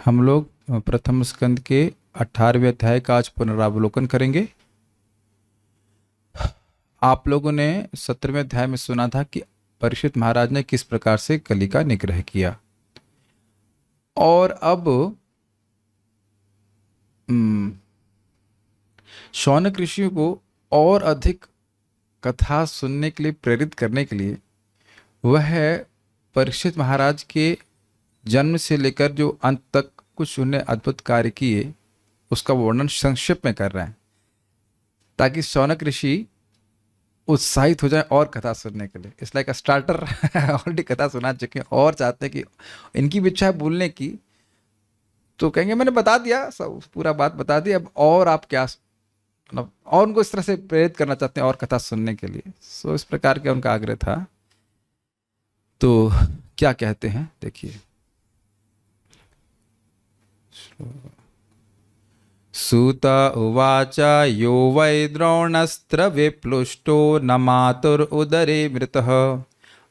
हम लोग प्रथम स्कंद के 18वें अध्याय का आज पुनरावलोकन करेंगे। आप लोगों ने 17वें अध्याय में सुना था कि परीक्षित महाराज ने किस प्रकार से कली का निग्रह किया, और अब शौनक ऋषि को और अधिक कथा सुनने के लिए प्रेरित करने के लिए वह परीक्षित महाराज के जन्म से लेकर जो अंत तक कुछ उन्हें अद्भुत कार्य किए उसका वर्णन संक्षेप में कर रहे हैं, ताकि शौनक ऋषि उत्साहित हो जाए और कथा सुनने के लिए। It's like a starter. Already कथा सुना चुके हैं और चाहते हैं कि इनकी भी इच्छा है बोलने की, तो कहेंगे मैंने बता दिया, सब पूरा बात बता दी, अब और आप क्या, मतलब और उनको इस तरह से प्रेरित करना चाहते हैं और कथा सुनने के लिए। सो इस प्रकार का उनका आग्रह था। तो क्या कहते हैं देखिए। सूत उवाच यो वै द्रोणस्त्र विप्लुष्टो न मातुरुदरे मृतः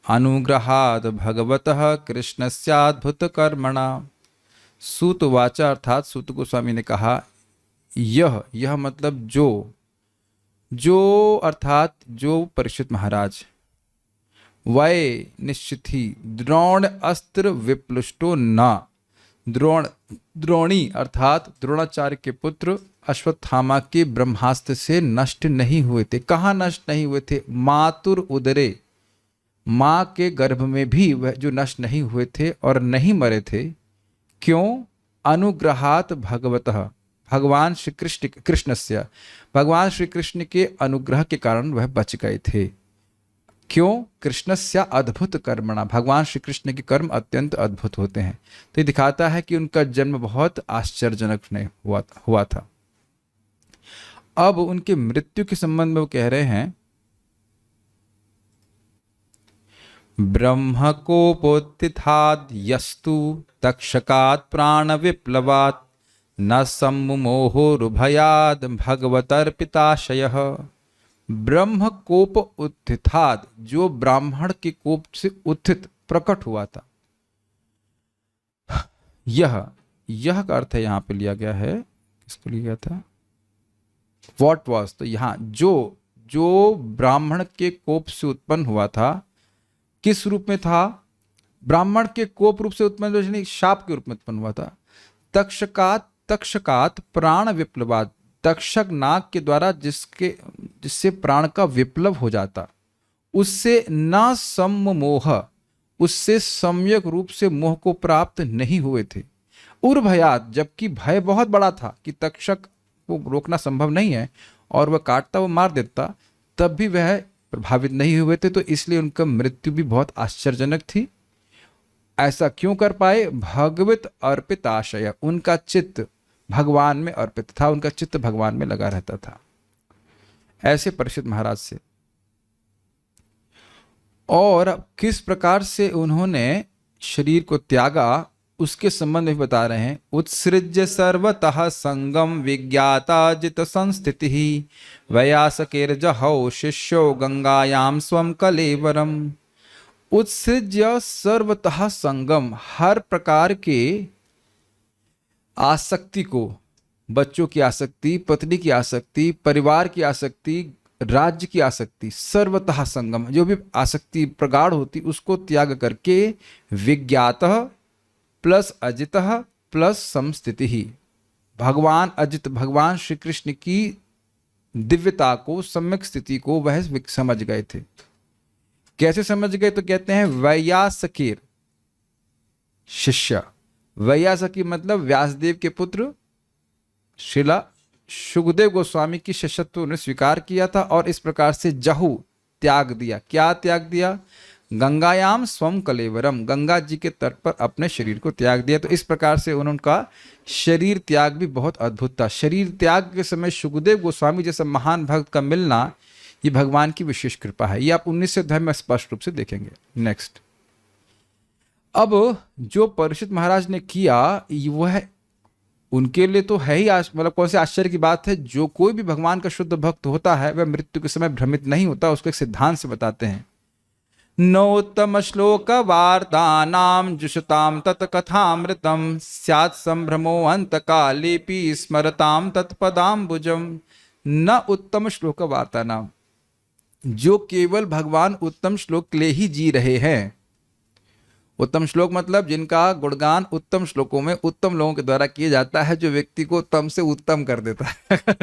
अनुग्रहात् भगवतः कृष्णस्याद्भुत कर्मणा। सूत उवाच अर्थात सूत गोस्वामी ने कहा, यह मतलब जो अर्थात जो परीक्षित महाराज, वै निश्चित ही, द्रोण अस्त्र विप्लुष्टो न, द्रोणी अर्थात द्रोणाचार्य के पुत्र अश्वत्थामा के ब्रह्मास्त्र से नष्ट नहीं हुए थे। कहाँ नष्ट नहीं हुए थे? मातुर उदरे, माँ के गर्भ में भी वह जो नष्ट नहीं हुए थे और नहीं मरे थे। क्यों? अनुग्रहात भगवतः, भगवान श्री कृष्णस्य, भगवान श्री कृष्ण के अनुग्रह के कारण वह बच गए थे। क्यों? कृष्णस्य अद्भुत कर्मणा, भगवान श्री कृष्ण के कर्म अत्यंत अद्भुत होते हैं। तो ये दिखाता है कि उनका जन्म बहुत आश्चर्यजनक हुआ था। अब उनके मृत्यु के संबंध में वो कह रहे हैं, ब्रह्मकोपोत्थिताद् यस्तु तक्षकात् प्राण विप्लवात् न सम्मुमोहुरुभयाद् भगवतर्पिताशयः। ब्रह्म कोप उत्थिताद, जो ब्राह्मण के कोप से उत्थित प्रकट हुआ था। यह का अर्थ है यहां पे लिया गया है, किसको लिया गया था? व्हाट वाज, तो यहां जो ब्राह्मण के कोप से उत्पन्न हुआ था, किस रूप में था? ब्राह्मण के कोप रूप से उत्पन्न, शाप के रूप में उत्पन्न हुआ था। तक्षकात प्राण विप्लवाद, तक्षक नाग के द्वारा जिससे प्राण का विप्लव हो जाता, उससे न सम्मोह, उससे सम्यक रूप से मोह को प्राप्त नहीं हुए थे। उर्भयात, जबकि भय बहुत बड़ा था कि तक्षक को रोकना संभव नहीं है और वह काटता, वो मार देता, तब भी वह प्रभावित नहीं हुए थे। तो इसलिए उनका मृत्यु भी बहुत आश्चर्यजनक थी। ऐसा क्यों कर पाए? भगवत अर्पित आशय, उनका चित्त भगवान में अर्पित था, उनका चित्त भगवान में लगा रहता था। ऐसे परीक्षित महाराज से, और किस प्रकार से उन्होंने शरीर को त्यागा उसके संबंध में बता रहे हैं। उत्सृज्य सर्वतः संगम विज्ञाता जित संस्थिति वयासकेर्जहौ शिष्यो गंगायाम स्वम कलेवरम। उत्सृज्य सर्वतः संगम, हर प्रकार के आसक्ति को, बच्चों की आसक्ति, पत्नी की आसक्ति, परिवार की आसक्ति, राज्य की आसक्ति, सर्वतः संगम, जो भी आसक्ति प्रगाढ़ होती उसको त्याग करके, विज्ञातः प्लस अजितः प्लस संस्थिति ही, भगवान अजित, भगवान श्री कृष्ण की दिव्यता को, सम्यक स्थिति को वह समझ गए थे। कैसे समझ गए? तो कहते हैं वैयासकीर शिष्य, वैयासकी मतलब व्यासदेव के पुत्र श्रीला शुकदेव गोस्वामी की शिष्यत्व उन्हें स्वीकार किया था, और इस प्रकार से जहु त्याग दिया। क्या त्याग दिया? गंगायाम स्वम कलेवरम, गंगा जी के तट पर अपने शरीर को त्याग दिया। तो इस प्रकार से उनका शरीर त्याग भी बहुत अद्भुत था। शरीर त्याग के समय शुकदेव गोस्वामी जैसा महान भक्त का मिलना, ये भगवान की विशेष कृपा है। ये आप 19वें अध्याय में स्पष्ट रूप से देखेंगे। नेक्स्ट, अब जो परीक्षित महाराज ने किया वह उनके लिए तो है ही मतलब कौन से आश्चर्य की बात है। जो कोई भी भगवान का शुद्ध भक्त होता है वह मृत्यु के समय भ्रमित नहीं होता। उसको एक सिद्धांत से बताते हैं, नोत्तम श्लोक वार्तानां जुषतां तत्कथामृतं स्यात् संभ्रमो अंतकालेपि स्मरतां तत्पदाम्बुजम्। न उत्तम श्लोक वार्तानाम, जो केवल भगवान उत्तम श्लोक के लिए ही जी रहे हैं। उत्तम श्लोक मतलब जिनका गुणगान उत्तम श्लोकों में उत्तम लोगों के द्वारा किया जाता है, जो व्यक्ति को उत्तम से उत्तम कर देता है।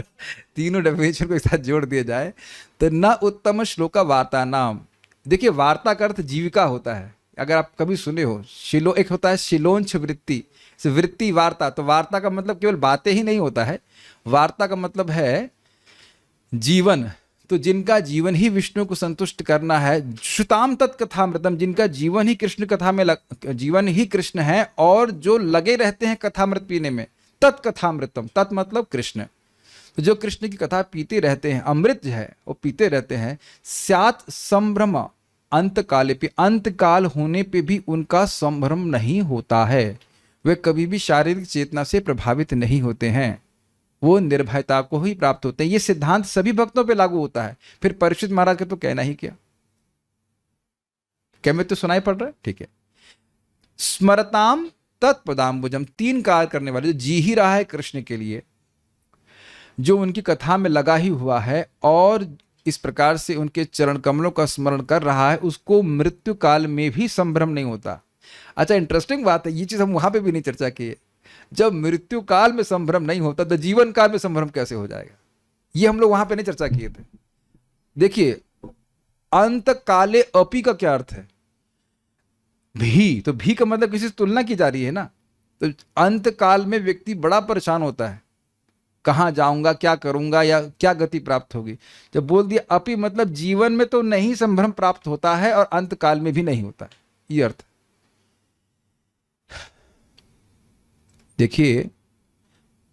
तीनों डेफिनेशन को एक साथ जोड़ दिया जाए तो न उत्तम श्लोक वार्ता नाम। देखिए, वार्ता का अर्थ जीविका होता है। अगर आप कभी सुने हो, एक होता है शिलोंच वृत्ति, वृत्ति वार्ता। तो वार्ता का मतलब केवल बातें ही नहीं होता है, वार्ता का मतलब है जीवन। तो जिनका जीवन ही विष्णु को संतुष्ट करना है, श्रुताम तत्कथामृतम, जिनका जीवन ही कृष्ण कथा में जीवन ही कृष्ण है, और जो लगे रहते हैं कथामृत पीने में, तत्कथामृतम, तत् मतलब कृष्ण। तो जो कृष्ण की कथा पीते रहते हैं, अमृत है वो पीते रहते हैं, स्यात् संभ्रम अंत काले पे, अंत काल होने पे भी उनका संभ्रम नहीं होता है। वे कभी भी शारीरिक चेतना से प्रभावित नहीं होते हैं, वो निर्भयता को ही प्राप्त होते हैं। ये सिद्धांत सभी भक्तों पे लागू होता है। फिर परीक्षित महाराज का तो कहना ही क्या मैं तो सुनाई पड़ रहा है, ठीक है। स्मरताम तत्पदाम्बुजम, 3 कार्य करने वाले, जो जी ही रहा है कृष्ण के लिए, जो उनकी कथा में लगा ही हुआ है और इस प्रकार से उनके चरण कमलों का स्मरण कर रहा है, उसको मृत्यु काल में भी संभ्रम नहीं होता। अच्छा, इंटरेस्टिंग बात है, ये चीज हम वहां पे भी नहीं चर्चा की है। जब मृत्यु काल में संभ्रम नहीं होता तो जीवन काल में संभ्रम कैसे हो जाएगा, ये हम लोग वहां पे नहीं चर्चा किए थे। देखिए, अंत काले अपि का क्या अर्थ है? भी, तो भी का मतलब किसी से तुलना की जा रही है ना। तो अंत काल में व्यक्ति बड़ा परेशान होता है, कहां जाऊंगा, क्या करूंगा, या क्या गति प्राप्त होगी। जब बोल दिया अपि, मतलब जीवन में तो नहीं संभ्रम प्राप्त होता है और अंत काल में भी नहीं होता है, ये अर्थ। देखिए,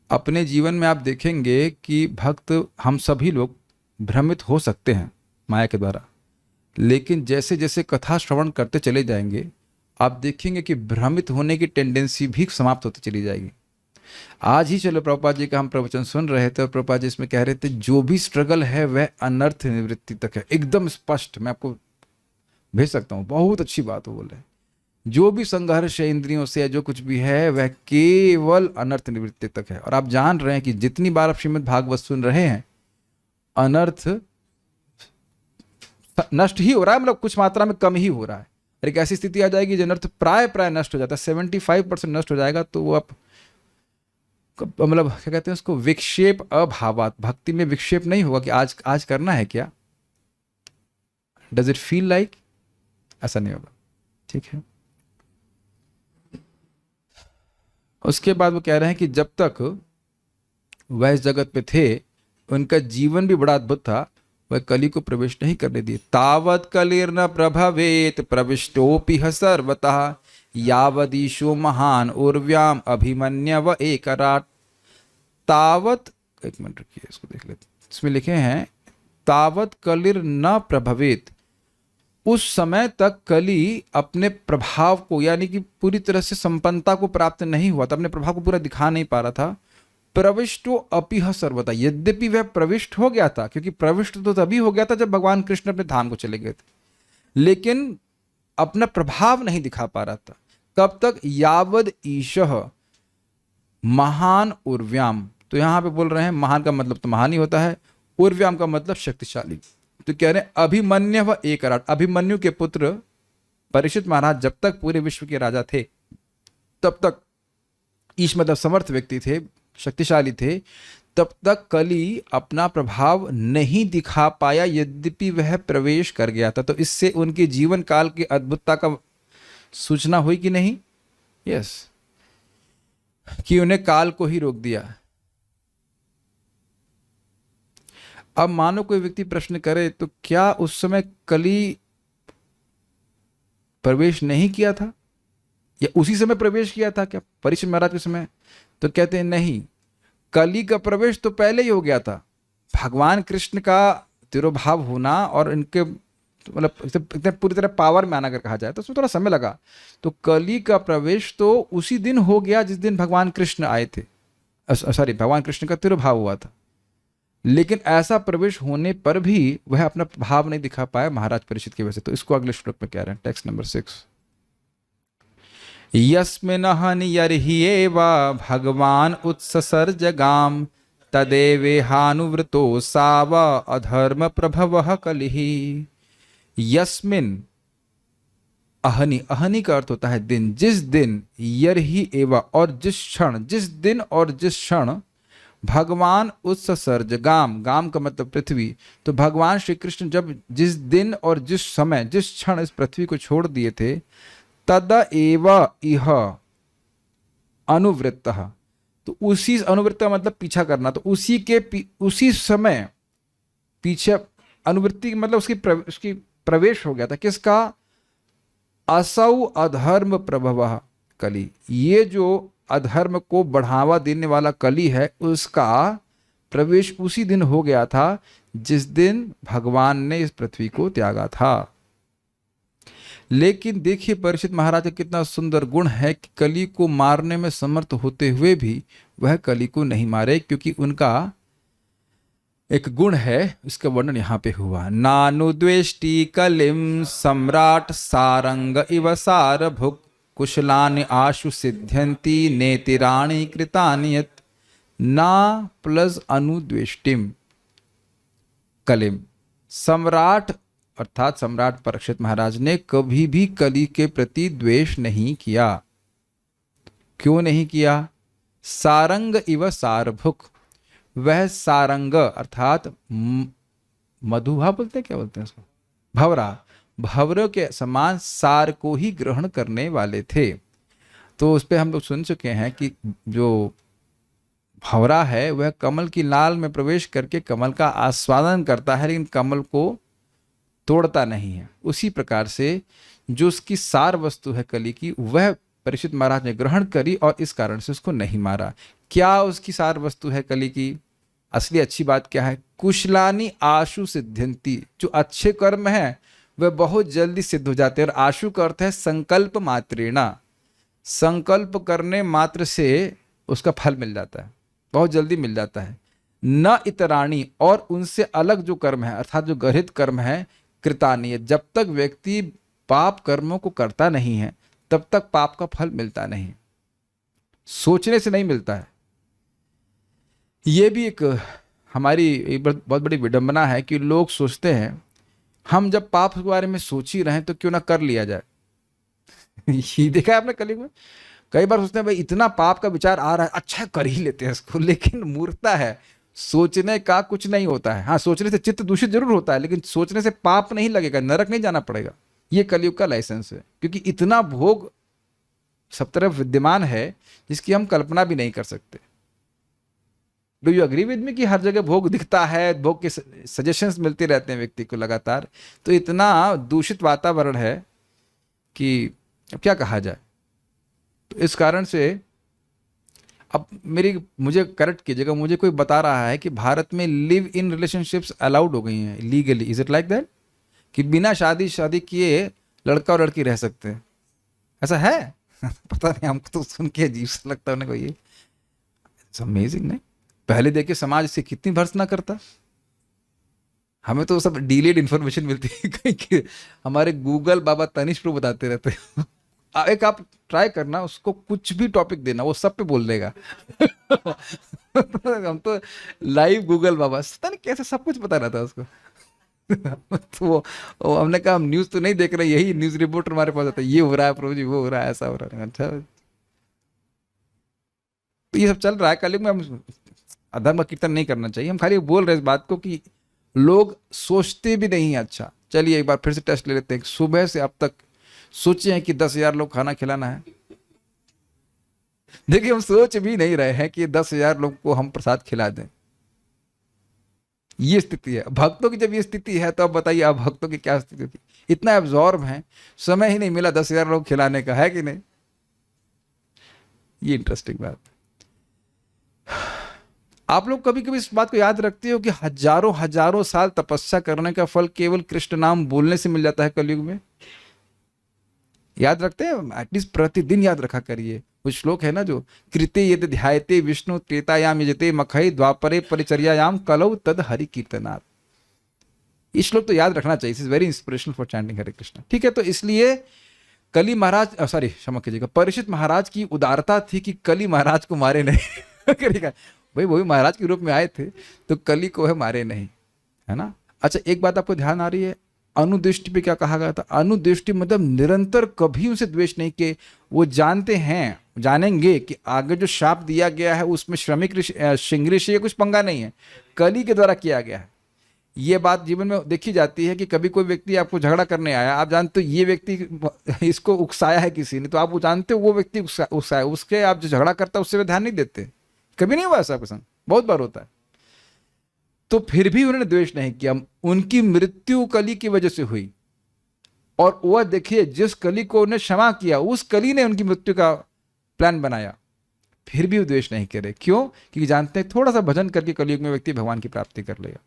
अपने जीवन में आप देखेंगे कि भक्त, हम सभी लोग भ्रमित हो सकते हैं माया के द्वारा, लेकिन जैसे जैसे कथा श्रवण करते चले जाएंगे, आप देखेंगे कि भ्रमित होने की टेंडेंसी भी समाप्त होती चली जाएगी। आज ही चलो प्रभुपाद जी का हम प्रवचन सुन रहे थे और प्रभुपाद जी इसमें कह रहे थे, जो भी स्ट्रगल है वह अनर्थ निवृत्ति तक है। एकदम स्पष्ट, मैं आपको भेज सकता हूँ, बहुत अच्छी बात वो बोले। जो भी संघर्ष है इंद्रियों से, जो कुछ भी है, वह केवल अनर्थ निवृत्ति तक है। और आप जान रहे हैं कि जितनी बार आप श्रीमद् भागवत सुन रहे हैं, अनर्थ नष्ट ही हो रहा है, मतलब कुछ मात्रा में कम ही हो रहा है। और एक ऐसी स्थिति आ जाएगी जो अनर्थ प्राय प्राय नष्ट हो जाता है, 75% नष्ट हो जाएगा। तो वो आप मतलब क्या कहते हैं उसको, विक्षेप अभावात, भक्ति में विक्षेप नहीं होगा कि आज करना है क्या, डज इट फील लाइक, ऐसा नहीं होगा, ठीक है। उसके बाद वो कह रहे हैं कि जब तक वह इस जगत पे थे, उनका जीवन भी बड़ा अद्भुत था, वह कली को प्रवेश नहीं करने दिए। तावत कलिर्न प्रभवेत प्रविष्टोपि सर्वतः यावदीशो महान उर्व्याम अभिमन्यव एकराट। तावत, एक मिनट रुकिए, इसको देख लेते। इसमें लिखे हैं तावत कलिर न प्रभवेत, उस समय तक कली अपने प्रभाव को, यानी कि पूरी तरह से संपन्नता को प्राप्त नहीं हुआ था, अपने प्रभाव को पूरा दिखा नहीं पा रहा था। प्रविष्टो अपिह सर्वथा, यद्यपि वह प्रविष्ट हो गया था, क्योंकि प्रविष्ट तो तभी हो गया था जब भगवान कृष्ण अपने धाम को चले गए थे, लेकिन अपना प्रभाव नहीं दिखा पा रहा था। कब तक? यावद ईशः महान उर्व्याम। तो यहां पे बोल रहे हैं महान का मतलब तो महान ही होता है, उर्व्याम का मतलब शक्तिशाली। तो कह रहे हैं अभिमन्यु व एकराट, अभिमन्यु के पुत्र परीक्षित महाराज जब तक पूरे विश्व के राजा थे, तब तक ईश मतलब समर्थ व्यक्ति थे, शक्तिशाली थे, तब तक कली अपना प्रभाव नहीं दिखा पाया, यद्यपि वह प्रवेश कर गया था। तो इससे उनके जीवन काल की अद्भुतता का सूचना हुई कि नहीं? यस, कि उन्हें काल को ही रोक दिया। अब मानो कोई व्यक्ति प्रश्न करे, तो क्या उस समय कली प्रवेश नहीं किया था, या उसी समय प्रवेश किया था क्या परीक्षित महाराज के समय? तो कहते हैं नहीं, कली का प्रवेश तो पहले ही हो गया था। भगवान कृष्ण का तिरोभाव होना और इनके मतलब इतने पूरी तरह पावर में आना अगर कहा जाए तो उसमें थोड़ा समय लगा। तो कली का प्रवेश तो उसी दिन हो गया जिस दिन भगवान कृष्ण आए थे, सॉरी भगवान कृष्ण का तिरोभाव हुआ था। लेकिन ऐसा प्रवेश होने पर भी वह अपना भाव नहीं दिखा पाया महाराज परीक्षित की वजह से। तो इसको अगले श्लोक में कह रहे हैं, टेक्स्ट नंबर 6। यस्मिन् नियर्ह्येव भगवान उत्ससर्जगाम तदेवेहानुवृतो साव अधर्म प्रभवः कलिः। यस्मिन्, अहनि, अहनि का अर्थ होता है दिन, जिस दिन, यर्हि एव और जिस क्षण, जिस दिन और जिस क्षण, भगवान उत्सर्ज, गाम, गाम का मतलब पृथ्वी, तो भगवान श्री कृष्ण जब जिस दिन और जिस समय, जिस क्षण इस पृथ्वी को छोड़ दिए थे, तद एव इह अनुवृत्तः, तो उसी, अनुवृत्त मतलब पीछा करना, तो उसी के उसी समय पीछे, अनुवृत्ति मतलब उसकी प्रवेश हो गया था किसका, असौ अधर्म प्रभवः कली, ये जो अधर्म को बढ़ावा देने वाला कली है, उसका प्रवेश उसी दिन हो गया था जिस दिन भगवान ने इस पृथ्वी को त्यागा था। लेकिन देखिए परीक्षित महाराज का कितना सुंदर गुण है कि कली को मारने में समर्थ होते हुए भी वह कली को नहीं मारे, क्योंकि उनका एक गुण है, इसका वर्णन यहाँ पे हुआ, नानुद्वेष्टि कलिम सम्राट सारंग इव सारभुक् कुशलानि आशु सिद्ध्यन्ति नेतिराणि कृतानि यत्। ना प्लस अनुद्वेष्टिम कलिम, सम्राट अर्थात सम्राट परीक्षित महाराज ने कभी भी कली के प्रति द्वेष नहीं किया। क्यों नहीं किया? सारंग इव सारभुक, वह सारंग अर्थात मधुभा बोलते हैं, क्या बोलते हैं उसको, भवरा, भवरों के समान सार को ही ग्रहण करने वाले थे। तो उस पर हम लोग सुन चुके हैं कि जो भवरा है वह कमल की नाल में प्रवेश करके कमल का आस्वादन करता है, लेकिन कमल को तोड़ता नहीं है। उसी प्रकार से जो उसकी सार वस्तु है कली की, वह परीक्षित महाराज ने ग्रहण करी और इस कारण से उसको नहीं मारा। क्या उसकी सार वस्तु है कली की? असली अच्छी बात क्या है? कुशलानी आशु सिद्ध्यंती, जो अच्छे कर्म है वह बहुत जल्दी सिद्ध हो जाते हैं। और आशु का अर्थ है संकल्प मात्रेणा, संकल्प करने मात्र से उसका फल मिल जाता है, बहुत जल्दी मिल जाता है। न इतराणी, और उनसे अलग जो कर्म है अर्थात जो गृहीत कर्म है, कृतानी, जब तक व्यक्ति पाप कर्मों को करता नहीं है तब तक पाप का फल मिलता नहीं, सोचने से नहीं मिलता है। ये भी एक हमारी एक बहुत बड़ी विडंबना है कि लोग सोचते हैं हम जब पाप के बारे में सोच ही रहे हैं तो क्यों ना कर लिया जाए। ये देखा है आपने कलयुग में, कई बार सोचते हैं भाई इतना पाप का विचार आ रहा है, अच्छा कर ही लेते हैं इसको। लेकिन मूर्खता है, सोचने का कुछ नहीं होता है। हाँ, सोचने से चित्त दूषित जरूर होता है, लेकिन सोचने से पाप नहीं लगेगा, नरक नहीं जाना पड़ेगा। ये कलयुग का लाइसेंस है, क्योंकि इतना भोग सब तरफ विद्यमान है जिसकी हम कल्पना भी नहीं कर सकते। Do you agree with me कि हर जगह भोग दिखता है, भोग के सजेशंस मिलते रहते हैं व्यक्ति को लगातार। तो इतना दूषित वातावरण है कि अब क्या कहा जाए। तो इस कारण से अब मुझे करेक्ट कीजिएगा, मुझे कोई बता रहा है कि भारत में लिव इन रिलेशनशिप्स अलाउड हो गई हैं legally. Is it like that कि बिना शादी किए लड़का और लड़की रह सकते हैं? ऐसा है? पता नहीं, हमको तो सुन के अजीब सा लगता है उन्हें। कोई इट्स अमेजिंग नहीं? पहले देखिए समाज इससे कितनी भर्त्सना करता। हमें तो सब डिलेड इन्फॉर्मेशन मिलती है कि हमारे गूगल बाबा तनिष प्रभु बताते रहते हैं। एक आप ट्राई करना, उसको कुछ भी टॉपिक देना, वो सब पे बोल देगा। हम तो लाइव गूगल बाबा, पता नहीं कैसे सब कुछ पता रहता है उसको। तो वो हमने कहा हम न्यूज तो नहीं देख रहे, यही न्यूज रिपोर्टर हमारे पास आता है, ये हो रहा है प्रभु जी, वो हो रहा है, ऐसा हो रहा है। अच्छा, तो ये सब चल रहा है कलयुग में। हम अधर्म का कीर्तन नहीं करना चाहिए, हम खाली बोल रहे इस बात को कि लोग सोचते भी नहीं है। अच्छा चलिए एक बार फिर से टेस्ट ले लेते हैं। सुबह से अब तक सोचे हैं कि 10,000 लोग खाना खिलाना है। देखिए हम सोच भी नहीं रहे हैं कि 10,000 लोग को हम प्रसाद खिला दें। ये स्थिति है भक्तों की। जब ये स्थिति है तो अब बताइए अब भक्तों की क्या स्थिति होगी। इतना एब्जॉर्ब है, समय ही नहीं मिला 10,000 लोग खिलाने का, है कि नहीं? ये इंटरेस्टिंग बात। आप लोग कभी कभी इस बात को याद रखते हो कि हजारों हजारों साल तपस्या करने का फल केवल कृष्ण नाम बोलने से मिल जाता है कलयुग में? याद रखते हैं, एटलीस्ट प्रतिदिन याद रखा करिए। कुछ श्लोक है ना जो, कृते यद ध्यायते विष्णु त्रेतायाम यजते मखई द्वापरे परिचर्यायाम कलौ तद हरि कीर्तनात्। ये श्लोक तो याद रखना चाहिए, is very inspirational for chanting Hare Krishna. ठीक है, तो इसलिए कली महाराज, सॉरी क्षमा कीजिएगा, परीक्षित महाराज की उदारता थी कि कली महाराज को मारे नहीं। भाई वो भी महाराज के रूप में आए थे, तो कली को है मारे नहीं, है ना। अच्छा, एक बात आपको ध्यान आ रही है, अनुदृष्टि पे क्या कहा गया था? अनुदृष्टि मतलब निरंतर कभी उनसे द्वेष नहीं किए। वो जानते हैं, जानेंगे कि आगे जो शाप दिया गया है उसमें श्रमिक ऋषि, श्रृंग ऋषि कुछ पंगा नहीं है, कली के द्वारा किया गया है। ये बात जीवन में देखी जाती है कि कभी कोई व्यक्ति आपको झगड़ा करने आया, आप जानते हो ये व्यक्ति इसको उकसाया है किसी ने, तो आप वो जानते हो वो व्यक्ति उकसाया, उसके आप जो झगड़ा करता है उससे ध्यान नहीं देते। कभी नहीं हुआ ऐसा आपके संग? बहुत बार होता है। तो फिर भी उन्होंने द्वेष नहीं किया। उनकी मृत्यु कली की वजह से हुई, और वह देखिए जिस कली को उन्हें क्षमा किया उस कली ने उनकी मृत्यु का प्लान बनाया, फिर भी वो द्वेष नहीं करे। क्यों? क्योंकि जानते हैं थोड़ा सा भजन करके कलयुग में व्यक्ति भगवान की प्राप्ति कर लेगा।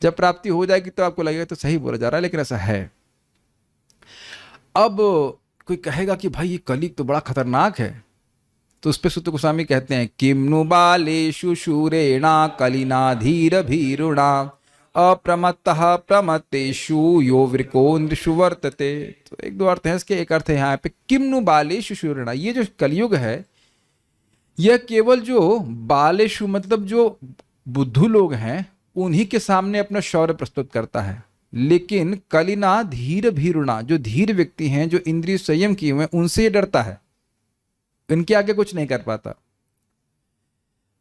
जब प्राप्ति हो जाएगी तो आपको लगेगा तो सही बोला जा रहा है, लेकिन ऐसा है। अब कोई कहेगा कि भाई ये कलयुग तो बड़ा खतरनाक है, तो उस पर सुत गोस्वामी कहते हैं, किम्नु बालेषु शूरेणा कलिना धीर भीरुणा अप्रमत्तः प्रमत्तेषु यो वृकोन्द्रषु वर्तते। तो एक दो अर्थ है इसके। एक अर्थ है यहाँ पे किम्नु बालेषु शूरेणा, ये जो कलयुग है यह केवल जो बालेषु मतलब जो बुद्धू लोग हैं उन्हीं के सामने अपना शौर्य प्रस्तुत करता है, लेकिन कलिना धीर भीरुणा, जो धीर व्यक्ति हैं, जो इंद्रिय संयम किए हुए, उनसे डरता है, इनके आगे कुछ नहीं कर पाता।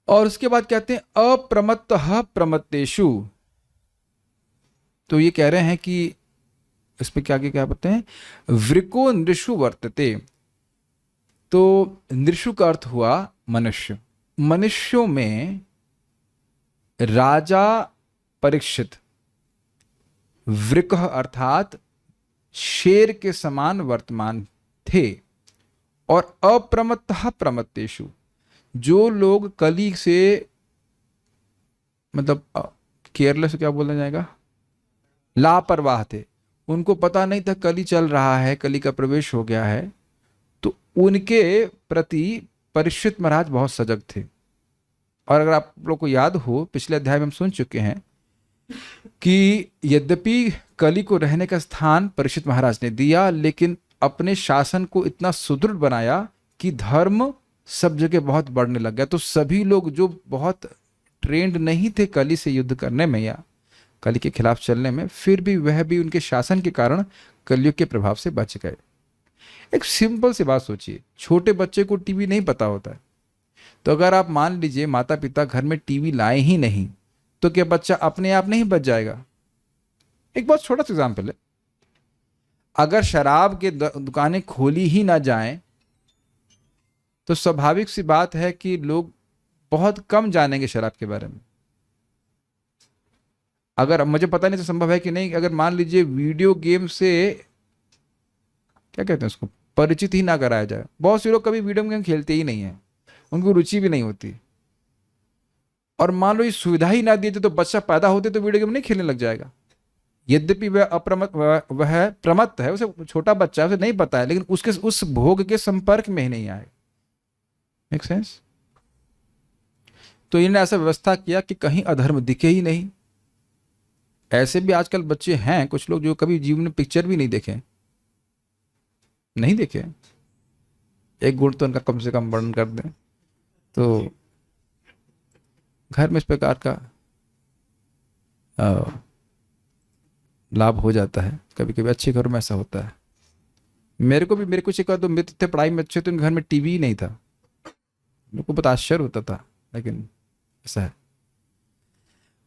और उसके बाद कहते हैं अप्रमत्तः प्रमत्तेषु, तो ये कह रहे हैं कि इसमें क्या क्या बोलते हैं, वृको नृषु वर्तते। तो नृषु का अर्थ हुआ मनुष्य। मनुष्यों में राजा परीक्षित वृक अर्थात शेर के समान वर्तमान थे, और अप्रमत्तः प्रमत्तेषु, जो लोग कली से मतलब केयरलेस क्या बोला जाएगा, लापरवाह थे, उनको पता नहीं था कली चल रहा है, कली का प्रवेश हो गया है, तो उनके प्रति परीक्षित महाराज बहुत सजग थे। और अगर आप लोग को याद हो, पिछले अध्याय में हम सुन चुके हैं कि यद्यपि कली को रहने का स्थान परीक्षित महाराज ने दिया, लेकिन अपने शासन को इतना सुदृढ़ बनाया कि धर्म सब जगह बहुत बढ़ने लग गया। तो सभी लोग जो बहुत ट्रेंड नहीं थे कली से युद्ध करने में या कली के खिलाफ चलने में, फिर भी वह भी उनके शासन के कारण कलयुग के प्रभाव से बच गए। एक सिंपल सी बात सोचिए, छोटे बच्चे को टीवी नहीं पता होता है, तो अगर आप मान लीजिए माता पिता घर में टीवी लाए ही नहीं, तो क्या बच्चा अपने आप नहीं बच जाएगा? एक बहुत छोटा सा एग्जाम्पल है, अगर शराब के दुकानें खोली ही ना जाएं, तो स्वाभाविक सी बात है कि लोग बहुत कम जानेंगे शराब के बारे में। अगर मुझे पता नहीं तो संभव है कि नहीं, अगर मान लीजिए वीडियो गेम से क्या कहते हैं उसको परिचित ही ना कराया जाए, बहुत से लोग कभी वीडियो गेम खेलते ही नहीं है, उनको रुचि भी नहीं होती, और मान लो ये सुविधा ही ना दी तो बच्चा पैदा होते तो वीडियो गेम नहीं खेलने लग जाएगा। यद्यपि वह वह प्रमत्त है, उसे छोटा बच्चा है, उसे नहीं पता है, लेकिन उसके उस भोग के संपर्क में ही नहीं आए। Make sense? तो इन्होंने ऐसा व्यवस्था किया कि कहीं अधर्म दिखे ही नहीं। ऐसे भी आजकल बच्चे हैं कुछ लोग जो कभी जीवन में पिक्चर भी नहीं देखे, एक गुण तो उनका कम से कम वर्णन कर दें तो घर में इस प्रकार का लाभ हो जाता है। कभी कभी अच्छे घरों में ऐसा होता है। मेरे कुछ एक दो मित्र थे पढ़ाई में अच्छे, तो उनके घर में टीवी ही नहीं था, मेरे को बहुत आश्चर्य होता था, लेकिन ऐसा है।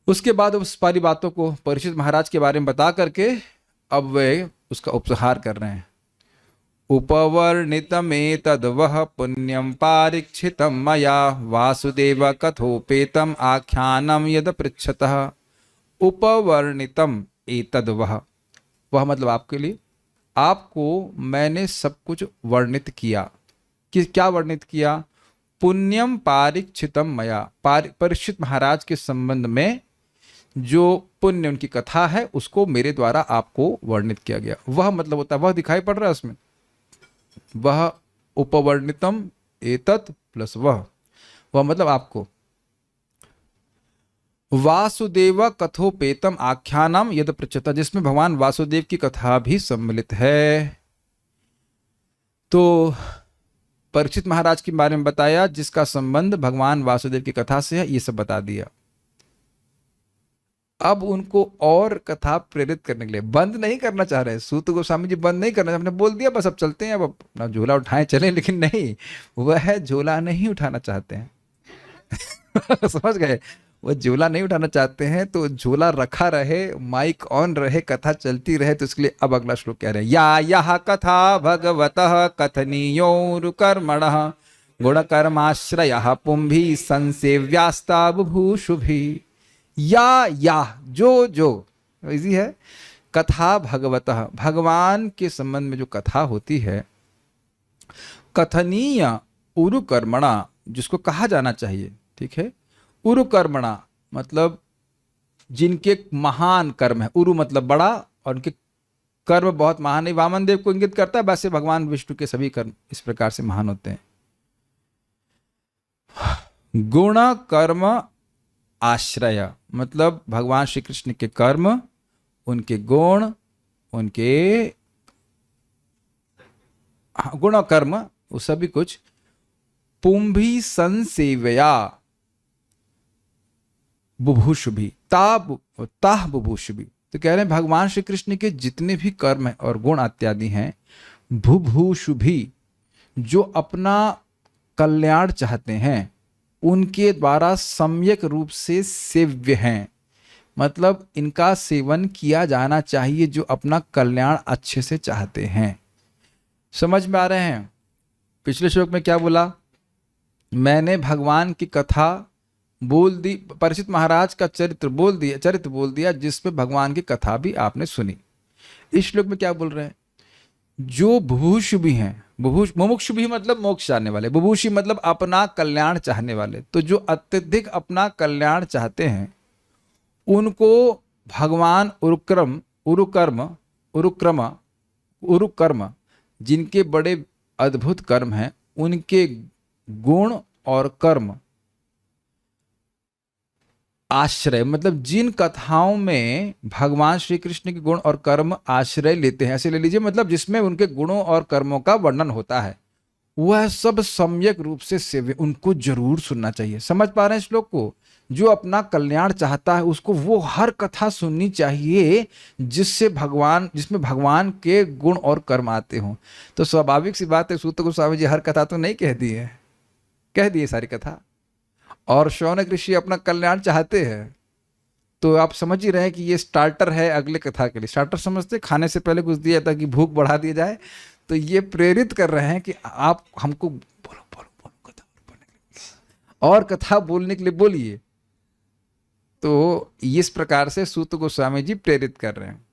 उसके बाद उस सारी बातों को परीक्षित महाराज के बारे में बता करके अब वे उसका उपसंहार कर रहे हैं। उपवर्णितमेतद् वः पुण्यं पारीक्षितं मया वासुदेव कथोपेतम् आख्यानं यद पृच्छतः। उपवर्णितम एतद् वः मतलब आपके लिए, आपको मैंने सब कुछ वर्णित किया। कि क्या वर्णित किया? पुण्यम पारीक्षितम मया, परीक्षित महाराज के संबंध में जो पुण्य उनकी कथा है उसको मेरे द्वारा आपको वर्णित किया गया। वह मतलब होता है, वह दिखाई पड़ रहा है उसमें, वह उपवर्णितम एतत् प्लस वह मतलब आपको। वासुदेव कथोपेतम आख्यानम यद पृच्छता, जिसमें भगवान वासुदेव की कथा भी सम्मिलित है। तो परीक्षित महाराज के बारे में बताया जिसका संबंध भगवान वासुदेव की कथा से है, ये सब बता दिया। अब उनको और कथा प्रेरित करने के लिए बंद नहीं करना चाह रहे सूत गोस्वामी जी, बंद नहीं करना, हमने बोल दिया बस अब चलते हैं, अब अपना झोला उठाएं चलें, लेकिन नहीं, वह झोला नहीं उठाना चाहते हैं। समझ गए, वो झोला नहीं उठाना चाहते हैं, तो झोला रखा रहे, माइक ऑन रहे, कथा चलती रहे। तो इसके लिए अब अगला श्लोक कह रहे हैं, या यह कथा भगवतः कथनीयो कर्मणः गुणकर्माश्रयः पुंभी संसेव्यास्ता बुभूषुभि। या जो इजी है, कथा भगवतः, भगवान के संबंध में जो कथा होती है, कथनीय उरुकर्मणा, जिसको कहा जाना चाहिए, ठीक है। उरुकर्मणा मतलब जिनके महान कर्म है, उरु मतलब बड़ा, और उनके कर्म बहुत महान है। वामन देव को इंगित करता है, वैसे भगवान विष्णु के सभी कर्म इस प्रकार से महान होते हैं। गुण कर्म आश्रय मतलब भगवान श्री कृष्ण के कर्म, उनके गुण, उनके गुण कर्म, वो सभी कुछ। पुंभी संसेवया बुभूषुभि, ताह बुभूषुभि, तो कह रहे हैं भगवान श्री कृष्ण के जितने भी कर्म हैं और गुण इत्यादि हैं, बुभूषुभि, जो अपना कल्याण चाहते हैं, उनके द्वारा सम्यक रूप से सेव्य हैं। मतलब इनका सेवन किया जाना चाहिए, जो अपना कल्याण अच्छे से चाहते हैं। समझ में आ रहे हैं? पिछले श्लोक में क्या बोला, मैंने भगवान की कथा बोल दी, परीक्षित महाराज का चरित्र बोल दिया जिसमें भगवान की कथा भी आपने सुनी। इस श्लोक में क्या बोल रहे हैं, जो बुभूषु भी हैं, मुमुक्षु भी मतलब मोक्ष चाहने वाले, बुभूषी मतलब अपना कल्याण चाहने वाले, तो जो अत्यधिक अपना कल्याण चाहते हैं उनको भगवान उरुकर्म जिनके बड़े अद्भुत कर्म हैं, उनके गुण और कर्म आश्रय, मतलब जिन कथाओं में भगवान श्री कृष्ण के गुण और कर्म आश्रय लेते हैं, ऐसे ले लीजिए, मतलब जिसमें उनके गुणों और कर्मों का वर्णन होता है, वह सब सम्यक रूप से सेव्य, उनको जरूर सुनना चाहिए। समझ पा रहे हैं श्लोक को? जो अपना कल्याण चाहता है उसको वो हर कथा सुननी चाहिए जिसमें भगवान के गुण और कर्म आते हों। तो स्वाभाविक सी बात है, सूत गोस्वामी जी हर कथा तो नहीं कह दी है, कह दिए सारी कथा, और शौनक ऋषि अपना कल्याण चाहते हैं। तो आप समझ ही रहे हैं कि ये स्टार्टर है अगले कथा के लिए। स्टार्टर समझते, खाने से पहले कुछ दिया ताकि भूख बढ़ा दी जाए। तो ये प्रेरित कर रहे हैं कि आप हमको बोलो कथा बोलने के लिए, और कथा बोलने के लिए बोलिए। तो इस प्रकार से सूत गोस्वामी जी प्रेरित कर रहे हैं।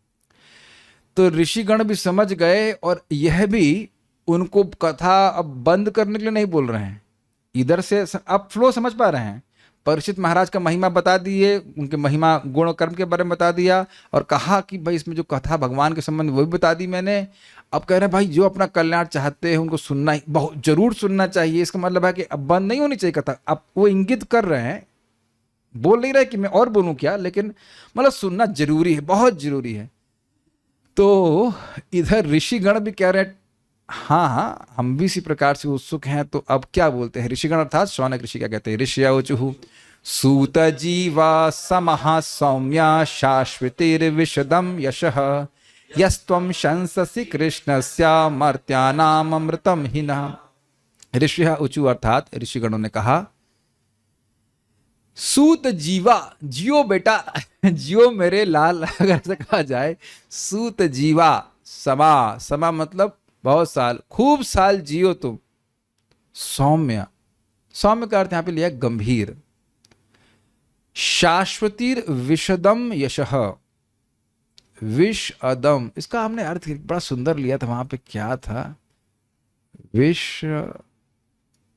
तो ऋषिगण भी समझ गए, और यह भी उनको कथा अब बंद करने के लिए नहीं बोल रहे हैं। इधर से आप फ्लो समझ पा रहे हैं? परीक्षित महाराज का महिमा बता दिए, उनके महिमा गुण कर्म के बारे में बता दिया, और कहा कि भाई इसमें जो कथा भगवान के संबंध वो भी बता दी मैंने। अब कह रहे हैं भाई जो अपना कल्याण चाहते हैं उनको सुनना ही, बहुत जरूर सुनना चाहिए। इसका मतलब है कि अब बंद नहीं होनी चाहिए कथा। अब वो इंगित कर रहे हैं, बोल नहीं रहे कि मैं और बोलूं क्या, लेकिन मतलब सुनना जरूरी है, बहुत जरूरी है। तो इधर ऋषिगण भी कह रहे हैं हाँ हम भी इसी प्रकार से उत्सुक हैं। तो अब क्या बोलते हैं ऋषिगण, अर्थात शौनक ऋषि क्या कहते हैं, ऋषियाचुः सूत जीवा समः सौम्या शाश्वतिर्विशदं यशः यस्त्वं शंससि कृष्णस्य मर्त्यानाम् अमृतं हिनः। ऋषिः ऊचु, अर्थात ऋषिगणों ने कहा, सूत जीवा, जियो बेटा, जियो मेरे लाल, अगर ऐसा कहा जाए। सूत जीवा, समा मतलब बहुत साल, खूब साल जियो तुम। सौम्य का अर्थ यहां पे लिया गंभीर। शाश्वतीर विशदम यशः, विष अदम, इसका हमने अर्थ बड़ा सुंदर लिया था, वहां पे क्या था, विष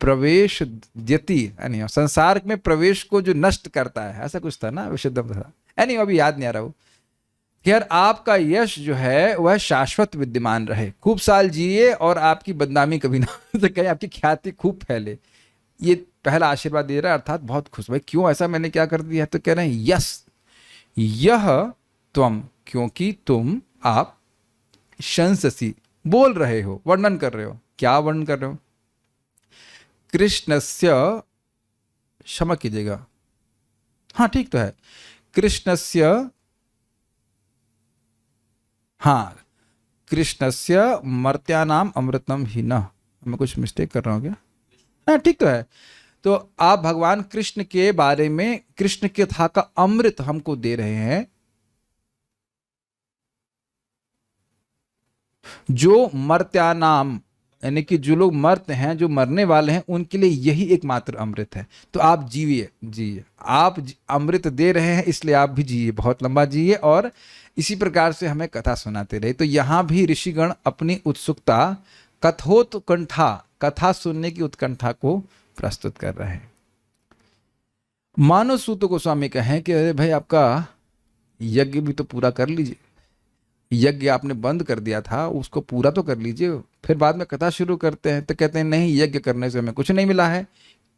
प्रवेश द्यति, यानी संसार में प्रवेश को जो नष्ट करता है, ऐसा कुछ था ना, विशदम था। यानी अभी याद नहीं आ रहा वो। कि यार आपका यश जो है वह शाश्वत विद्यमान रहे, खूब साल जिए और आपकी बदनामी कभी ना तो कहे, आपकी ख्याति खूब फैले। ये पहला आशीर्वाद दे रहा है, अर्थात बहुत खुश। भाई क्यों, ऐसा मैंने क्या कर दिया? तो कह रहे हैं यस यह त्वम, क्योंकि तुम, आप, शंससी, बोल रहे हो, वर्णन कर रहे हो। क्या वर्णन कर रहे हो? कृष्णस्य, क्षमा कीजिएगा, हाँ ठीक तो है, कृष्णस्य, हाँ, कृष्णस्य मर्त्यानाम अमृतम ही न, मैं कुछ मिस्टेक कर रहा हूँ क्या? हाँ ठीक तो है। तो आप भगवान कृष्ण के बारे में, कृष्ण के कथा का अमृत हमको दे रहे हैं, जो मर्त्यानाम, यानी कि जो लोग मर्त हैं, जो मरने वाले हैं, उनके लिए यही एकमात्र अमृत है। तो आप जीविए, जिए, आप अमृत दे रहे हैं, इसलिए आप भी जिए, बहुत लंबा जिए, और इसी प्रकार से हमें कथा सुनाते रहे। तो यहां भी ऋषिगण अपनी उत्सुकता, कथोत्कंठा, कथा सुनने की उत्कंठा को प्रस्तुत कर रहे हैं। मानव सूत गोस्वामी कहें कि अरे भाई आपका यज्ञ भी तो पूरा कर लीजिए, यज्ञ आपने बंद कर दिया था, उसको पूरा तो कर लीजिए, फिर बाद में कथा शुरू करते हैं। तो कहते हैं नहीं, यज्ञ करने से हमें कुछ नहीं मिला है,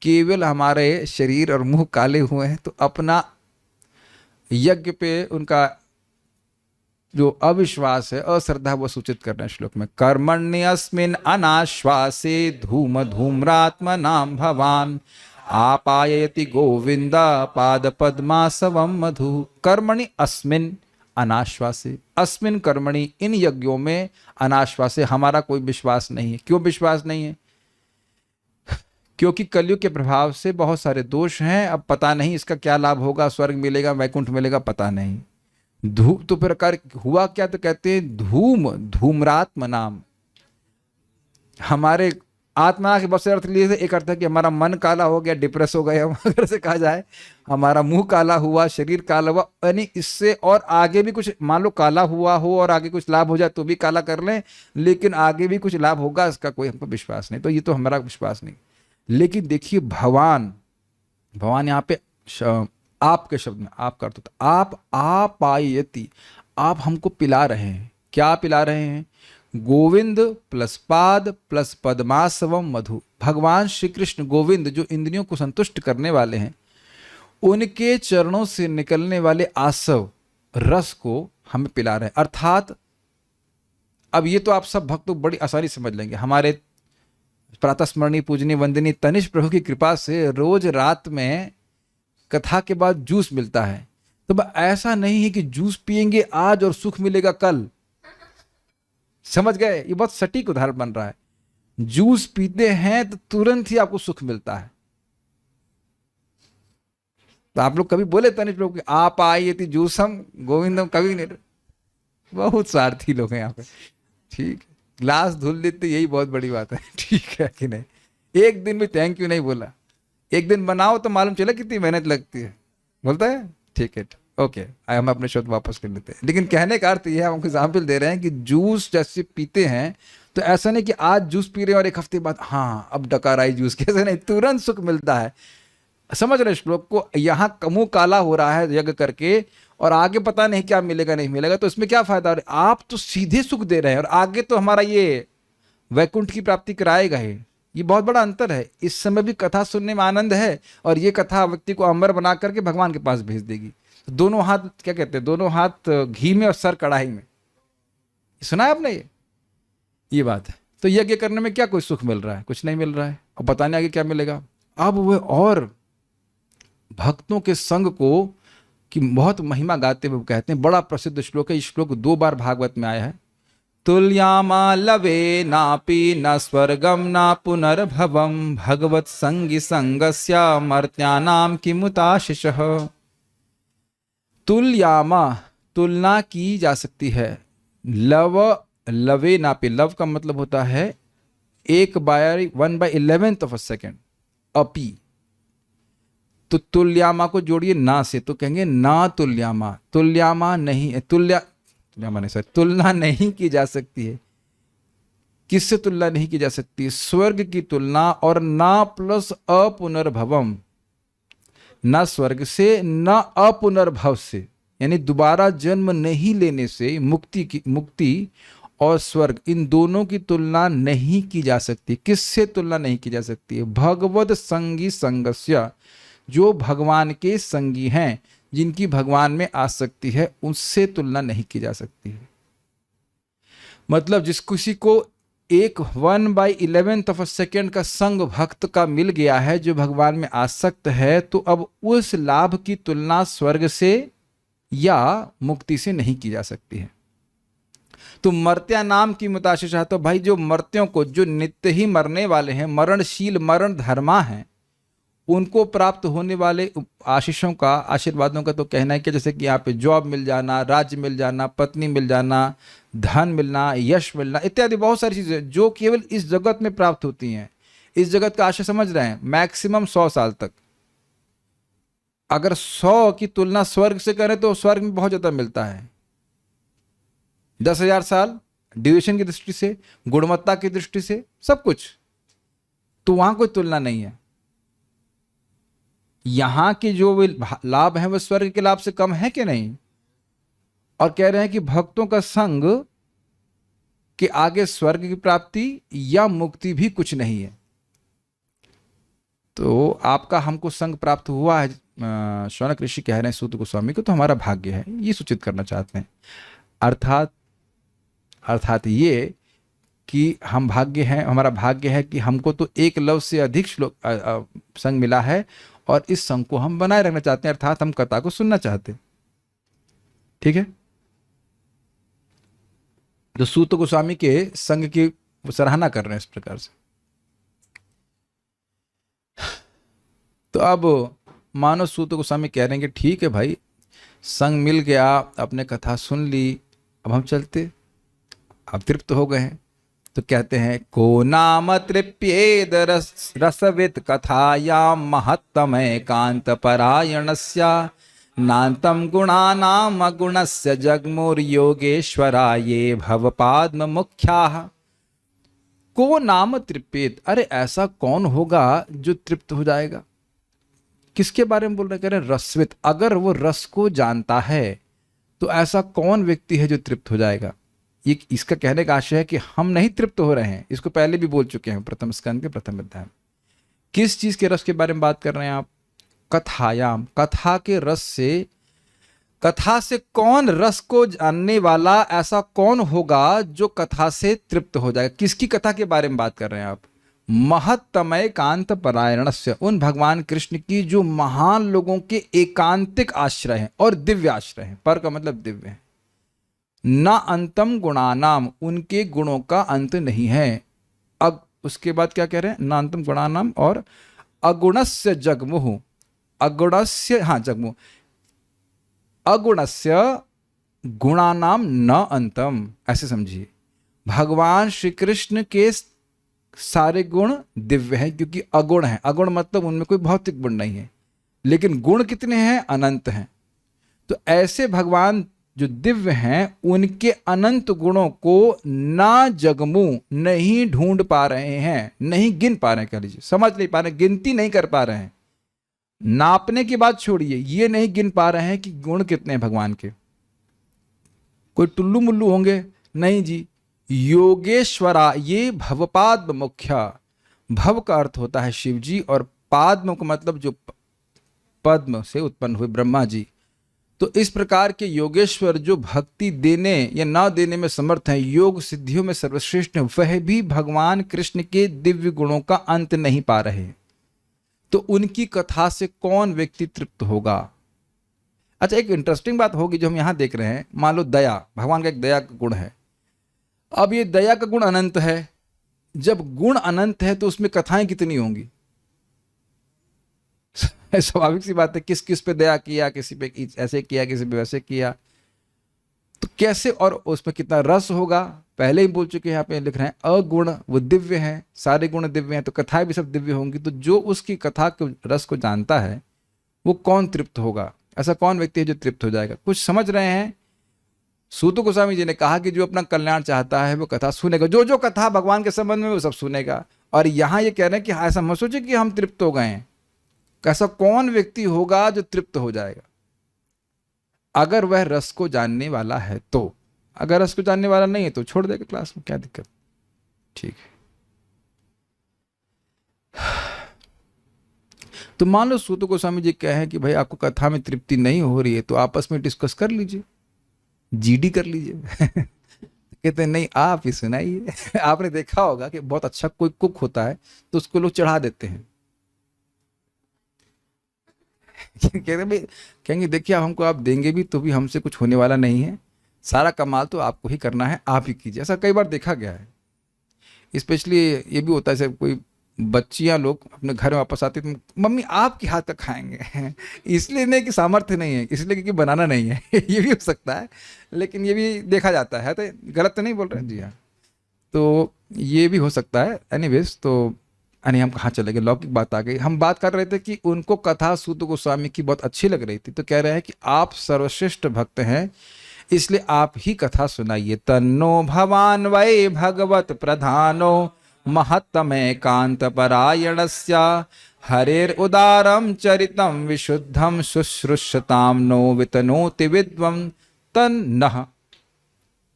केवल हमारे शरीर और मुंह काले हुए हैं। तो अपना यज्ञ पे उनका जो अविश्वास है, अश्रद्धा, वो सूचित कर रहे हैं श्लोक में। कर्मण्यस्मिन् अनाश्वासे धूम धूम्रात्मनां भवान आपायति गोविंद पाद पद्मासवम मधु। कर्मणि अस्मिन् अनाश्वासे, अस्मिन् कर्मणि, इन यज्ञों में, अनाश्वासे, हमारा कोई विश्वास नहीं है। क्यों विश्वास नहीं है? क्योंकि कलयुग के प्रभाव से बहुत सारे दोष हैं। अब पता नहीं इसका क्या लाभ होगा, स्वर्ग मिलेगा, वैकुंठ मिलेगा, पता नहीं। धूप तो प्रकार हुआ क्या? तो कहते हैं धूम धूम्रात्म नाम, हमारे आत्मा के बहुत से अर्थ लिए थे। एक अर्थ है कि हमारा मन काला हो गया, डिप्रेस हो गया, अगर से कहा जाए, हमारा मुंह काला हुआ, शरीर काला हुआ, यानी इससे और आगे भी कुछ, मान लो काला हुआ हो और आगे कुछ लाभ हो जाए तो भी काला कर लें, लेकिन आगे भी कुछ लाभ होगा इसका कोई हमको विश्वास नहीं। तो ये तो हमारा विश्वास नहीं। लेकिन देखिए भगवान, भगवान यहाँ पे आपके शब्द में, आप करते तो आप आयति, आप हमको पिला रहे हैं। क्या पिला रहे हैं? गोविंद प्लस पाद प्लस पद्मासवम मधु। भगवान श्री कृष्ण गोविंद, जो इंद्रियों को संतुष्ट करने वाले हैं, उनके चरणों से निकलने वाले आसव रस को हमें पिला रहे हैं। अर्थात अब ये तो आप सब भक्त बड़ी आसानी समझ लेंगे। हमारे प्रातस्मरणीय पूजनीय वंदनीय तनिष्ठ प्रभु की कृपा से रोज रात में कथा के बाद जूस मिलता है। तो ऐसा नहीं है कि जूस पिएंगे आज और सुख मिलेगा कल, समझ गए? ये बहुत सटीक उदाहरण बन रहा है। जूस पीते हैं तो तुरंत ही आपको सुख मिलता है। तो आप लोग कभी बोले तनिष्ठ प्रभु आप आइए थी जूसम गोविंदम, कभी नहीं। बहुत स्वार्थी लोग हैं यहाँ पे, ठीक है, ग्लास धुल देते, यही बहुत बड़ी बात है, ठीक है कि नहीं? एक दिन भी थैंक यू नहीं बोला। एक दिन बनाओ तो मालूम चला कितनी मेहनत लगती है, बोलता है ठीक है, ओके, हम अपने शब्द वापस कर लेते हैं। लेकिन कहने का अर्थ यह है, हम एग्जाम्पल दे रहे हैं कि जूस जैसे पीते हैं तो ऐसा नहीं कि आज जूस पी रहे हैं और एक हफ्ते बाद हाँ अब डकार आई जूस, कैसे नहीं, तुरंत सुख मिलता है। समझ रहे श्लोक को? यहाँ मुंह काला हो रहा है यज्ञ करके और आगे पता नहीं क्या मिलेगा नहीं मिलेगा, तो इसमें क्या फायदा? और आप तो सीधे सुख दे रहे हैं और आगे तो हमारा ये वैकुंठ की प्राप्ति कराएगा ही। ये बहुत बड़ा अंतर है। इस समय भी कथा सुनने में आनंद है और ये कथा व्यक्ति को अमर बना करके भगवान के पास भेज देगी। दोनों हाथ, क्या कहते हैं, दोनों हाथ घी में और सर कढ़ाई में। सुना है आपने? ये बात है। तो यज्ञ करने में क्या कोई सुख मिल रहा है? कुछ नहीं मिल रहा है, और बताने आगे क्या मिलेगा। अब वह और भक्तों के संग को की बहुत महिमा गाते हुए कहते हैं, बड़ा प्रसिद्ध श्लोक है। इस श्लोक 2 बार भागवत में आया है। तुल्यामा लवे नापि न स्वर्गम न पुनर्भवम भगवत संगी संगस्य मर्त्यानाम किमुताशिषः। तुल्यामा, तुलना की जा सकती है। लव, लवे नापि, लव का मतलब होता है 1/11 ऑफ अ सेकेंड, अपी। तो तुल्यामा को जोड़िए ना से, तो कहेंगे ना तुल्यामा, तुल्यामा नहीं है, तुल्यामा नहीं सर, तुलना नहीं की जा सकती है। किससे तुलना नहीं की जा सकती? स्वर्ग की तुलना, और ना प्लस अपुनर्भवम, न स्वर्ग से न अपुनर्भव से। यानी दोबारा जन्म नहीं लेने से मुक्ति और स्वर्ग, इन दोनों की तुलना नहीं की जा सकती। किससे तुलना नहीं की जा सकती है? भगवद संगी संगस्य, जो भगवान के संगी हैं, जिनकी भगवान में आसक्ति है, उससे तुलना नहीं की जा सकती है। मतलब जिस किसी को एक 1/11 ऑफ अ सेकेंड का संग भक्त का मिल गया है, जो भगवान में आसक्त है, तो अब उस लाभ की तुलना स्वर्ग से या मुक्ति से नहीं की जा सकती है। तो मर्त्या नाम की मुताशिर चाहते हो भाई, जो मर्त्यों को, जो नित्य ही मरने वाले हैं, मरणशील मरण धर्मा हैं, उनको प्राप्त होने वाले आशीषों का, आशीर्वादों का तो कहना है कि जैसे कि यहाँ पे जॉब मिल जाना, राज्य मिल जाना, पत्नी मिल जाना, धन मिलना, यश मिलना इत्यादि बहुत सारी चीजें जो केवल इस जगत में प्राप्त होती हैं। इस जगत का आशय समझ रहे हैं, मैक्सिमम 100 साल तक। अगर 100 की तुलना स्वर्ग से करें तो स्वर्ग में बहुत ज्यादा मिलता है। 10,000 साल ड्यूरेशन की दृष्टि से, गुणवत्ता की दृष्टि से, सब कुछ, तो वहां कोई तुलना नहीं है। यहां के जो लाभ हैं वो स्वर्ग के लाभ से कम है कि नहीं? और कह रहे हैं कि भक्तों का संग के आगे स्वर्ग की प्राप्ति या मुक्ति भी कुछ नहीं है। तो आपका हमको संग प्राप्त हुआ है, शौनक ऋषि कह रहे हैं सूत गोस्वामी को, तो हमारा भाग्य है, ये सूचित करना चाहते हैं। अर्थात ये कि हम भाग्य हैं, हमारा भाग्य है कि हमको तो एक लव से अधिक श्लोक संग मिला है और इस संग को हम बनाए रखना चाहते हैं, अर्थात हम कथा को सुनना चाहते हैं। ठीक है, जो सूत गोस्वामी के संग की सराहना कर रहे हैं इस प्रकार से। तो अब मानो सूत गोस्वामी कह रहे हैं कि ठीक है भाई, संग मिल गया, अपने कथा सुन ली, अब हम चलते, अब तृप्त हो गए हैं। तो कहते हैं, को नाम तृप्येद रसवित कथायाम महत्तम एकांत परायणस्य नान्तम गुणानाम अगुणस्य जगमुर योगेश्वराये भवपाद्म मुख्याः। को नाम तृप्येत, अरे ऐसा कौन होगा जो तृप्त हो जाएगा? किसके बारे में बोल रहे? कह रहे रसवित, अगर वो रस को जानता है तो ऐसा कौन व्यक्ति है जो तृप्त हो जाएगा? ये इसका कहने का आशय है कि हम नहीं तृप्त हो रहे हैं, इसको पहले भी बोल चुके हैं प्रथम स्कंद के प्रथम अध्याय में। किस चीज के रस के बारे में बात कर रहे हैं आप? कथायाम, कथा के रस से। कथा से कौन रस को जानने वाला, ऐसा कौन होगा जो कथा से तृप्त हो जाएगा? किसकी कथा के बारे में बात कर रहे हैं आप? महत्तमय कांत परायणस्य, उन भगवान कृष्ण की जो महान लोगों के एकांतिक आश्रय हैं और दिव्य आश्रय हैं। पर का मतलब दिव्य है। न अंतम गुणानाम, उनके गुणों का अंत नहीं है। अब उसके बाद क्या कह रहे हैं? न अंतम गुणानाम और अगुणस्य जगमुह, अगुणस्य, हाँ जगमुह, अगुणस्य गुणानाम न अंतम, ऐसे समझिए। भगवान श्री कृष्ण के सारे गुण दिव्य हैं क्योंकि अगुण है। अगुण मतलब उनमें कोई भौतिक गुण नहीं है, लेकिन गुण कितने हैं? अनंत हैं। तो ऐसे भगवान जो दिव्य हैं, उनके अनंत गुणों को ना जगमू, नहीं ढूंढ पा रहे हैं, नहीं गिन पा रहे हैं, कह लीजिए, समझ नहीं पा रहे, गिनती नहीं कर पा रहे हैं। नापने की बात छोड़िए, ये नहीं गिन पा रहे हैं कि गुण कितने हैं भगवान के। कोई टुल्लू मुल्लू होंगे? नहीं जी। योगेश्वरा ये भवपाद्म मुख्या, भव का अर्थ होता है शिव जी, और पाद्म का मतलब जो पद्म से उत्पन्न हुए ब्रह्मा जी। तो इस प्रकार के योगेश्वर जो भक्ति देने या ना देने में समर्थ हैं, योग सिद्धियों में सर्वश्रेष्ठ हैं, वह भी भगवान कृष्ण के दिव्य गुणों का अंत नहीं पा रहे। तो उनकी कथा से कौन व्यक्ति तृप्त होगा? अच्छा, एक इंटरेस्टिंग बात होगी जो हम यहां देख रहे हैं। मान लो दया, भगवान का एक दया का गुण है। अब ये दया का गुण अनंत है। जब गुण अनंत है तो उसमें कथाएं कितनी होंगी? स्वाभाविक सी बात है, किस किस पे दया किया, किसी पे ऐसे किया, किसी पे वैसे किया, तो कैसे, और उसमें कितना रस होगा? पहले ही बोल चुके हैं, यहाँ पे लिख रहे हैं अगुण, वो दिव्य हैं, सारे गुण दिव्य हैं, तो कथाएं भी सब दिव्य होंगी। तो जो उसकी कथा के रस को जानता है वो कौन तृप्त होगा? ऐसा कौन व्यक्ति है जो तृप्त हो जाएगा? कुछ समझ रहे हैं? सूत गोस्वामी जी ने कहा कि जो अपना कल्याण चाहता है वो कथा सुनेगा, जो जो कथा भगवान के संबंध में वो सब सुनेगा। और यहां ये कह रहे हैं कि ऐसा मत सोचिए कि हम तृप्त हो गए हैं। ऐसा कौन व्यक्ति होगा जो तृप्त हो जाएगा? अगर वह रस को जानने वाला है तो। अगर रस को जानने वाला नहीं है तो छोड़ देगा क्लास में, क्या दिक्कत। ठीक है, तो मान लो सूत गोस्वामी जी कहें कि भाई आपको कथा में तृप्ति नहीं हो रही है तो आपस में डिस्कस कर लीजिए, जीडी कर लीजिए। कहते हैं नहीं आप ही सुनाइए। आपने देखा होगा कि बहुत अच्छा कोई कुक होता है तो उसको लोग चढ़ा देते हैं। कहते भाई, कहेंगे देखिए हमको आप देंगे भी तो भी हमसे कुछ होने वाला नहीं है, सारा कमाल तो आपको ही करना है, आप ही कीजिए। ऐसा कई बार देखा गया है। स्पेशली ये भी होता है जैसे कोई बच्चियां लोग अपने घर में वापस आती तो मम्मी आपके हाथ का खाएंगे। इसलिए नहीं कि सामर्थ्य नहीं है, इसलिए क्योंकि बनाना नहीं है। ये भी हो सकता है, लेकिन ये भी देखा जाता है, तो गलत तो नहीं बोल रहे जी हाँ। तो ये भी हो सकता है। एनीवेज, तो यानी हम कहाँ चले गए, लौकिक बात आ गई। हम बात कर रहे थे कि उनको कथा सूत गोस्वामी की बहुत अच्छी लग रही थी, तो कह रहे हैं कि आप सर्वश्रेष्ठ भक्त हैं इसलिए आप ही कथा सुनाइए। तन्नो भवान वै भगवत प्रधानो महत्तमे कांत परायणस्य हरेर उदारम चरितम विशुद्धम शुश्रूषताम नो वितनोति विद्वम तन्नः।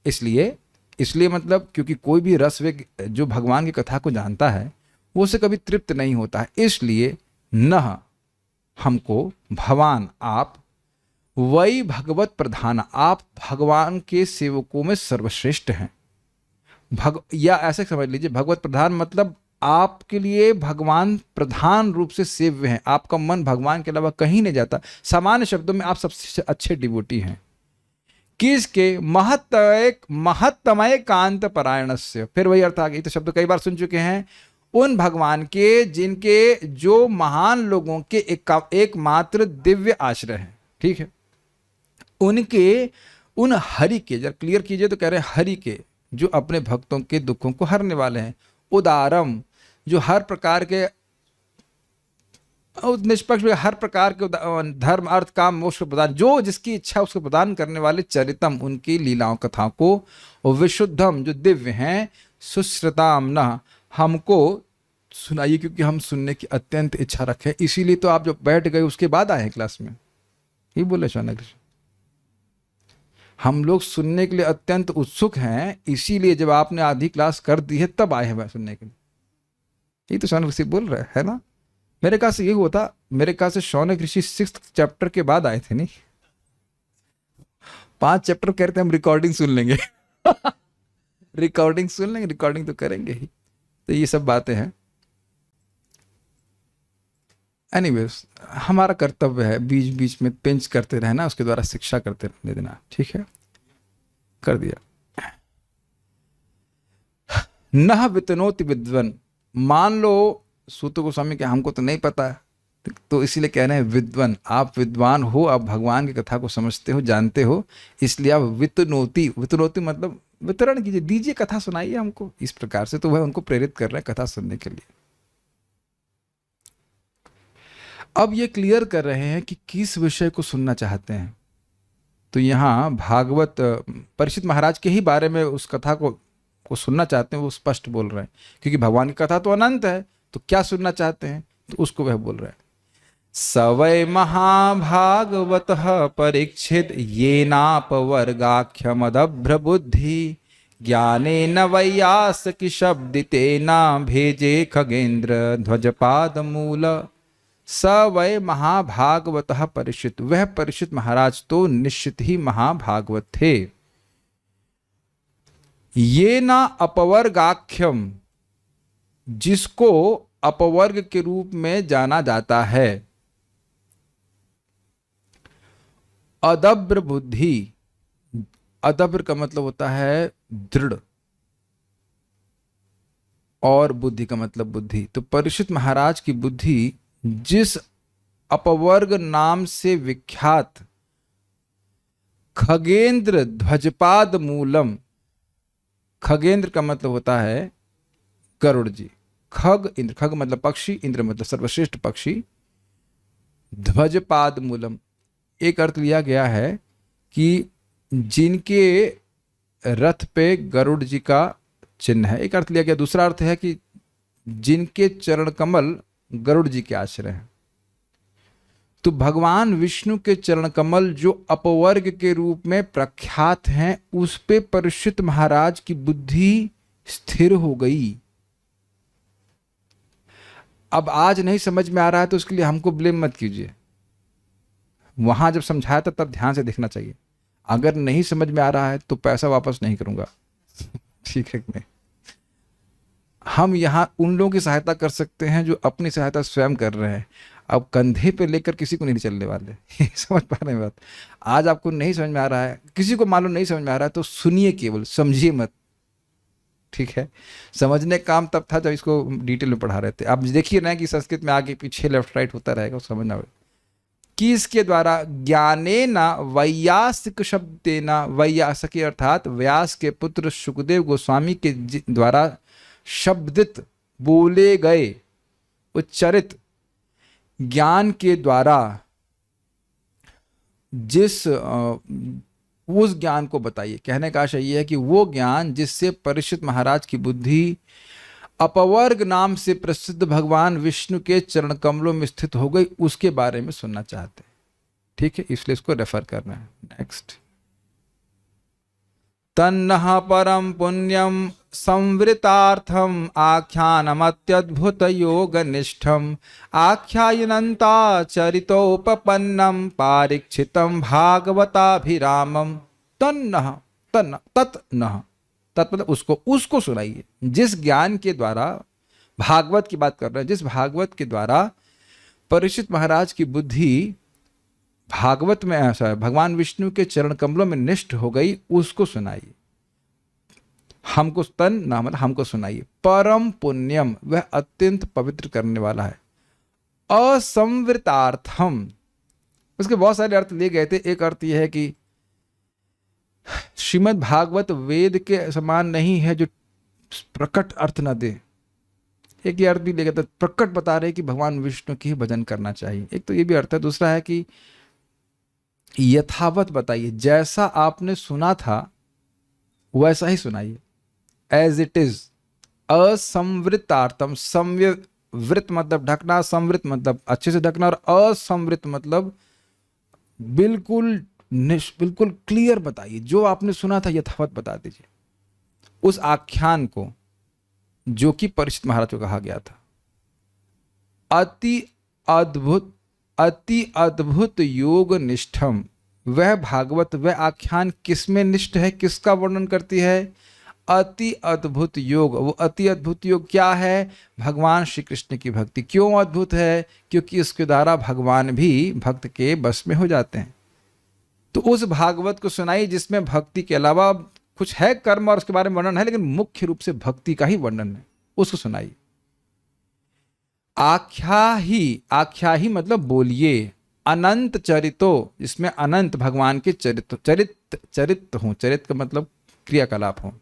इसलिए मतलब क्योंकि कोई भी रसवेग जो भगवान की कथा को जानता है वो उसे कभी तृप्त नहीं होता है। इसलिए नह हमको भवान आप, वही भगवत प्रधान आप भगवान के सेवकों में सर्वश्रेष्ठ हैं। या ऐसे समझ लीजिए भगवत प्रधान मतलब आपके लिए भगवान प्रधान रूप से सेव्य हैं, आपका मन भगवान के अलावा कहीं नहीं जाता। सामान्य शब्दों में आप सबसे अच्छे डिवोटी हैं। किसके? महत्तमय कांत परायणस्य। फिर वही अर्थ आ गई, तो शब्द कई बार सुन चुके हैं। उन भगवान के जिनके जो महान लोगों के एकमात्र दिव्य आश्रय हैं, ठीक है, उनके उन हरि के, जरा क्लियर कीजिए, तो कह रहे हैं हरि के जो अपने भक्तों के दुखों को हरने वाले हैं। उदारम जो हर प्रकार के निष्पक्ष हर प्रकार के धर्म अर्थ काम मोक्ष प्रदान, जो जिसकी इच्छा उसको प्रदान करने वाले। चरितम उनकी लीलाओं कथाओं को। और विशुद्धम जो दिव्य हैं। सुश्रुताम न हमको सुनाइए क्योंकि हम सुनने की अत्यंत इच्छा रखें। इसीलिए तो आप जो बैठ गए उसके बाद आए हैं क्लास में, ये बोले शौनक। हम लोग सुनने के लिए अत्यंत उत्सुक हैं, इसीलिए जब आपने आधी क्लास कर दी है तब आए हैं सुनने के लिए। ये तो शौनक ऋषि बोल रहे है ना। मेरे ख्याल से ये हुआ था, मेरे ख्याल से शौनक ऋषि 6th चैप्टर के बाद आए थे, नहीं 5 चैप्टर कह रहे थे हम रिकॉर्डिंग सुन लेंगे। रिकॉर्डिंग सुन लेंगे, रिकॉर्डिंग तो करेंगे ही। तो ये सब बातें हैं। एनीवेज, हमारा कर्तव्य है बीच बीच में पिंच करते रहना, उसके द्वारा शिक्षा करते रहने देना। ठीक है, कर दिया। नह वितनोति विद्वन, मान लो सूत गोस्वामी के हमको तो नहीं पता है, तो इसीलिए कह रहे हैं विद्वन, आप विद्वान हो, आप भगवान की कथा को समझते हो, जानते हो, इसलिए आप वितनोति, वितनोति मतलब वितरण कीजिए, दीजिए, कथा सुनाइए हमको। इस प्रकार से तो वह उनको प्रेरित कर रहे हैं कथा सुनने के लिए। अब ये क्लियर कर रहे हैं कि किस विषय को सुनना चाहते हैं। तो यहाँ भागवत परीक्षित महाराज के ही बारे में उस कथा को सुनना चाहते हैं, वो स्पष्ट बोल रहे हैं। क्योंकि भगवान की कथा तो अनंत है, तो क्या सुनना चाहते हैं, तो उसको वह बोल रहे हैं। सवै महाभागवत परीक्षित ये नापवर्गाख्यमदभ्र बुद्धि ज्ञाने न वैयास की शब्दिते न भेजे खगेंद्र ध्वजपाद मूल। स वै महाभागवत परीक्षित, वह परीक्षित महाराज तो निश्चित ही महाभागवत थे। ये ना अपवर्गाख्यम, जिसको अपवर्ग के रूप में जाना जाता है। अदब्र बुद्धि, अदब्र का मतलब होता है दृढ़, और बुद्धि का मतलब बुद्धि। तो परीक्षित महाराज की बुद्धि जिस अपवर्ग नाम से विख्यात खगेंद्र ध्वजपाद मूलम, खगेंद्र का मतलब होता है गरुड़ जी, खग इंद्र, खग मतलब पक्षी, इंद्र मतलब सर्वश्रेष्ठ पक्षी, ध्वजपाद मूलम एक अर्थ लिया गया है कि जिनके रथ पे गरुड़ जी का चिन्ह है, एक अर्थ लिया गया। दूसरा अर्थ है कि जिनके चरण कमल गरुड़ जी के आश्रय हैं। तो भगवान विष्णु के चरण कमल जो अपवर्ग के रूप में प्रख्यात हैं, उस पे परीक्षित महाराज की बुद्धि स्थिर हो गई। अब आज नहीं समझ में आ रहा है तो उसके लिए हमको ब्लेम मत कीजिए, वहां जब समझाया था तब ध्यान से देखना चाहिए। अगर नहीं समझ में आ रहा है तो पैसा वापस नहीं करूंगा ठीक है कि नहीं? हम यहाँ उन लोगों की सहायता कर सकते हैं जो अपनी सहायता स्वयं कर रहे हैं। अब कंधे पे लेकर किसी को नहीं चलने वाले समझ पा रहे हैं बात? आज आपको नहीं समझ में आ रहा है, किसी को मालूम नहीं समझ में आ रहा है तो सुनिए, केवल समझिए मत, ठीक है? समझने का काम तब था जब इसको डिटेल में पढ़ा रहे थे। आप देखिए ना कि संस्कृत में आगे पीछे लेफ्ट राइट होता रहेगा, समझना कि इसके द्वारा ज्ञाने न वैयासिक शब्देना, वैयासकी अर्थात व्यास के पुत्र सुखदेव गोस्वामी के द्वारा शब्दित बोले गए उच्चरित ज्ञान के द्वारा जिस उस ज्ञान को बताइए। कहने का आशय यह है कि वो ज्ञान जिससे परीक्षित महाराज की बुद्धि अपवर्ग नाम से प्रसिद्ध भगवान विष्णु के चरण कमलों में स्थित हो गई, उसके बारे में सुनना चाहते हैं, ठीक है? इसलिए इसको रेफर करना है। नेक्स्ट, तन्नः परम पुण्यम संवृतार्थम आख्यानमत्यद्भुत योग निष्ठम आख्यायनन्ता चरितोपपन्नम पारीक्षितम भागवताभिरामम। तन्नः, तन्न तत्नः, तत् मतलब उसको सुनाइए, जिस ज्ञान के द्वारा, भागवत की बात कर रहे हैं, जिस भागवत के द्वारा परीक्षित महाराज की बुद्धि भागवत में ऐसा भगवान विष्णु के चरण कमलों में निष्ठ हो गई, उसको सुनाइए। हमको तन ना मतलब हमको सुनाइए। परम पुण्यम, वह अत्यंत पवित्र करने वाला है। असंवृतार्थम, उसके बहुत सारे अर्थ लिए गए थे। एक अर्थ यह है कि श्रीमद् भागवत वेद के समान नहीं है जो प्रकट अर्थ न दे। एक ये अर्थ भी लिया गया था, प्रकट बता रहे कि भगवान विष्णु की भजन करना चाहिए। एक तो ये भी अर्थ है। दूसरा है कि यथावत बताइए, जैसा आपने सुना था वैसा ही सुनाइए, एज इट इज। असंवृतार्थम, संवृत मतलब ढकना, संवृत मतलब अच्छे से ढकना, और असंवृत मतलब बिल्कुल बिल्कुल क्लियर बताइए। जो आपने सुना था यथावत बता दीजिए उस आख्यान को जो कि परीक्षित महाराज को कहा गया था। अति अद्भुत योग निष्ठम, वह भागवत, वह आख्यान किसमें निष्ठ है, किसका वर्णन करती है? अति अद्भुत योग। वो अति अद्भुत योग क्या है? भगवान श्री कृष्ण की भक्ति। क्यों अद्भुत है? क्योंकि इसके द्वारा भगवान भी भक्त के बस में हो जाते हैं। तो उस भागवत को सुनाई जिसमें भक्ति के अलावा कुछ है, कर्म और उसके बारे में वर्णन है, लेकिन मुख्य रूप से भक्ति का ही वर्णन है, उसको सुनाई। आख्या ही मतलब बोलिए। अनंत चरितो, जिसमें अनंत भगवान के चरित हो, चरित का मतलब क्रियाकलाप हो,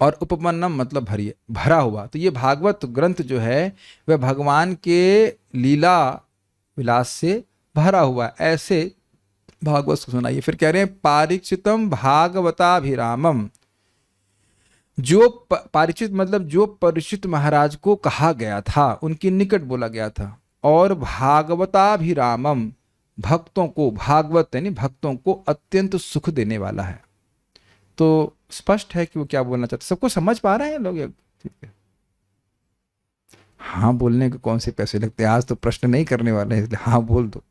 और उपपन्नम मतलब भरा हुआ। तो ये भागवत ग्रंथ जो है वह भगवान के लीला विलास से भरा हुआ, ऐसे भागवत को सुनाइए। फिर कह रहे हैं पारीक्षितम भागवताभिरामम, जो पारीक्षित मतलब जो परीक्षित महाराज को कहा गया था, उनके निकट बोला गया था। और भागवताभिरामम, भक्तों को, भागवत यानी भक्तों को अत्यंत सुख देने वाला है। तो स्पष्ट है कि वो क्या बोलना चाहते। सबको समझ पा रहे हैं लोग? ठीक है, हाँ बोलने के कौन से पैसे लगते हैं? आज तो प्रश्न नहीं करने वाले हैं, इसलिए हाँ बोल दो।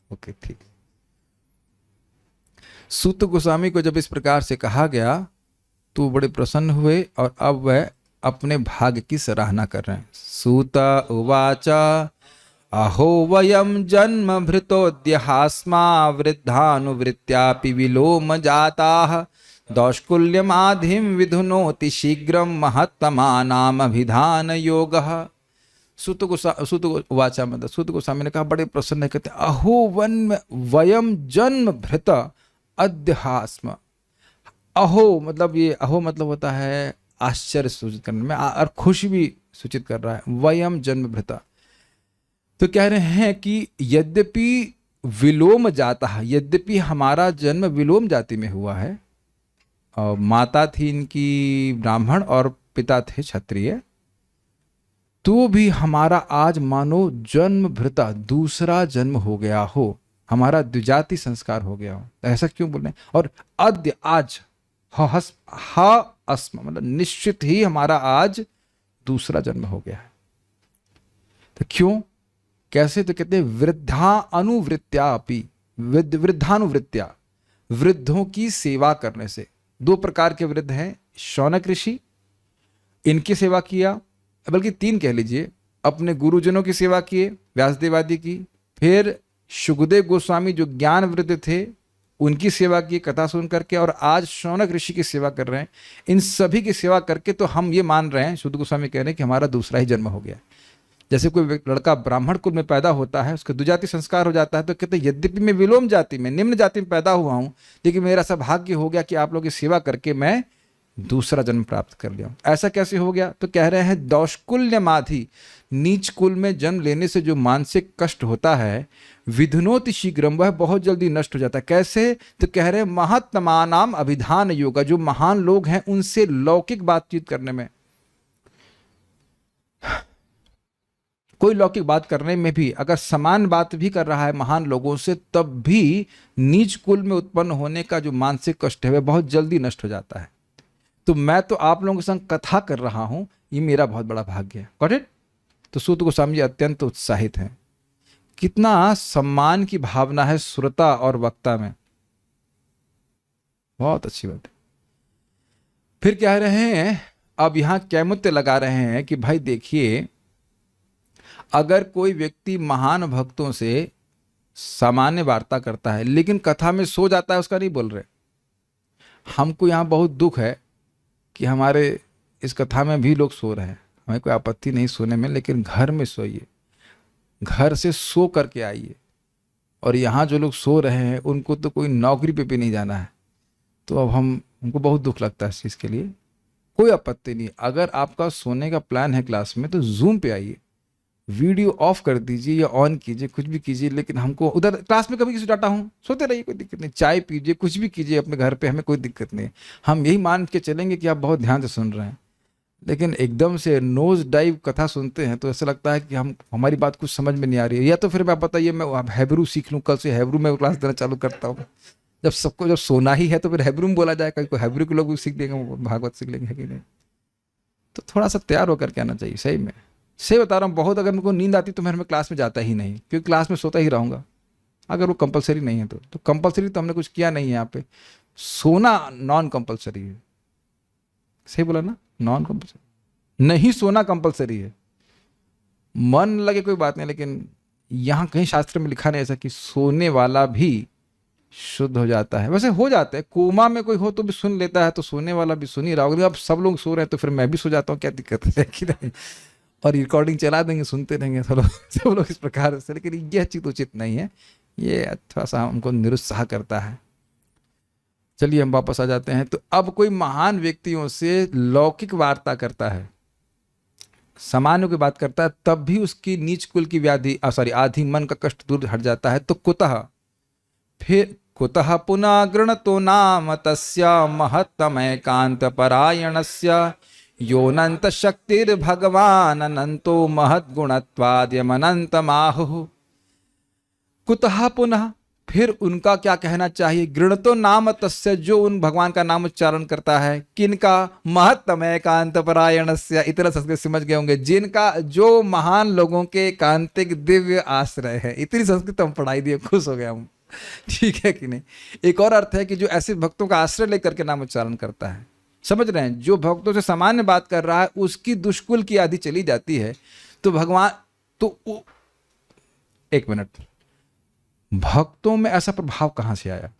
ओके, ठीक। सूत गोस्वामी को जब इस प्रकार से कहा गया तो बड़े प्रसन्न हुए, और अब वह अपने भाग्य की सराहना कर रहे हैं। सूत उवाच अहो वयम जन्म भृतोद्यहास्मा वृद्धानुवृत्त्यापि विलोम जाताः दौष्कुल्यम आधिम विधुनोति शीघ्रम महत्तमानामभिधान योगः। सूत उवाच मतलब सूत गोस्वामी ने कहा, बड़े प्रसन्न है, कहते अहो वयम जन्म भृत अद्यहास्म। अहो मतलब ये अहो मतलब होता है आश्चर्य सूचित करने में, और खुशी भी सूचित कर रहा है। वयम जन्म भृता, तो कह रहे हैं कि यद्यपि विलोम जाता है, यद्यपि हमारा जन्म विलोम जाति में हुआ है, और माता थी इनकी ब्राह्मण और पिता थे क्षत्रिय, तो भी हमारा आज मानो जन्म भृता दूसरा जन्म हो गया हो, हमारा द्विजाति संस्कार हो गया हो। ऐसा क्यों बोल रहे हैं? और अद्य आज अस्म मतलब निश्चित ही हमारा आज दूसरा जन्म हो गया है। तो क्यों, कैसे? तो कहते हैं वृद्धा अनुवृत्त्या अपि, वृद्धानुवृत्त्या, वृद्धों की सेवा करने से। दो प्रकार के वृद्ध हैं, शौनक ऋषि, इनकी सेवा किया, बल्कि तीन कह लीजिए, अपने गुरुजनों की सेवा किए, व्यासदेव आदि की, फिर शुकदेव गोस्वामी जो ज्ञान वृद्ध थे उनकी सेवा की कथा सुन करके, और आज शौनक ऋषि की सेवा कर रहे हैं। इन सभी की सेवा करके तो हम ये मान रहे हैं, शुद्ध गोस्वामी कह रहे हैं कि हमारा दूसरा ही जन्म हो गया। जैसे कोई लड़का ब्राह्मण कुल में पैदा होता है, उसका द्विजाति संस्कार हो जाता है, तो कहते हैं यद्यपि मैं विलोम जाति में, निम्न जाति में पैदा हुआ हूं, लेकिन मेरा ऐसा भाग्य हो गया कि आप लोगों की सेवा करके मैं दूसरा जन्म प्राप्त कर लिया। ऐसा कैसे हो गया? तो कह रहे हैं दौष्कुल्य माधि, नीच कुल में जन्म लेने से जो मानसिक कष्ट होता है, विधुनोति शीघ्रम, वह बहुत जल्दी नष्ट हो जाता है। कैसे? तो कह रहे हैं महात्मानाम अभिधान योगा, जो महान लोग हैं उनसे लौकिक बातचीत करने में, कोई लौकिक बात करने में भी अगर समान बात भी कर रहा है महान लोगों से, तब भी नीच कुल में उत्पन्न होने का जो मानसिक कष्ट है वह बहुत जल्दी नष्ट हो जाता है। तो मैं तो आप लोगों के संग कथा कर रहा हूं, ये मेरा बहुत बड़ा भाग्य है। Got it? तो सूत गोस्वामी जी अत्यंत उत्साहित हैं। कितना सम्मान की भावना है श्रोता और वक्ता में, बहुत अच्छी बात है। फिर कह रहे हैं, अब यहां कैमुत्य लगा रहे हैं कि भाई देखिए, अगर कोई व्यक्ति महान भक्तों से सामान्य वार्ता करता है लेकिन कथा में सो जाता है, उसका नहीं बोल रहे। हमको यहाँ बहुत दुख है कि हमारे इस कथा में भी लोग सो रहे हैं। हमें कोई आपत्ति नहीं सोने में, लेकिन घर में सोइए, घर से सो करके आइए। और यहाँ जो लोग सो रहे हैं उनको तो कोई नौकरी पे भी नहीं जाना है। तो अब हमको बहुत दुख लगता है इस चीज़ के लिए। कोई आपत्ति नहीं, अगर आपका सोने का प्लान है क्लास में तो जूम पे आइए, वीडियो ऑफ कर दीजिए या ऑन कीजिए, कुछ भी कीजिए, लेकिन हमको उधर क्लास में कभी किसी डाटा हूँ, सोते रहिए, कोई दिक्कत नहीं। चाय पीजिए, कुछ भी कीजिए अपने घर पे, हमें कोई दिक्कत नहीं। हम यही मान के चलेंगे कि आप बहुत ध्यान से सुन रहे हैं। लेकिन एकदम से नोज डाइव कथा सुनते हैं तो ऐसा लगता है कि हमारी बात कुछ समझ में नहीं आ रही है। या तो फिर मैं बताइए, मैं हैब्रू सीख लूँ, कल से हैब्रू में क्लास देना चालू करता हूँ। जब सबको जब सोना ही है तो फिर हैब्रू में बोला जाए, कहीं कोई हैब्रू के लोग भी सीख लेंगे, भागवत सीख लेंगे, है कि नहीं? तो थोड़ा सा तैयार होकर के आना चाहिए। सही में सही बता रहा हूँ, बहुत अगर मेरे को नींद आती तो मैं क्लास में जाता ही नहीं, क्योंकि क्लास में सोता ही रहूँगा। अगर वो कंपलसरी नहीं है तो कंपलसरी तो हमने कुछ किया नहीं है यहाँ पे। सोना नॉन कंपलसरी है। सही बोला ना? नॉन कंपलसरी नहीं, सोना कंपलसरी है। मन लगे कोई बात नहीं, लेकिन यहाँ कहीं शास्त्र में लिखा नहीं ऐसा कि सोने वाला भी शुद्ध हो जाता है। वैसे हो जाता है, कोमा में कोई हो तो भी सुन लेता है, तो सोने वाला भी सुन ही रहा होगा। अब सब लोग सो रहे हैं तो फिर मैं भी सो जाता हूँ, क्या दिक्कत है कि नहीं? और रिकॉर्डिंग चला देंगे, सुनते रहेंगे सब लोग इस प्रकार से। लेकिन यह चीज उचित नहीं है, ये थोड़ा सा हमको निरुत्साह करता है। चलिए हम वापस आ जाते हैं। तो अब कोई महान व्यक्तियों से लौकिक वार्ता करता है, सामान्य की बात करता है, तब भी उसकी नीच कुल की व्याधि आधि मन का कष्ट दूर हट जाता है। तो कुतः, फिर कुतः पुनः गृणतो नाम तस्य महत्तमैकांत परायणस्य योनंत शक्तिर्भगवान अनंतो महद्गुणत्वाद्यमनंतमाहुः। कुतः पुनः, फिर उनका क्या कहना चाहिए? गृणतो नाम तस्य, जो उन भगवान का नाम उच्चारण करता है। किनका? महत्तम एकांत परायणस्य। इतना संस्कृत समझ गए होंगे, जिनका, जो महान लोगों के एकांतिक दिव्य आश्रय है। इतनी संस्कृत हम पढ़ाई दिए, खुश हो गया हूँ। ठीक है कि नहीं? एक और अर्थ है कि जो ऐसे भक्तों का आश्रय लेकर के नाम उच्चारण करता है। समझ रहे हैं? जो भक्तों से सामान्य बात कर रहा है उसकी दुष्कुल की आदि चली जाती है। तो भगवान तो एक मिनट, भक्तों में ऐसा प्रभाव कहां से आया?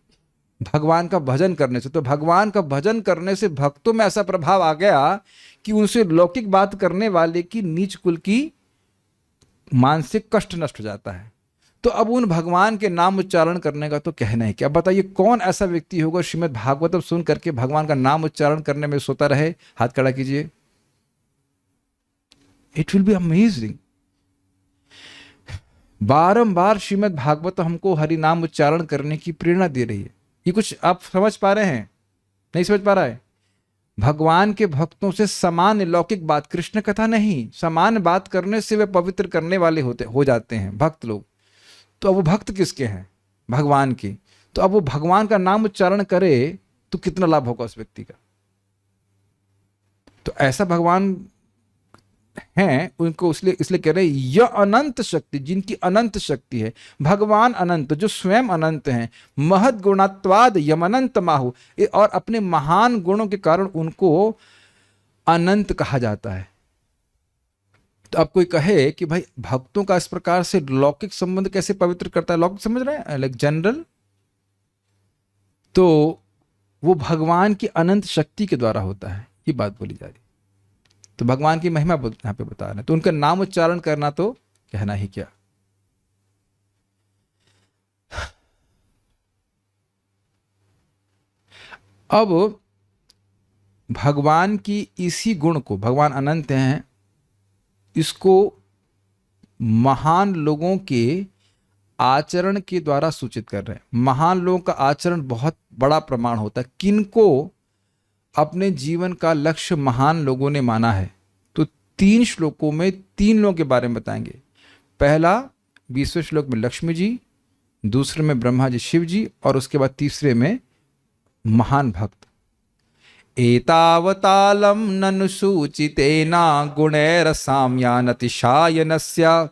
भगवान का भजन करने से। तो भगवान का भजन करने से भक्तों में ऐसा प्रभाव आ गया कि उनसे लौकिक बात करने वाले की नीच कुल की मानसिक कष्ट नष्ट हो जाता है। तो अब उन भगवान के नाम उच्चारण करने का तो कहना है क्या? बताइए कौन ऐसा व्यक्ति होगा श्रीमद् भागवतम सुन करके भगवान का नाम उच्चारण करने में सोता रहे? हाथ खड़ा कीजिए। It will be amazing. बारंबार श्रीमद् भागवत हमको हरि नाम उच्चारण करने की प्रेरणा दे रही है। ये कुछ आप समझ पा रहे हैं? नहीं समझ पा रहा है? भगवान के भक्तों से समान लौकिक बात, कृष्ण कथा नहीं, समान बात करने से वे पवित्र करने वाले हो जाते हैं भक्त लोग। तो अब वो भक्त किसके हैं? भगवान के। तो अब वो भगवान का नाम उच्चारण करे तो कितना लाभ होगा उस व्यक्ति का। तो ऐसा भगवान हैं, उनको इसलिए कह रहे हैं यह अनंत शक्ति, जिनकी अनंत शक्ति है। भगवान अनंत, जो स्वयं अनंत हैं। महद गुणात्वाद यमनंत माहु, और अपने महान गुणों के कारण उनको अनंत कहा जाता है। तो अब कोई कहे कि भाई भक्तों का इस प्रकार से लौकिक संबंध कैसे पवित्र करता है? लौकिक समझ रहे हैं, लाइक जनरल। तो वो भगवान की अनंत शक्ति के द्वारा होता है, ये बात बोली जा रही। तो भगवान की महिमा यहाँ पे बता रहे हैं, तो उनका नाम उच्चारण करना तो कहना ही क्या। अब भगवान की इसी गुण को, भगवान अनंत हैं, इसको महान लोगों के आचरण के द्वारा सूचित कर रहे हैं। महान लोगों का आचरण बहुत बड़ा प्रमाण होता है। किनको अपने जीवन का लक्ष्य महान लोगों ने माना है, तो 3 श्लोकों में 3 लोगों के बारे में बताएंगे। पहला 20वें श्लोक में लक्ष्मी जी, दूसरे में ब्रह्मा जी शिव जी, और उसके बाद तीसरे में महान भक्त। एतावतालम ननु सूचितेना गुणैर साम्यानतिशायनस्य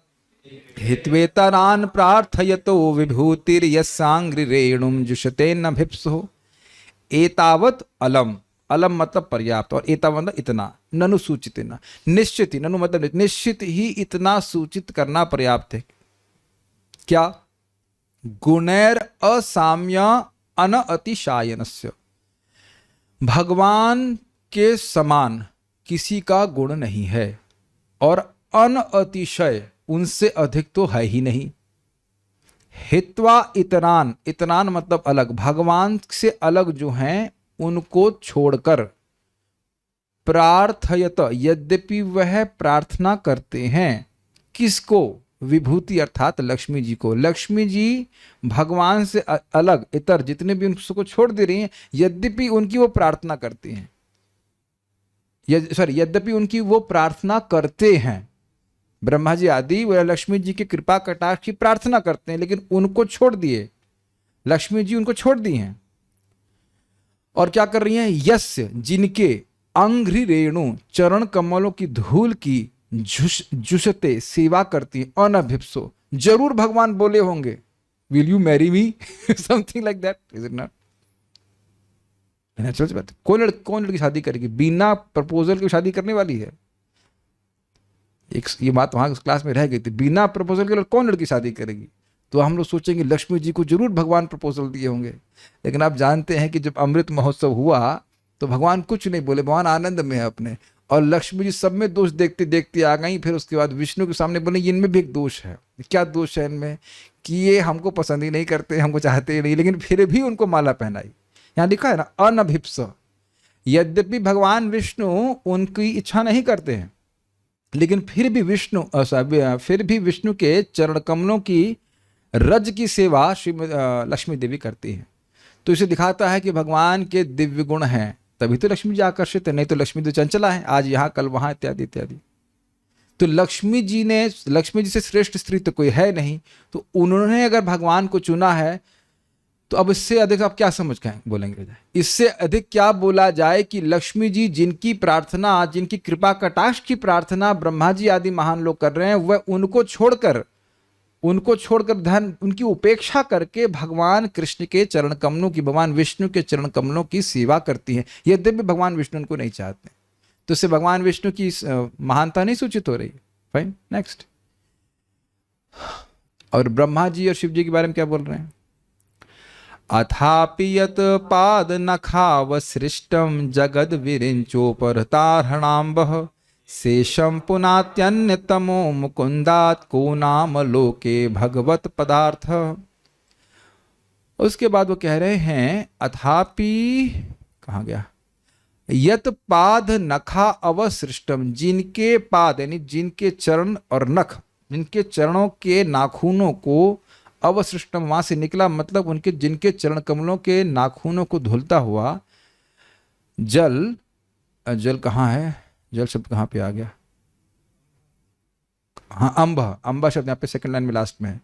हित्वेतरान् प्रार्थयतो विभूतिर्यस्सांग्रिरेणुं जुषते न भिप्सुः। एतावत अलम, अलम मतलब पर्याप्त, और एतावत मतलब इतना, ननु सूचितेना निश्चित ही, ननु मतलब निश्चित ही इतना सूचित करना पर्याप्त है। क्या? गुणैर असाम्य अनअतिशायनस्य, भगवान के समान किसी का गुण नहीं है, और अनअतिशय उनसे अधिक तो है ही नहीं। हित्वा इतरान, इतरान मतलब अलग, भगवान से अलग जो हैं उनको छोड़कर, प्रार्थयत यद्यपि वह प्रार्थना करते हैं, किसको? विभूति अर्थात लक्ष्मी जी को। लक्ष्मी जी भगवान से अलग इतर जितने भी उनको छोड़ दे रही हैं, यद्यपि उनकी वो प्रार्थना करती हैं, यद्यपि उनकी वो प्रार्थना करते हैं। ब्रह्मा जी आदि वह लक्ष्मी जी की कृपा कटाक्ष की प्रार्थना करते हैं, लेकिन उनको छोड़ दिए, लक्ष्मी जी उनको छोड़ दी हैं। और क्या कर रही हैं? यस्य, जिनके अंघ्रि रेणु, चरण कमलों की धूल की जुषते सेवा करती है, अनभिप्सो, जरूर भगवान बोले होंगे will you marry me, something like that, is it not? Natural बात। कौन लड़की शादी करेगी? बिना प्रपोजल की शादी करने वाली है। एक ये बात वहां क्लास में रह गई थी, बिना प्रपोजल के कौन लड़की शादी करेगी? तो हम लोग सोचेंगे लक्ष्मी जी को जरूर भगवान प्रपोजल दिए होंगे, लेकिन आप जानते हैं कि जब अमृत महोत्सव हुआ तो भगवान कुछ नहीं बोले, भगवान आनंद में है अपने, और लक्ष्मी जी सब में दोष देखते देखते आ गई। फिर उसके बाद विष्णु के सामने बोले इनमें भी एक दोष है। क्या दोष है इनमें? कि ये हमको पसंद ही नहीं करते, हमको चाहते ही नहीं, लेकिन फिर भी उनको माला पहनाई। यहाँ लिखा है ना अनभिप्स, यद्यपि भगवान विष्णु उनकी इच्छा नहीं करते हैं, लेकिन फिर भी विष्णु के चरण कमलों की रज की सेवा श्री लक्ष्मी देवी करती है। तो इसे दिखाता है कि भगवान के दिव्य गुण हैं, तभी तो लक्ष्मी जी आकर्षित है, नहीं तो लक्ष्मी तो चंचला है, आज यहाँ कल वहाँ इत्यादि इत्यादि। तो लक्ष्मी जी से श्रेष्ठ स्त्री तो कोई है नहीं, तो उन्होंने अगर भगवान को चुना है तो अब इससे अधिक आप क्या समझ के बोलेंगे? इससे अधिक क्या बोला जाए कि लक्ष्मी जी जिनकी प्रार्थना, जिनकी कृपा कटाक्ष की प्रार्थना ब्रह्मा जी आदि महान लोग कर रहे हैं, वह उनको छोड़कर धन उनकी उपेक्षा करके भगवान कृष्ण के चरण कमलों की, भगवान विष्णु के चरण कमलों की सेवा करती हैं, यद्यपि भगवान विष्णु उनको नहीं चाहते। तो इससे भगवान विष्णु की महानता नहीं सूचित हो रही। Fine, next. और ब्रह्मा जी और शिव जी के बारे में क्या बोल रहे हैं? अथापि यत पाद नखावसृष्टम जगद विरिंचोपरतारणाम्बः शेषम पुनात्यन्यतमो मुकुंदात को नाम लोके भगवत पदार्थ। उसके बाद वो कह रहे हैं अथापि, कहाँ गया? यत पाद नखा अवसृष्टम, जिनके पाद यानी जिनके चरण और नख, जिनके चरणों के नाखूनों को, अवसृष्टम वहां से निकला मतलब जिनके चरण कमलों के नाखूनों को धुलता हुआ जल जल कहाँ है, जल शब्द कहाँ पे आ गया, हाँ अम्ब, अम्बा शब्द यहाँ पे सेकंड लाइन में लास्ट में है।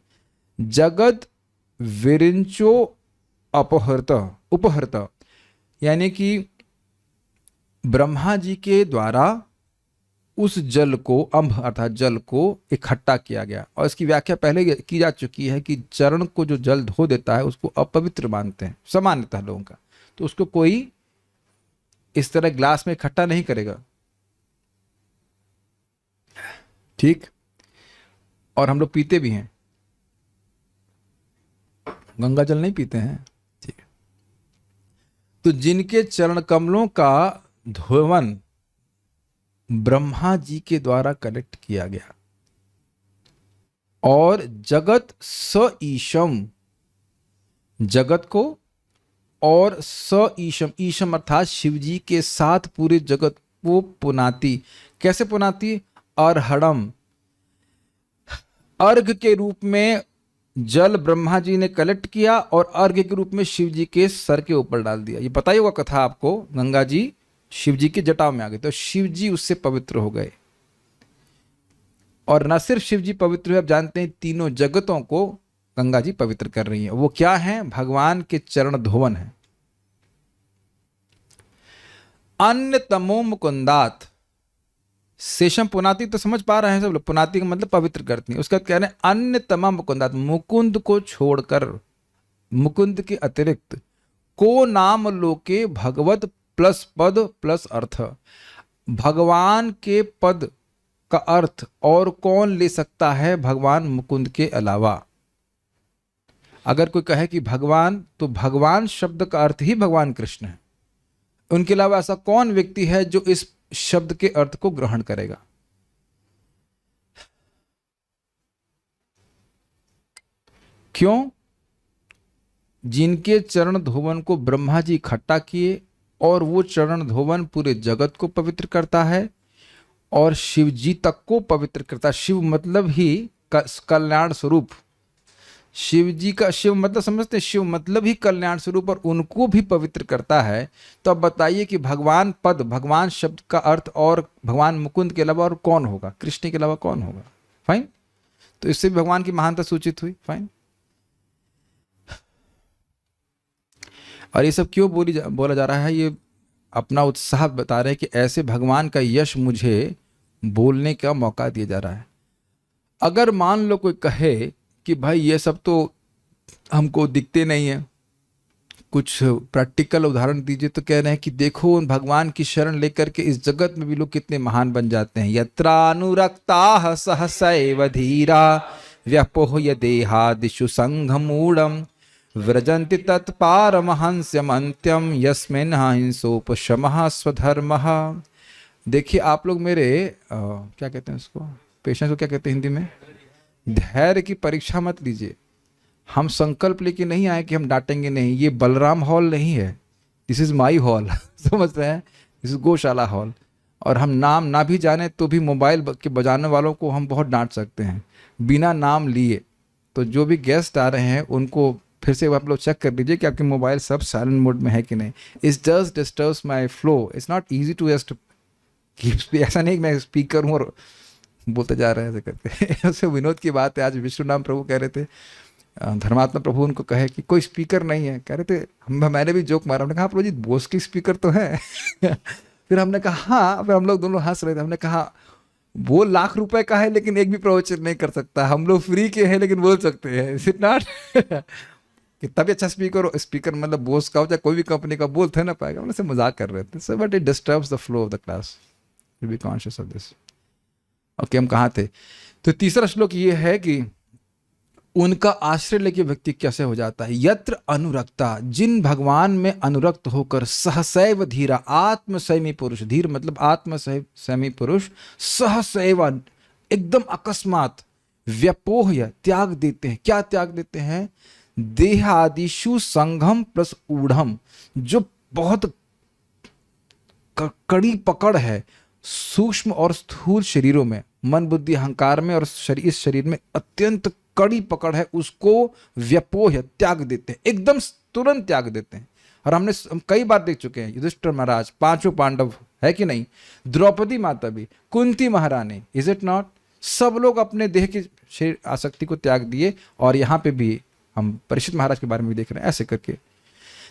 जगत विरिंचो अपहृत, उपहृत, यानी कि ब्रह्मा जी के द्वारा उस जल को, अम्भ अर्थात जल को इकट्ठा किया गया। और इसकी व्याख्या पहले की जा चुकी है कि चरण को जो जल धो देता है उसको अपवित्र मानते हैं सामान्यतः लोगों का, तो उसको कोई इस तरह ग्लास में इकट्ठा नहीं करेगा, ठीक। और हम लोग पीते भी हैं, गंगा जल नहीं पीते हैं, ठीक। तो जिनके चरण कमलों का धोवन ब्रह्मा जी के द्वारा कलेक्ट किया गया, और जगत स ईशम, जगत को और स ईशम, ईशम अर्थात शिव जी के साथ पूरे जगत को पुनाती। कैसे पुनाती? अर्हणम, अर्घ के रूप में जल ब्रह्मा जी ने कलेक्ट किया और अर्घ के रूप में शिव जी के सर के ऊपर डाल दिया। ये पता ही होगा कथा आपको, गंगा जी शिव जी की जटाओं में आ गए तो शिव जी उससे पवित्र हो गए। और न सिर्फ शिव जी पवित्र हुए, आप जानते हैं तीनों जगतों को गंगा जी पवित्र कर रही है। वो क्या है? भगवान के चरण धोवन है। अन्य तमो मुकुंदात, शेषम पुनाती तो समझ पा रहे हैं सब लोग, पुनाती का मतलब पवित्र करती है। उसके बाद कह रहे हैं अन्य तमाम मुकुंदात, मुकुंद को छोड़कर, मुकुंद के अतिरिक्त, को नाम लोके भगवत प्लस पद प्लस अर्थ, भगवान के पद का अर्थ और कौन ले सकता है भगवान मुकुंद के अलावा। अगर कोई कहे कि भगवान, तो भगवान शब्द का अर्थ ही भगवान कृष्ण है, उनके अलावा ऐसा कौन व्यक्ति है जो इस शब्द के अर्थ को ग्रहण करेगा। क्यों? जिनके चरण धोवन को ब्रह्मा जी इकट्ठा किए और वो चरण धोवन पूरे जगत को पवित्र करता है और शिव जी तक को पवित्र करता है। शिव मतलब ही कल्याण स्वरूप, शिव जी का, शिव मतलब समझते हैं, शिव मतलब ही कल्याण स्वरूप, और उनको भी पवित्र करता है। तो अब बताइए कि भगवान पद, भगवान शब्द का अर्थ और भगवान मुकुंद के अलावा और कौन होगा? कृष्ण के अलावा कौन होगा? फाइन, तो इससे भी भगवान की महानता सूचित हुई। फाइन, और ये सब क्यों बोला जा रहा है? ये अपना उत्साह बता रहे हैं कि ऐसे भगवान का यश मुझे बोलने का मौका दिया जा रहा है। अगर मान लो कोई कहे कि भाई ये सब तो हमको दिखते नहीं है, कुछ प्रैक्टिकल उदाहरण दीजिए, तो कह रहे हैं कि देखो उन भगवान की शरण लेकर के इस जगत में भी लोग कितने महान बन जाते हैं। यत्रानुरक्ताः सहसैव धीरा व्यपोह्य देहादिषु संघमूढ़म् व्रजन्ति तत्पारमहंस्यमन्त्यं यस्मिन् हिंसोपशमः स्वधर्मः। देखिए आप लोग मेरे क्या कहते हैं उसको, पेशेंस को क्या कहते हैं हिंदी में, धैर्य की परीक्षा मत लीजिए। हम संकल्प लेके नहीं आए कि हम डांटेंगे नहीं। ये बलराम हॉल नहीं है, दिस इज माई हॉल समझ रहे हैं, दिस इज गौशाला हॉल। और हम नाम ना भी जाने तो भी मोबाइल के बजाने वालों को हम बहुत डांट सकते हैं बिना नाम लिए। तो जो भी गेस्ट आ रहे हैं उनको फिर से आप लोग चेक कर लीजिए कि आपके मोबाइल सब साइलेंट मोड में है कि नहीं। It's just disturbs my flow, it's not easy to just keep, ऐसा नहीं कि मैं स्पीकर हूँ और बोलते जा रहे हैं ऐसे करके उससे विनोद की बात है। आज विष्णु नाम प्रभु कह रहे थे, धर्मात्मा प्रभु उनको कहे कि कोई स्पीकर नहीं है, कह रहे थे मैंने भी जोक मारा, हमने कहा प्रभु जी बोस की स्पीकर तो है फिर हमने कहा हाँ, फिर हम लोग दोनों हंस रहे थे। हमने कहा वो लाख रुपए का है लेकिन एक भी प्रवचन नहीं कर सकता, हम लोग फ्री के हैं लेकिन बोल सकते हैं। Is it not? कितना भी अच्छा स्पीकर हो, स्पीकर मतलब बोस का हो चाहे कोई भी कंपनी का, बोल थे ना पाएगा। हम से मजाक कर रहे थे। So but it disturbs the flow of the class, be conscious of this. Okay, हम कहाँ थे? तो तीसरा श्लोक ये है कि उनका आश्रय लेके व्यक्ति कैसे हो जाता है। यत्र अनुरक्ता, जिन भगवान में अनुरक्त होकर, सहसैव धीरा, आत्मसैमी पुरुष, धीर मतलब आत्मसैमी पुरुष, सहसैव एकदम अकस्मात, व्यपोह्य त्याग देते हैं। क्या त्याग देते हैं? देहादिषु संघम प्लस ऊढ़म, जो बहुत कड़ी पकड़ है सूक्ष्म और स्थूल शरीरों में, मन बुद्धि अहंकार में और इस शरीर में अत्यंत कड़ी पकड़ है, उसको व्यपोह त्याग देते हैं, एकदम तुरंत त्याग देते हैं। और हम कई बार देख चुके हैं, युधिष्ठिर महाराज, पांचों पांडव है कि नहीं? द्रौपदी माता भी, कुंती महारानी, इज इट नॉट? सब लोग अपने देह की शरीर आसक्ति को त्याग दिए, और यहाँ पे भी हम परीक्षित महाराज के बारे में भी देख रहे हैं, ऐसे करके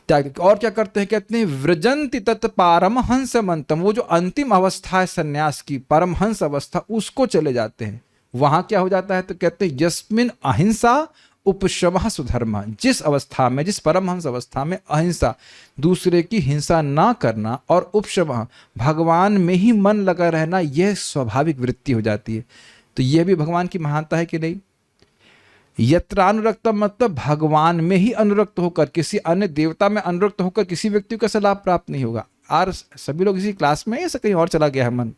त्याग दिए। और क्या करते हैं? कहते हैं व्रजंति तत् पारमहंस मंतम, वो जो अंतिम अवस्था है सन्यास की, परमहंस अवस्था, उसको चले जाते हैं। वहां क्या हो जाता है? तो कहते हैं यस्मिन अहिंसा उपशमः सुधर्म, जिस अवस्था में, जिस परमहंस अवस्था में अहिंसा, दूसरे की हिंसा ना करना, और उपशमः भगवान में ही मन लगा रहना, यह स्वाभाविक वृत्ति हो जाती है। तो यह भी भगवान की महानता है कि नहीं? यत्रानुरक्तम मतलब भगवान में ही अनुरक्त होकर, किसी अन्य देवता में अनुरक्त होकर किसी व्यक्ति को कैसा लाभ प्राप्त नहीं होगा। और सभी लोग इसी क्लास में, ऐसा कहीं और चला गया है मन?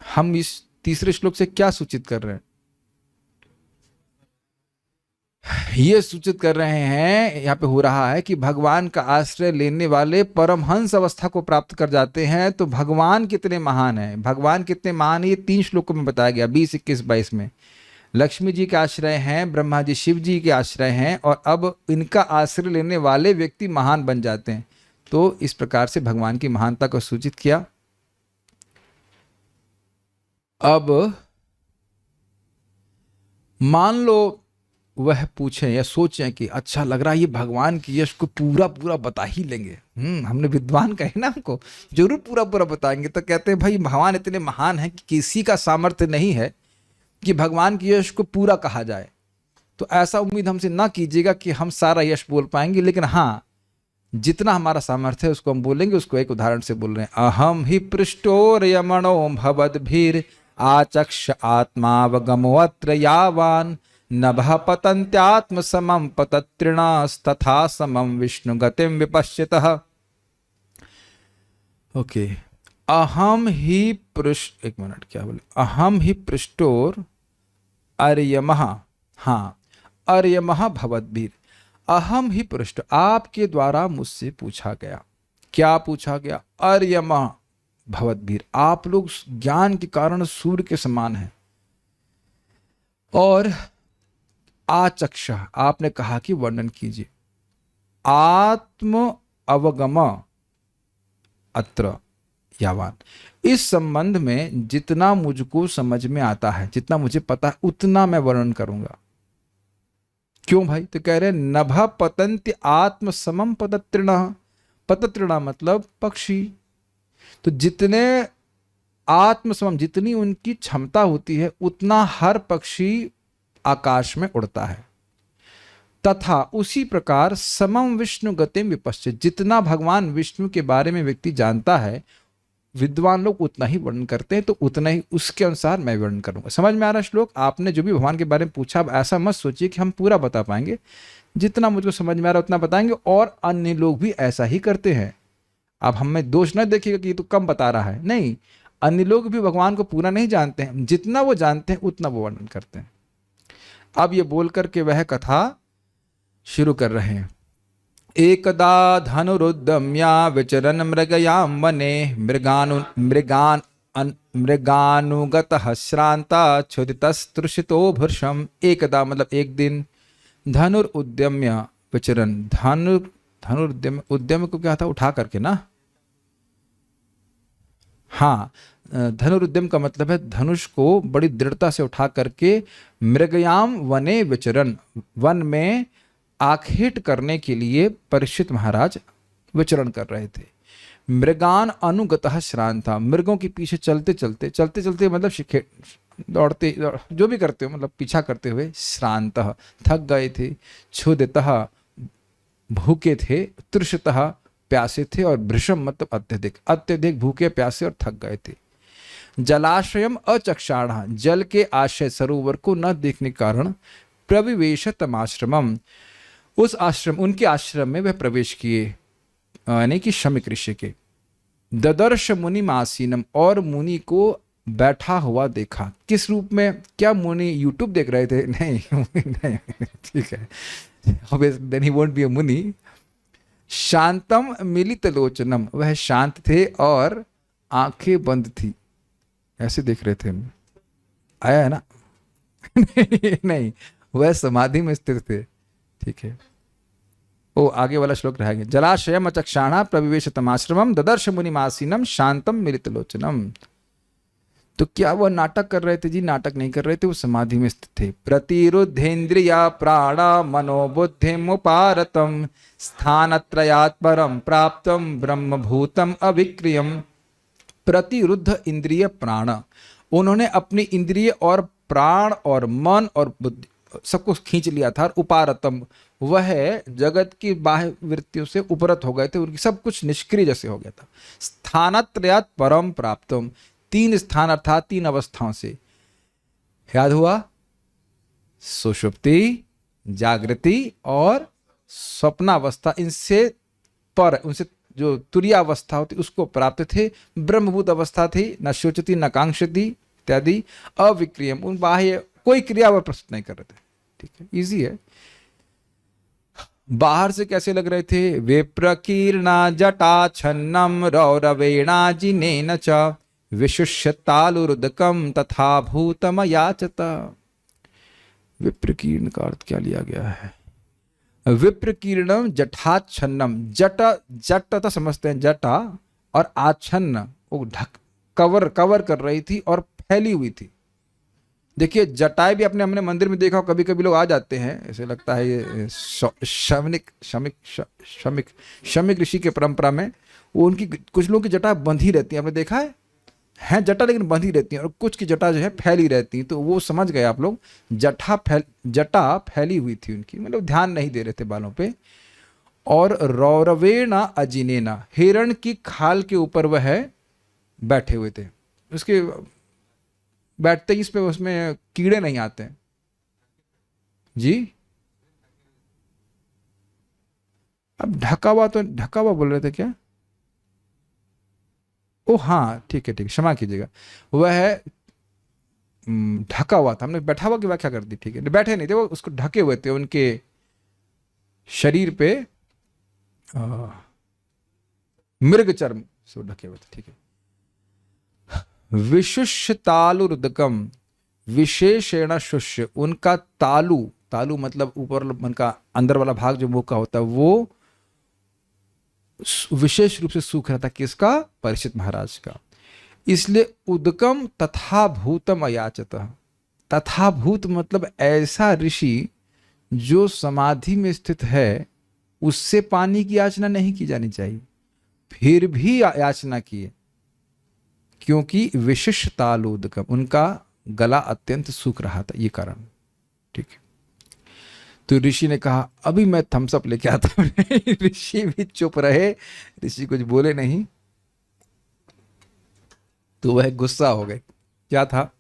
हम इस तीसरे श्लोक से क्या सूचित कर रहे हैं? ये सूचित कर रहे हैं, यहाँ पे हो रहा है कि भगवान का आश्रय लेने वाले परमहंस अवस्था को प्राप्त कर जाते हैं। तो भगवान कितने महान हैं, भगवान कितने महान है, ये 3 श्लोकों में बताया गया, 20, 21, 22 में। लक्ष्मी जी के आश्रय हैं, ब्रह्मा जी शिव जी के आश्रय हैं, और अब इनका आश्रय लेने वाले व्यक्ति महान बन जाते हैं। तो इस प्रकार से भगवान की महानता को सूचित किया। अब मान लो वह पूछें या सोचें कि अच्छा लग रहा है, ये भगवान की यश को पूरा पूरा बता ही लेंगे, हमने विद्वान कहे ना, हमको जरूर पूरा पूरा बताएंगे। तो कहते हैं भाई भगवान इतने महान हैं कि किसी का सामर्थ्य नहीं है कि भगवान की यश को पूरा कहा जाए। तो ऐसा उम्मीद हमसे ना कीजिएगा कि हम सारा यश बोल पाएंगे, लेकिन हाँ, जितना हमारा सामर्थ्य है उसको हम बोलेंगे। उसको एक उदाहरण से बोल रहे हैं, अहम ही पृष्ठोर यमणो भवद्भिर आचक्ष आत्मावगमोऽत्र यावान नभः पतन्त्यात्म समम पतत्रिणास्तथा समम विष्णु गतिम विपश्यतः। ओके, अहम ही पृष्ठ, एक मिनट, क्या बोले? अहम ही पृष्ठोर अर्यमः, हाँ, अर्यमः भवद्भिर, अहम ही पृष्ठ, आपके द्वारा मुझसे पूछा गया। क्या पूछा गया? अर्यमः भवद्भिर, आप लोग ज्ञान के कारण सूर्य के समान हैं। और आचक्ष, आपने कहा कि वर्णन कीजिए। आत्म अवगम अत्र यावान, इस संबंध में जितना मुझको समझ में आता है, जितना मुझे पता है, उतना मैं वर्णन करूंगा। क्यों भाई? तो कह रहे नभ पतंति आत्म समम पतत्रिणः, पतत्रिणः मतलब पक्षी। तो जितने आत्म समम, जितनी उनकी क्षमता होती है, उतना हर पक्षी आकाश में उड़ता है। तथा उसी प्रकार समम विष्णु गतिम विपश्चित, जितना भगवान विष्णु के बारे में व्यक्ति जानता है, विद्वान लोग उतना ही वर्णन करते हैं, तो उतना ही उसके अनुसार मैं वर्णन करूंगा। समझ में आ रहा है श्लोक? आपने जो भी भगवान के बारे में पूछा, अब ऐसा मत सोचिए कि हम पूरा बता पाएंगे। जितना मुझको समझ में आ रहा है उतना बताएंगे, और अन्य लोग भी ऐसा ही करते हैं। अब हमें दोष न देखिएगा कि ये तो कम बता रहा है, नहीं, अन्य लोग भी भगवान को पूरा नहीं जानते हैं, जितना वो जानते हैं उतना वो वर्णन करते हैं। अब ये बोल करके वह कथा शुरू कर रहे हैं। एकदा धनुरुद्यम्या विचरन् मृगयां वने मृगानुगतः श्रांता क्षुदितस्तृषितो भृशम्। एकदा मतलब एक दिन, धनुरुद्यम्य विचरन्, धनुरुद्यम, उद्यम को क्या था? उठा करके ना, हाँ, धनुरुद्यम का मतलब है धनुष को बड़ी दृढ़ता से उठा करके, मृगयाम वने विचरन, वन में आखेट करने के लिए परीक्षित महाराज विचरण कर रहे थे। मृगान अनुगतः श्रांता, मृगों के पीछे चलते चलते मतलब दौड़ते जो भी करते हो, मतलब पीछा करते हुए, श्रांतः थक गए थे, क्षुधितः भूखे थे, तृषितः प्यासे थे, और भृशम मतलब अत्यधिक भूखे प्यासे और थक गए थे। जलाशयम अचक्षाणः, जल के आश्रय सरोवर को न देखने के कारण, प्रविवेश तमाश्रमम, उस आश्रम, उनके आश्रम में वह प्रवेश किए, यानी कि शमिक ऋषि के। ददर्श मुनि आसीनम, और मुनि को बैठा हुआ देखा। किस रूप में? क्या मुनि यूट्यूब देख रहे थे? नहीं नहीं, ठीक है, then he won't be a muni. शांतम मिलित लोचनम, वह शांत थे और आंखें बंद थी, ऐसे देख रहे थे। आया है ना? नहीं, वह समाधि में स्थित थे, ठीक है। ओ आगे वाला श्लोक रह गया। जलाशयम अचक्षाणा प्रविवेश तमाश्रमम ददर्श मुनिमासीनम शांतम मिलितलोचनम। तो क्या वह नाटक कर रहे थे? जी नाटक नहीं कर रहे थे, वो समाधि में स्थित थे। प्रतिरुद्धेन्द्रिया प्राणा मनोबुद्धि मुपारतम स्थानत्रयात् परम प्राप्तम ब्रह्मभूतम अविक्रियम। प्रतिरुद्ध इंद्रिय प्राण, उन्होंने अपनी इंद्रिय और प्राण और मन और बुद्धि सबको खींच लिया था। और उपारतम, वह जगत की बाह्य वृत्तियों से उपरत हो गए थे, उनकी सब कुछ निष्क्रिय जैसे हो गया था। स्थानत्रयात् परम प्राप्तम, 3 स्थान अर्थात 3 अवस्थाओं से याद हुआ, सुषुप्ति, जागृति और स्वप्नावस्था, इनसे पर, उनसे जो तुरीयावस्था होती उसको प्राप्त थे। ब्रह्मभूत अवस्था थी, न शोचती न कांक्षती इत्यादि। अविक्रियम, उन बाह्य कोई क्रिया वह प्रस्तुत नहीं कर रहे थे। ठीक है, इजी है। बाहर से कैसे लग रहे थे? विप्रकीर्णा जटा छन्नम रौरवेणा जिनेन च विशुष्य तालुरुदकम तथा भूतम याचता। विप्रकीर्ण का अर्थ क्या लिया गया है? विप्रकीर्णम जटाच्छन्नम, जट तो समझते हैं जटा, और आच्छन्न वो ढक कवर कर रही थी और फैली हुई थी। देखिए जटाएं भी हमने मंदिर में देखा, कभी कभी लोग आ जाते हैं, ऐसे लगता है ये शमिक ऋषि के परंपरा में वो उनकी कुछ लोगों की जटा बंधी रहती है, आपने देखा है जटा लेकिन बंधी रहती है, और कुछ की जटा जो है फैली रहती है। तो वो समझ गए आप लोग, जटा फैली हुई थी उनकी, मतलब ध्यान नहीं दे रहे थे बालों पे। और रौरवेणा अजिनेना, हिरण की खाल के ऊपर वह बैठे हुए थे। उसके बैठते ही इस पे उसमें कीड़े नहीं आते हैं जी। अब ढका हुआ बोल रहे थे क्या? ओ हाँ ठीक है, क्षमा कीजिएगा, वह ढका हुआ था। हमने बैठा हुआ की व्याख्या कर दी, ठीक है, बैठे नहीं थे, वो उसको ढके हुए थे, उनके शरीर पे मृग चर्म से ढके हुए थे। ठीक है। विशुष्य तालुरुदकम, विशेषण शुष्य, उनका तालु मतलब ऊपर उनका अंदर वाला भाग जो मुंह का होता है, वो विशेष रूप से सूख रहा था। किसका? परीक्षित महाराज का। इसलिए उदकम तथा भूतम अयाचत। तथा भूत मतलब ऐसा ऋषि जो समाधि में स्थित है, उससे पानी की याचना नहीं की जानी चाहिए, फिर भी याचना किए, क्योंकि विशिष्ट तालुदकम, उनका गला अत्यंत सूख रहा था, ये कारण। ठीक है। तो ऋषि ने कहा अभी मैं थम्सअप लेके आता हूं। ऋषि भी चुप रहे, ऋषि कुछ बोले नहीं। तो वह गुस्सा हो गए। क्या था?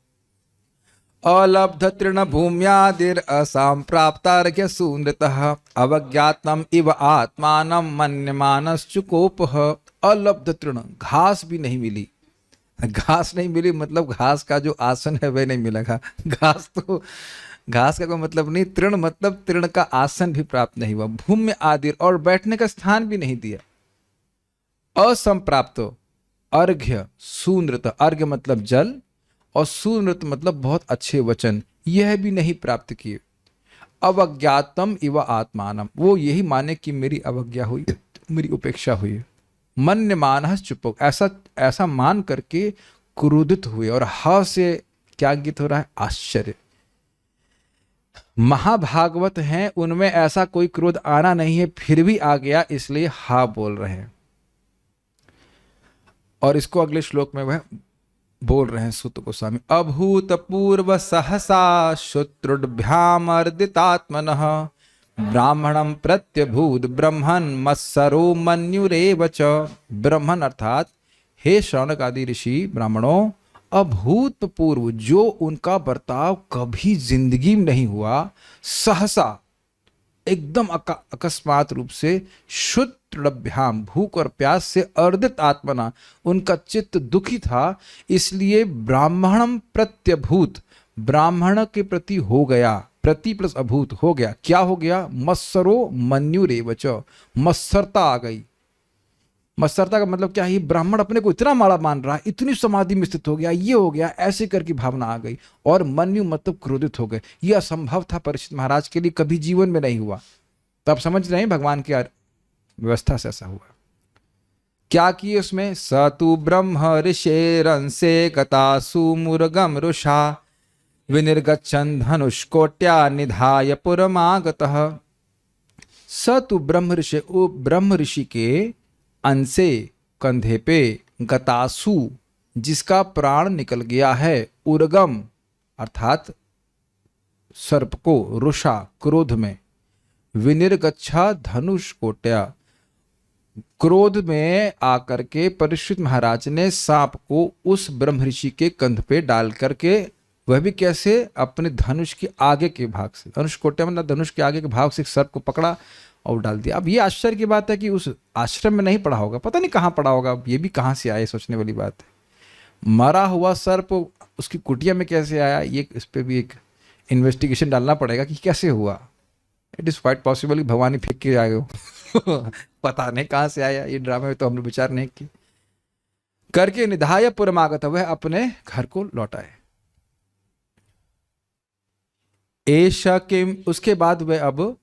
अलब्ध तृण भूम्यादिर असाम प्राप्तार्घ्य सूनृतः अवज्ञातम इव आत्मानं मन्यमानश्चुकोपः। अलब्ध तृण, घास भी नहीं मिली। घास नहीं मिली मतलब घास का जो आसन है वह नहीं मिलेगा। घास का कोई मतलब नहीं, तृण मतलब तृण का आसन भी प्राप्त नहीं हुआ। भूम्य आदि, और बैठने का स्थान भी नहीं दिया। असंप्राप्त अर्घ्य सूनृत, अर्घ्य मतलब जल, और सूनृत मतलब बहुत अच्छे वचन, यह भी नहीं प्राप्त किए। अवज्ञातम इव आत्मानम, वो यही माने कि मेरी अवज्ञा हुई, मेरी उपेक्षा हुई। मन्यमानः चुप, ऐसा मान करके क्रोधित हुए। और ह से क्या गीत हो रहा है? आश्चर्य। महाभागवत हैं, उनमें ऐसा कोई क्रोध आना नहीं है, फिर भी आ गया, इसलिए हा बोल रहे हैं। और इसको अगले श्लोक में वह बोल रहे हैं सूत गोस्वामी। अभूतपूर्व सहसा शत्रुभ्याम अर्दितात्मनः ब्राह्मणम प्रत्यभूत ब्रह्मन मत्सरो मन्युरेव च। ब्रह्मन अर्थात हे शौनक आदि ऋषि ब्राह्मणों, अभूतपूर्व जो उनका बर्ताव कभी जिंदगी में नहीं हुआ, सहसा एकदम अकस्मात रूप से, शुत्रभ्याम भूख और प्यास से, अर्दित आत्मना उनका चित्त दुखी था, इसलिए ब्राह्मणम प्रत्यभूत ब्राह्मण के प्रति हो गया, प्रति प्लस अभूत हो गया। क्या हो गया? मत्सरो मन्युरेवच, मत्सरता आ गई। मत्सरता का मतलब क्या है? ब्राह्मण अपने को इतना माड़ा मान रहा है, इतनी समाधि में स्थित हो गया, ये हो गया, ऐसे करके भावना आ गई। और मन्यु मतलब क्रोधित हो गए। यह असंभव था परीक्षित महाराज के लिए, कभी जीवन में नहीं हुआ। तो आप समझ रहे हैं भगवान की व्यवस्था से ऐसा हुआ। क्या किए उसमें, स तु ब्रह्म ऋषेरंसे गतासु मुर्गम रुषा विनिर्गच्छन् धनुष्कोट्या निधाय पुरमागतः। स तु ब्रह्म ऋषि, ओ ब्रह्म ऋषि के अंसे, कंधे पे, गतासु जिसका प्राण निकल गया है, उर्गम अर्थात सर्प को, रुषा क्रोध में, विनिर्गच्छा धनुष कोट्या क्रोध में आकर के परीक्षित महाराज ने सांप को उस ब्रह्म ऋषि के कंध पे डाल करके, वह भी कैसे, अपने धनुष के आगे के भाग से, धनुष कोट्या मतलब धनुष के आगे के भाग से सर्प को पकड़ा और डाल दिया। अब ये आश्चर्य की बात है कि उस आश्रम में नहीं पड़ा होगा, पता नहीं कहाँ पड़ा होगा, ये भी कहाँ से आया, सोचने वाली बात है। मरा हुआ सर्प उसकी कुटिया में कैसे आया, ये इस पर भी एक इन्वेस्टिगेशन डालना पड़ेगा कि कैसे हुआ। इट इज़ क्वाइट पॉसिबल कि भगवान ही फेंक के आए हो पता नहीं कहाँ से आया, ये ड्रामे में तो हमने विचार नहीं किया। करके निधाय पुरमागत, वह अपने घर को लौटाए। एषा किम, उसके बाद वे अब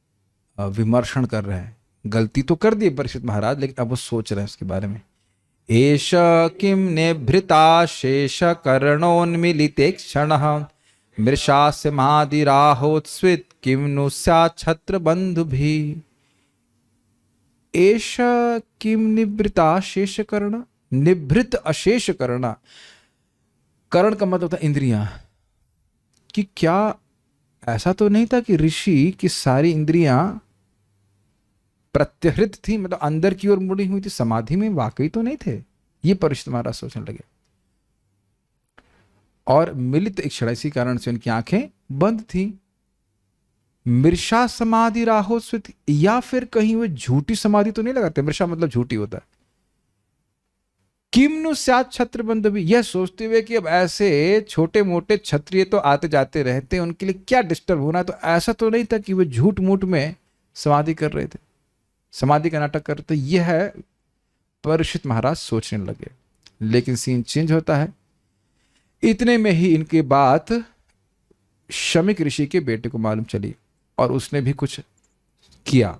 विमर्शन कर रहे हैं, गलती तो कर दी परीक्षित महाराज, लेकिन अब वो सोच रहे हैं उसके बारे में। एषा किम निभृता शेष कर्णोन्मीलिते क्षणः मृषास्य मादिराहोत्स्वित किम नु स्यात् छत्र बंधुभिः। एषा किम निभृता शेष कर्ण, निभृत अशेष कर्ण, कर्ण का मतलब था इंद्रियां, कि क्या ऐसा तो नहीं था कि ऋषि की सारी इंद्रियां प्रत्यहृत थी, मतलब अंदर की ओर मुड़ी हुई थी, समाधि में वाकई तो नहीं थे, ये परीक्षित महाराज सोचने लगे। और मिलित इक्षण, इसी कारण से उनकी आंखें बंद थी। मृषा समाधि राहोस्वित, या फिर कहीं वो झूठी समाधि तो नहीं लगाते, मृषा मतलब झूठी होता है। किम नु स्यात् छत्र बंधुभिः, यह सोचते हुए कि अब ऐसे छोटे मोटे क्षत्रिय तो आते जाते रहते हैं, उनके लिए क्या डिस्टर्ब होना, तो ऐसा तो नहीं था कि वो झूठ मूठ में समाधि कर रहे थे, समाधि का नाटक कर रहे थे। यह है परीक्षित महाराज सोचने लगे। लेकिन सीन चेंज होता है। इतने में ही इनकी बात शमिक ऋषि के बेटे को मालूम चली और उसने भी कुछ किया।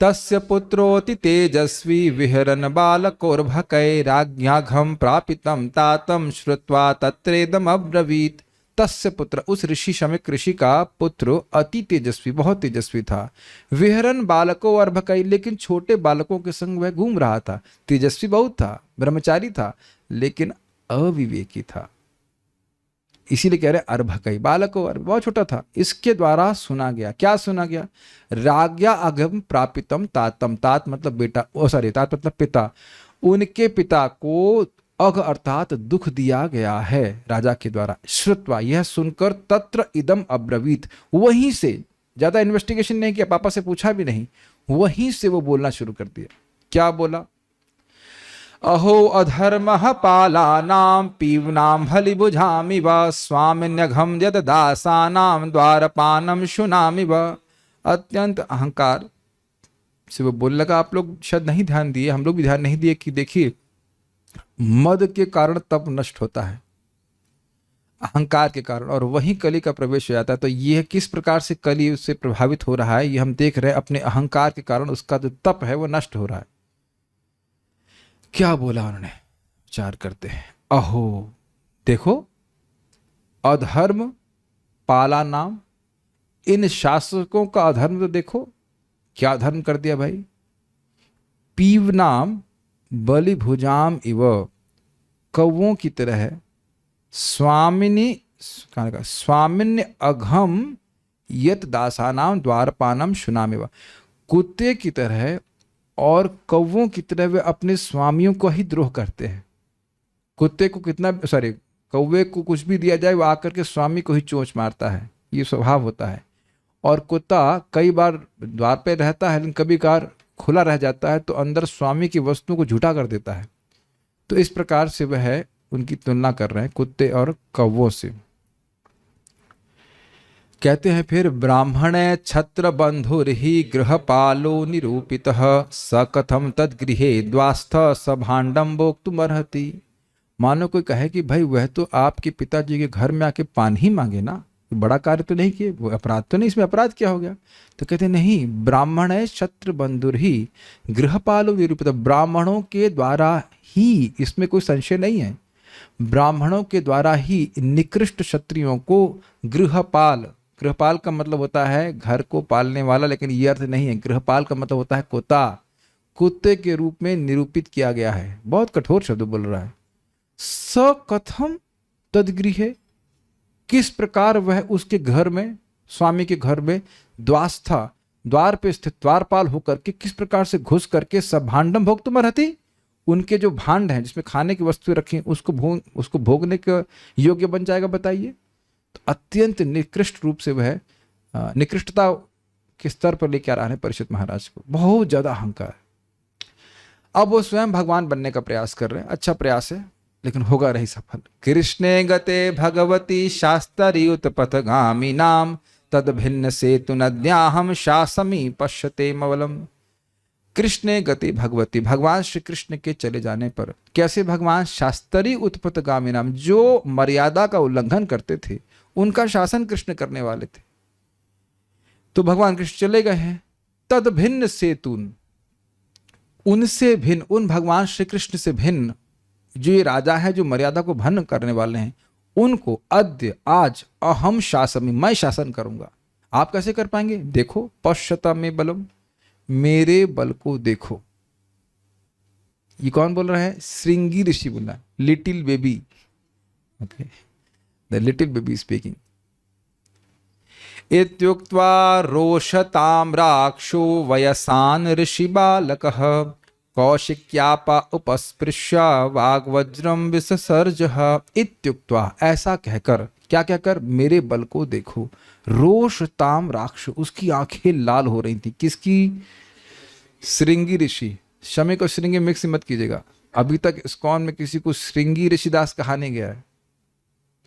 तस्य पुत्रोति तेजस्वी विहरन बालकोर्भकै राज्ञाघं प्रापितं तातं श्रुत्वा तत्रेदम अब्रवीत। तस्य पुत्र, उस ऋषि शमिक ऋषि का पुत्र अति तेजस्वी, बहुत तेजस्वी था। विहरन बालको अर्भकै, लेकिन छोटे बालकों के संग वह घूम रहा था। तेजस्वी बहुत था, ब्रह्मचारी था, लेकिन अविवेकी था, इसीलिए कह रहे अर्भकै, बालको अर्भ, बहुत छोटा था। इसके द्वारा सुना गया, क्या सुना गया, राज्ञा अघम प्रापितम तातम, तात मतलब बेटा, तात मतलब पिता, उनके पिता को अघ अर्थात दुख दिया गया है राजा के द्वारा। श्रुत्वा, यह सुनकर तत्र इदम अब्रवीत, वहीं से, ज्यादा इन्वेस्टिगेशन नहीं किया, पापा से पूछा भी नहीं, वहीं से वो बोलना शुरू कर दिया। क्या बोला, अहो अधर्मः पालानां पीवनां हलिभुजामिव स्वामिन्यघं यद दासानां द्वारपानं शुनामिव। अत्यंत अहंकार से वो बोलने लगा। आप लोग शायद नहीं ध्यान दिए, हम लोग भी ध्यान नहीं दिए कि देखिए मद के कारण तप नष्ट होता है, अहंकार के कारण, और वही कली का प्रवेश हो जाता है। तो यह किस प्रकार से कली उससे प्रभावित हो रहा है, ये हम देख रहे हैं। अपने अहंकार के कारण उसका जो तप है वो नष्ट हो रहा है। क्या बोला उन्होंने, विचार करते हैं। अहो, देखो, अधर्म पाला नाम, इन शासकों का अधर्म तो देखो, क्या धर्म कर दिया भाई। पीव नाम बलि भुजाम इव, कौवों की तरह है। स्वामिन्य अघम यत दासानाम द्वारपानम शुनामिव, कुत्ते की तरह है और कौवों की तरह वे अपने स्वामियों को ही द्रोह करते हैं। कुत्ते को कौवे को कुछ भी दिया जाए वो आकर के स्वामी को ही चोंच मारता है, ये स्वभाव होता है। और कुत्ता कई बार द्वार पे रहता है, लेकिन कभी कभार खुला रह जाता है तो अंदर स्वामी की वस्तुओं को झूठा कर देता है। तो इस प्रकार से वह उनकी तुलना कर रहे हैं कुत्ते और कौवों से। कहते हैं फिर, ब्राह्मणे छत्र बंधुर्हि गृहपालो निरूपितः स कथम तद्गृहे द्वास्थ स भांडम भोक्तुमर्हति। मानो कोई कहे कि भाई वह तो आपके पिताजी के घर में आके पान ही मांगे ना, बड़ा कार्य तो नहीं किए, वो अपराध तो नहीं, इसमें अपराध क्या हो गया? तो कहते नहीं, ब्राह्मण है क्षत्र बंधुर ही गृहपालो निरूपित, ब्राह्मणों के द्वारा ही, इसमें कोई संशय नहीं है, ब्राह्मणों के द्वारा ही निकृष्ट क्षत्रियों को गृहपाल, गृहपाल का मतलब होता है घर को पालने वाला, लेकिन ये अर्थ नहीं है। गृहपाल का मतलब होता है कुत्ता, कुत्ते के रूप में निरूपित किया गया है। बहुत कठोर शब्द बोल रहा है। स कथम तदगृहे, किस प्रकार वह उसके घर में, स्वामी के घर में द्वास्था, द्वार पे स्थित द्वारपाल होकर के किस प्रकार से घुस करके सब भांडम भोक्तुम अर्हति, उनके जो भांड हैं जिसमें खाने की वस्तुएं रखी उसको भोगने के योग्य बन जाएगा, बताइए। तो अत्यंत निकृष्ट रूप से वह निकृष्टता के स्तर पर लेके आ रहा है परीक्षित महाराज को, बहुत ज्यादा अहंकार। अब वो स्वयं भगवान बनने का प्रयास कर रहे हैं, अच्छा प्रयास है लेकिन होगा नहीं सफल। कृष्णे गते भगवती शास्त्रीयुत पथगामी नाम तद भिन्न सेतु नद्याहम शासमी पश्यते मवलम। कृष्णे गति भगवती, भगवान श्री कृष्ण के चले जाने पर कैसे भगवान शास्त्री उत्पतगामी नाम, जो मर्यादा का उल्लंघन करते थे उनका शासन कृष्ण करने वाले थे, तो भगवान कृष्ण चले गए हैं। तद भिन्न सेतुन, उनसे भिन्न, उन भगवान श्री कृष्ण से भिन्न जो ये राजा है जो मर्यादा को भंग करने वाले हैं, उनको अद्य, आज अहम शासमी, मैं शासन करूंगा। आप कैसे कर पाएंगे? देखो, पश्यता में बलम, मेरे बल को देखो। ये कौन बोल रहा है? श्रृंगी ऋषि बोल रहा है, little baby, okay, the little baby speaking. इत्युक्त्वा रोषताम राक्षो वयसान ऋषि बालकः कौशिक्यापा उपस्पृश्य वाग्वज्रम विससर्जः। इत्युक्त्वा, ऐसा कहकर, क्या कहकर? मेरे बल को देखो। रोषताम राक्षो, उसकी आंखें लाल हो रही थी। किसकी? श्रृंगी ऋषि। शमे को श्रृंगी मिक्स मत कीजिएगा, अभी तक इस्कॉन में किसी को श्रृंगी ऋषिदास कहा नहीं गया है।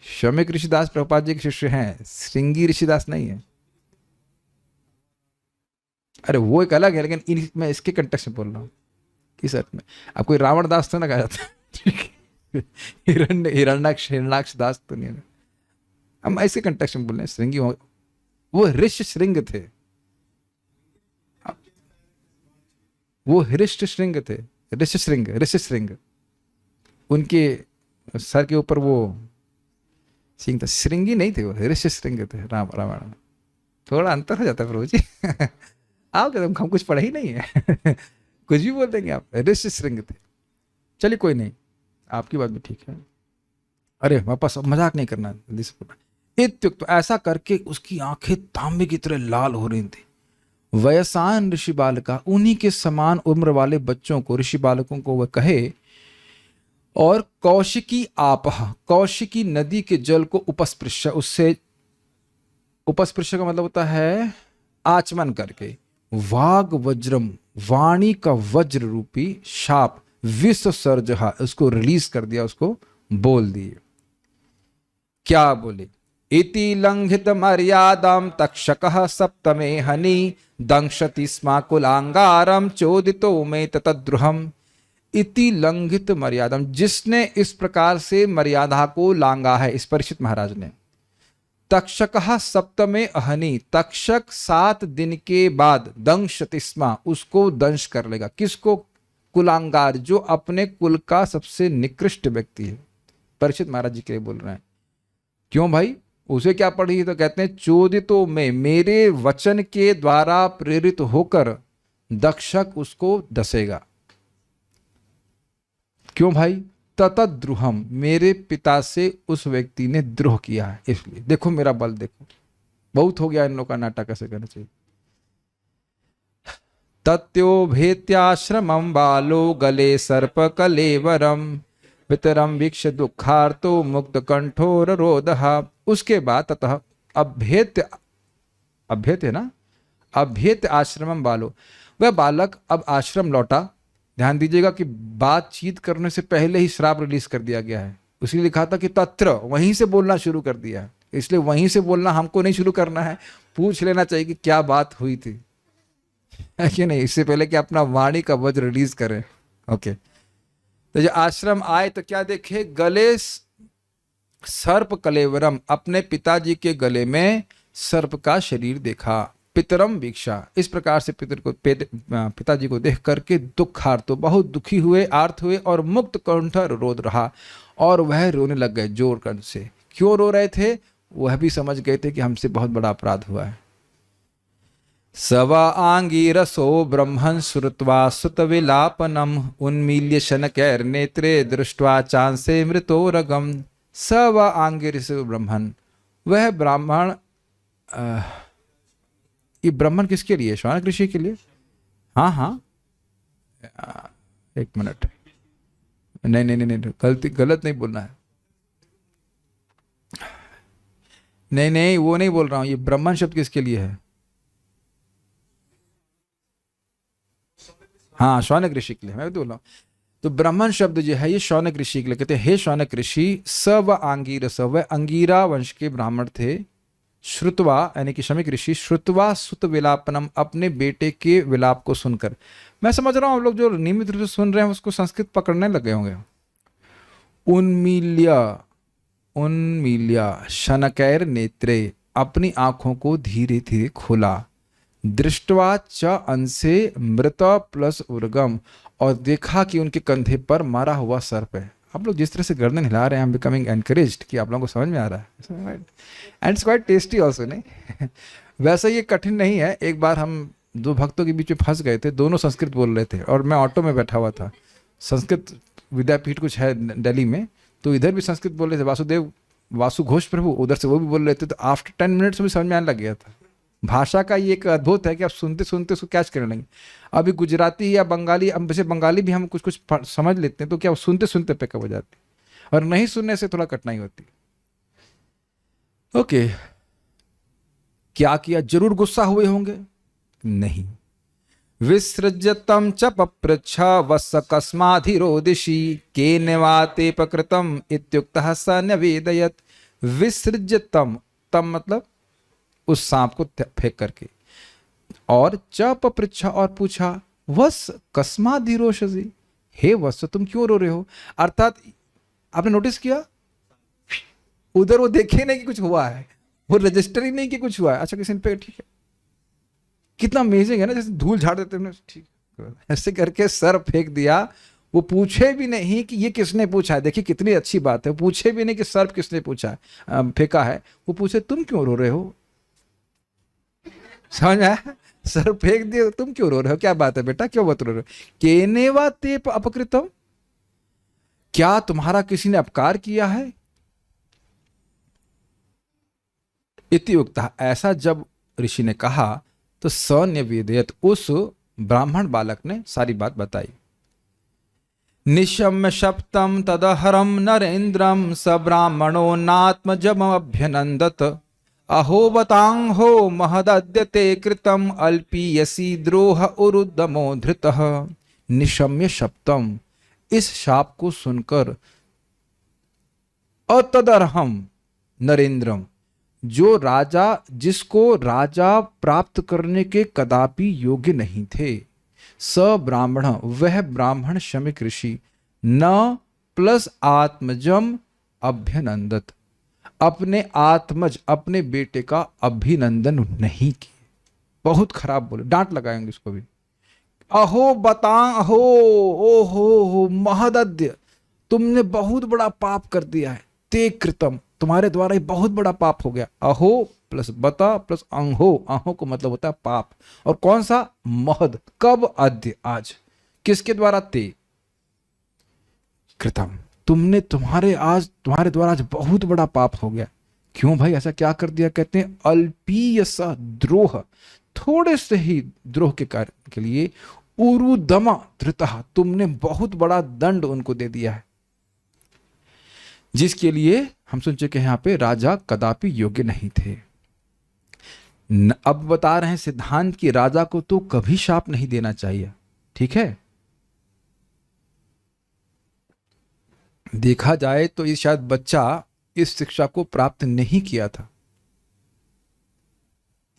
शमिक ऋषिदास प्रभुपाद जी के शिष्य हैं, श्रृंगी ऋषिदास नहीं है। अरे वो एक अलग है, लेकिन मैं इसके कंटेक्स्ट में बोल रहा हूँ, किस अर्थ में। अब कोई रावण दास तो ना कहा जाता, हिरण्याक्ष दास तो नहीं है। हम ऐसे कंटेक्स्ट में बोल रहे हैं, श्रृंगी वो ऋष श्रृंग थे, वो हृष्ट श्रृंग थे, ऋष श्रृंग, उनके सर के ऊपर वो सिंह था। श्रृंगी नहीं थे वो, ऋष श्रृंग थे। रावण थोड़ा अंतर हो जाता है प्रभु जी। आप कहते हम कुछ पढ़े ही नहीं है। कुछ भी बोल देंगे आप, ऋष श्रृंग थे। चलिए कोई नहीं, आपकी बात भी ठीक है। अरे वापस मजाक नहीं करना, जल्दी से बोलना। इत्युक्त, ऐसा करके उसकी आंखें तांबे की तरह लाल हो रही थी। वयसान ऋषि बालका, उन्हीं के समान उम्र वाले बच्चों को, ऋषि बालकों को वह कहे, और कौशिकी आपह, कौशिकी नदी के जल को उपस्पृश्य, उससे, उपस्पृश्य का मतलब होता है आचमन करके, वाग वज्रम, वाणी का वज्र रूपी शाप, विससर्जहा, उसको रिलीज कर दिया, उसको बोल दिए। क्या बोले? इति लंघित मर्यादाम तक्षकः सप्तमे हनि दंशति स्म कुलांगारम चोदितो में ततद्रुहम। इति लंघित मर्यादाम, जिसने इस प्रकार से मर्यादा को लांगा है, इस परीक्षित महाराज ने। तक्षकः सप्तमे अहनि, तक्षक 7 दिन के बाद दंशति स्म, उसको दंश कर लेगा। किसको? कुलांगार, जो अपने कुल का सबसे निकृष्ट व्यक्ति है। परीक्षित महाराज जी के लिए बोल रहे हैं। क्यों भाई? उसे क्या पढ़ी? तो कहते हैं चोदितो में, मेरे वचन के द्वारा प्रेरित होकर दक्षक उसको दसेगा। क्यों भाई? ततद्रुहम, मेरे पिता से उस व्यक्ति ने द्रोह किया है, इसलिए। देखो मेरा बल देखो, बहुत हो गया इन लोगों का नाटक, ऐसे करना चाहिए। तत्यो भेत्याश्रमं बालो गले सर्प कलेवरम पितरम वीक्ष दुखार्तो मुक्त कंठोर रोदह। उसके बाद ततः अभ्येत्य, अभ्येत्य है ना, अभ्येत्य आश्रमम बालो, वह बालक अब आश्रम लौटा। ध्यान दीजिएगा कि बातचीत करने से पहले ही श्राप रिलीज कर दिया गया है। उसलिए लिखा था कि तत्र, वहीं से बोलना शुरू कर दिया है। इसलिए वहीं से बोलना हमको नहीं शुरू करना है, पूछ लेना चाहिए कि क्या बात हुई थी, है कि नहीं, इससे पहले कि अपना वाणी का वज्र रिलीज करें। ओके, तो जब आश्रम आए तो क्या देखे? गले सर्प कलेवरम, अपने पिताजी के गले में सर्प का शरीर देखा। पितरम वीक्षा, इस प्रकार से पिताजी को देख करके दुखार्थ, तो बहुत दुखी हुए, आर्त हुए और मुक्त कंठ रोध रहा, और वह रोने लग गए जोर कर से। क्यों रो रहे थे? वह भी समझ गए थे कि हमसे बहुत बड़ा अपराध हुआ है। सवा आंगीरसो ब्रह्मन् श्रुत्वा सुत विलापनम उन्मील्य शनकैर नेत्रे दृष्ट्वा चांसे मृतोरगम। सवा आंगीरसो ब्रह्मन्, वह ब्राह्मण, ये ब्राह्मण किसके लिए? शौनक ऋषि के लिए। हाँ हाँ, एक मिनट, नहीं नहीं नहीं, गलती, गलत नहीं बोलना है। नहीं नहीं, वो नहीं बोल रहा हूं। ये ब्राह्मण शब्द किसके लिए है? हाँ, शौनक ऋषि के लिए मैं भी बोल रहा हूँ। तो ब्राह्मण शब्द जो है ये शौनक ऋषि के लिए। कहते हैं हे शौनक ऋषि, सव आंगीरस, वह अंगीरा वंश के ब्राह्मण थे। श्रुतवा यानी कि शमिक ऋषि, श्रुतवा सुत विलापनम, अपने बेटे के विलाप को सुनकर। मैं समझ रहा हूँ आप लोग जो नियमित रूप से सुन रहे हैं उसको संस्कृत पकड़ने लगे होंगे। उन्मील्य, उन्मील्य शनकैर नेत्रे, अपनी आंखों को धीरे धीरे खोला। दृष्टवा च अंसे मृत प्लस उर्गम, और देखा कि उनके कंधे पर मारा हुआ सर्प है। आप लोग जिस तरह से गर्दन हिला रहे हैं, आई एम बिकमिंग एनकरेज्ड कि आप लोगों को समझ में आ रहा है। And it's quite tasty also, नहीं? वैसे ये कठिन नहीं है। एक बार हम दो भक्तों के बीच में फंस गए थे, दोनों संस्कृत बोल रहे थे और मैं ऑटो में बैठा हुआ था। संस्कृत विद्यापीठ कुछ है दिल्ली में, तो इधर भी संस्कृत बोल रहे थे, वासुदेव वासु घोष प्रभु, उधर से वो भी बोल रहे थे। तो आफ्टर 10 मिनट्स में समझ में आने लग गया था। भाषा का ये एक अद्भुत है कि आप सुनते सुनते उसको कैच करने लगे। अभी गुजराती या बंगाली, अब वैसे बंगाली भी हम कुछ कुछ समझ लेते हैं, तो क्या सुनते सुनते पिकअप हो जाती, और नहीं सुनने से थोड़ा कठिनाई होती। ओके, क्या किया? जरूर गुस्सा हुए होंगे? नहीं। विसृज्यतम च पप्रच्छ वत्स कस्माधिरोदिषि केनवाते प्रकृतम इत्युक्तः स न्यवेदयत्। विसृज्यतम, तम मतलब उस सांप को फेंक करके, और च पप्रच्छ, और पूछा, वत्स कस्माधिरोषसि, हे वत्स तुम क्यों रो रहे हो? अर्थात आपने नोटिस किया उधर वो देखे नहीं कि कुछ हुआ है, वो रजिस्टर ही नहीं कि कुछ हुआ है। अच्छा किसी पे, ठीक है, कितना अमेजिंग है ना, जैसे धूल झाड़ देते हैं, ठीक ऐसे करके सर फेंक दिया। वो पूछे भी नहीं कि ये किसने पूछा है। देखिए कितनी अच्छी बात है, पूछे भी नहीं कि सर्प किसने पूछा है, फेंका है। वो पूछे तुम क्यों रो रहे हो? समझ आया? सर फेंक दिया, तुम क्यों रो रहे हो? क्या बात है बेटा, क्यों बत रो रहे हो? केनेवा ते अपकृतम, क्या तुम्हारा किसी ने अपकार किया है? इति उक्ता, ऐसा जब ऋषि ने कहा तो सन्यवेदयत, उस ब्राह्मण बालक ने सारी बात बताई। निशम्य शप्तम तदहरम नरेन्द्रम स ब्राह्मणो नात्मजमभ्यनंदत। अहो बतांहो महदद्यते कृतम अल्पीयसी द्रोह उरुद्दमो धृतः। निशम्य शप्तम, इस शाप को सुनकर, अतदर्हम नरेंद्रम, जो राजा, जिसको राजा प्राप्त करने के कदापि योग्य नहीं थे, स ब्राह्मण, वह ब्राह्मण शमिक ऋषि, न प्लस आत्मजम अभ्यनंदत, अपने आत्मज, अपने बेटे का अभिनंदन नहीं किए। बहुत खराब बोले, डांट लगाएंगे इसको भी। अहो बता, अहो, ओ हो महदद्य, तुमने बहुत बड़ा पाप कर दिया है। ते कृतम, तुम्हारे द्वारा ही बहुत बड़ा पाप हो गया। अहो प्लस बता प्लस अंहो, अंहो को मतलब होता है पाप। और कौन सा? महद, कब? अद्य, आज। किसके द्वारा? ते कृतम, तुमने, तुम्हारे द्वारा आज बहुत बड़ा पाप हो गया। क्यों भाई, ऐसा क्या कर दिया? कहते हैं अल्पीयसा द्रोह, थोड़े से ही द्रोह के कार्य के लिए, उरुदमा धृतः, तुमने बहुत बड़ा दंड उनको दे दिया है, जिसके लिए हम सुन चुके हैं यहां पे राजा कदापि योग्य नहीं थे। अब बता रहे हैं सिद्धांत कि राजा को तो कभी शाप नहीं देना चाहिए। ठीक है, देखा जाए तो ये शायद बच्चा इस शिक्षा को प्राप्त नहीं किया था,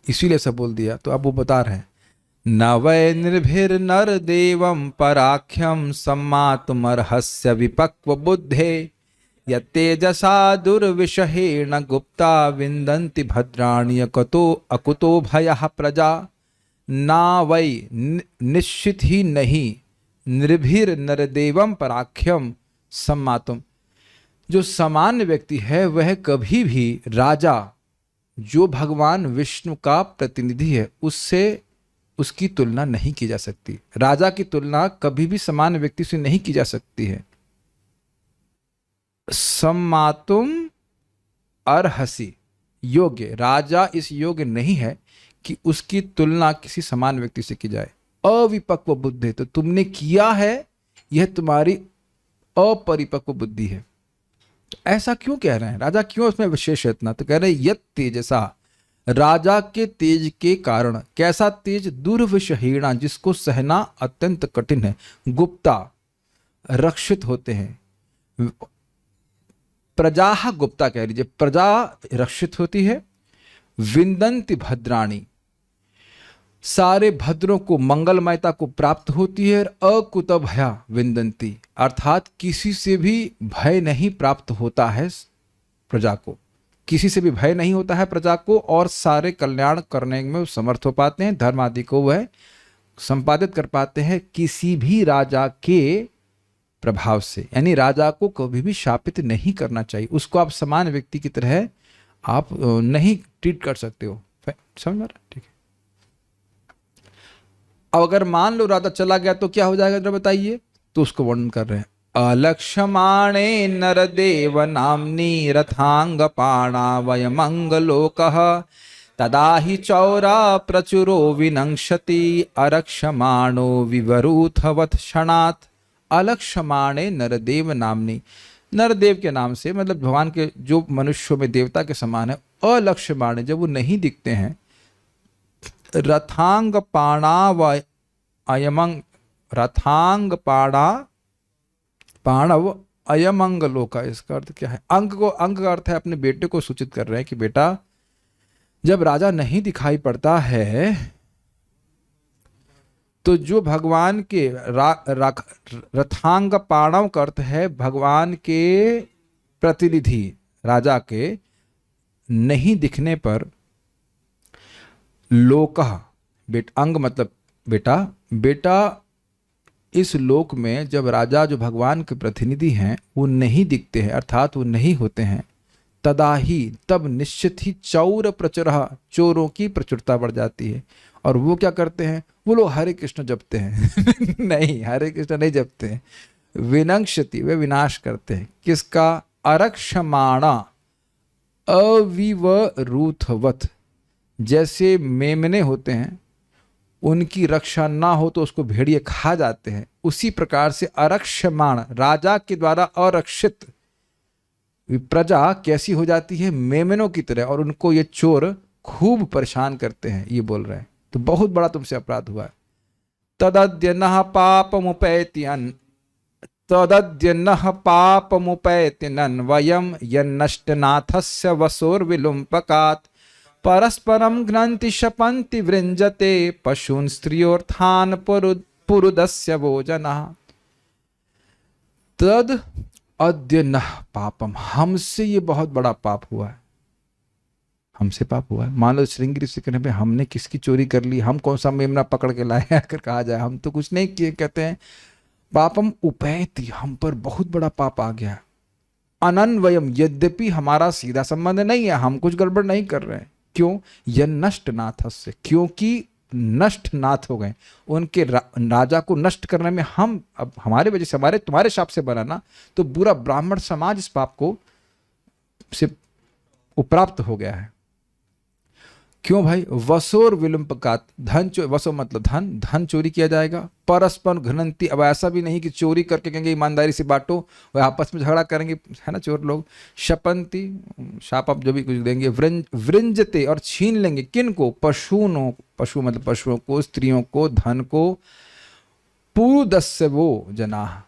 इसीलिए सब बोल दिया। तो अब वो बता रहे हैं, न वै निर्भिर नर देवम पराख्यम सम्मातुमर्हस्य विपक्व बुद्धे यत्तेजसा दुर्विषहेण गुप्ता विन्दन्ति भद्राणि अकुतो अकुतो भयः प्रजा ना वै निश्चित ही नहीं निर्भीर नरदेवम पराख्यम सम्मातुम। जो सामान्य व्यक्ति है वह कभी भी राजा जो भगवान विष्णु का प्रतिनिधि है उससे उसकी तुलना नहीं की जा सकती। राजा की तुलना कभी भी सामान्य व्यक्ति से नहीं की जा सकती है। सम्मातुम अर्हसि, योग्य, राजा इस योग्य नहीं है कि उसकी तुलना किसी समान व्यक्ति से की जाए। अविपक्व बुद्धि, तो तुमने किया है, यह तुम्हारी अपरिपक्व बुद्धि है। तो ऐसा क्यों कह रहे हैं, राजा क्यों उसमें विशेष है इतना? तो कह रहे हैं यत तेजसा, राजा के तेज के कारण। कैसा तेज? दुर्विषहीणा, जिसको सहना अत्यंत कठिन है। गुप्ता, रक्षित होते हैं। प्रजा गुप्ता कह लीजिए, प्रजा रक्षित होती है। विंदंति भद्राणी, सारे भद्रों को, मंगलमयता को प्राप्त होती है। अकुत भया विंदंती, अर्थात किसी से भी भय नहीं प्राप्त होता है प्रजा को, किसी से भी भय नहीं होता है प्रजा को, और सारे कल्याण करने में समर्थ हो पाते हैं। धर्म आदि को वह संपादित कर पाते हैं किसी भी राजा के प्रभाव से। यानी राजा को कभी भी शापित नहीं करना चाहिए, उसको आप समान व्यक्ति की तरह आप नहीं ट्रीट कर सकते हो। समझ में आ रहा है? ठीक है। अब अगर मान लो राजा चला गया तो क्या हो जाएगा जरा बताइए। तो उसको वर्णन कर रहे हैं। अलक्ष्यमाणे नरदेव नाम्नी रथांग पाणा वयमंगलोकः तदा ही चौरा प्रचुरो विनंक्षति अरक्ष्यमाणो विवरूथवत् क्षणात्। अलक्ष्यमाणे नरदेव नाम्नी, नरदेव के नाम से मतलब भगवान के जो मनुष्यों में देवता के समान है। अलक्ष्यमाणे, जब वो नहीं दिखते हैं। रथांग पाणा व अयमंग, रथांग पाणा पाणव अयमंगलोका, इसका अर्थ क्या है? अंग को, अंग का अर्थ है अपने बेटे को सूचित कर रहे हैं कि बेटा जब राजा नहीं दिखाई पड़ता है तो जो भगवान के रथांग पाणव का अर्थ है भगवान के प्रतिनिधि राजा के नहीं दिखने पर लोकः, अंग मतलब बेटा, बेटा इस लोक में जब राजा जो भगवान के प्रतिनिधि हैं वो नहीं दिखते हैं, अर्थात वो नहीं होते हैं, तदा ही, तब निश्चित ही चौर प्रचुर, चोरों की प्रचुरता बढ़ जाती है। और वो क्या करते हैं? वो लोग हरे कृष्ण जपते हैं नहीं, हरे कृष्ण नहीं जपते हैं। विनंक्षति, वे विनाश करते हैं। किसका? अरक्षमाणा अविवरूथवत्, जैसे मेमने होते हैं उनकी रक्षा ना हो तो उसको भेड़िए खा जाते हैं, उसी प्रकार से अरक्षमाण, राजा के द्वारा अरक्षित प्रजा कैसी हो जाती है? मेमनों की तरह, और उनको ये चोर खूब परेशान करते हैं, ये बोल रहे हैं। तो बहुत बड़ा तुमसे अपराध हुआ है। तदद्य नः पापमुपैति तदद्य नः पापमुपैति नन् वयं यन्नष्टनाथस्य वसोर्विलुम्पकात् परस्परं घ्नन्ति शपन्ति वृञ्जते पशून् स्त्रियोर्थान् पुरुदस्य वो जनः। तद अद्य नः पापम, हमसे ये बहुत बड़ा पाप हुआ है, हमसे पाप हुआ है। मान लो श्रृंगी ऋषि कहने पे हमने किसकी चोरी कर ली, हम कौन सा मेमना पकड़ के लाए अगर कहा जाए, हम तो कुछ नहीं किए। कहते हैं पापम उपैति, हम पर बहुत बड़ा पाप आ गया। अनन्वयम, यद्यपि हमारा सीधा संबंध नहीं है, हम कुछ गड़बड़ नहीं कर रहे हैं। क्यों? यह नष्ट नाथ से, क्योंकि नष्ट नाथ हो गए, उनके राजा को नष्ट करने में हम, अब हमारे वजह से, हमारे तुम्हारे शाप से बना ना, तो पूरा ब्राह्मण समाज इस पाप को से उपराप्त हो गया है। क्यों भाई? वसोर विलुम्पकात, धन वसो मतलब धन, धन चोरी किया जाएगा। परस्पर घनंती, अब ऐसा भी नहीं कि चोरी करके कहेंगे ईमानदारी से बांटो, वह आपस में झगड़ा करेंगे, है ना चोर लोग। शपंती, शाप आप जो भी कुछ देंगे। वृंजते, और छीन लेंगे, किन को? पशुओं, पशु मतलब पशुओं को, स्त्रियों को, धन को। पुरुदस्य वो जना,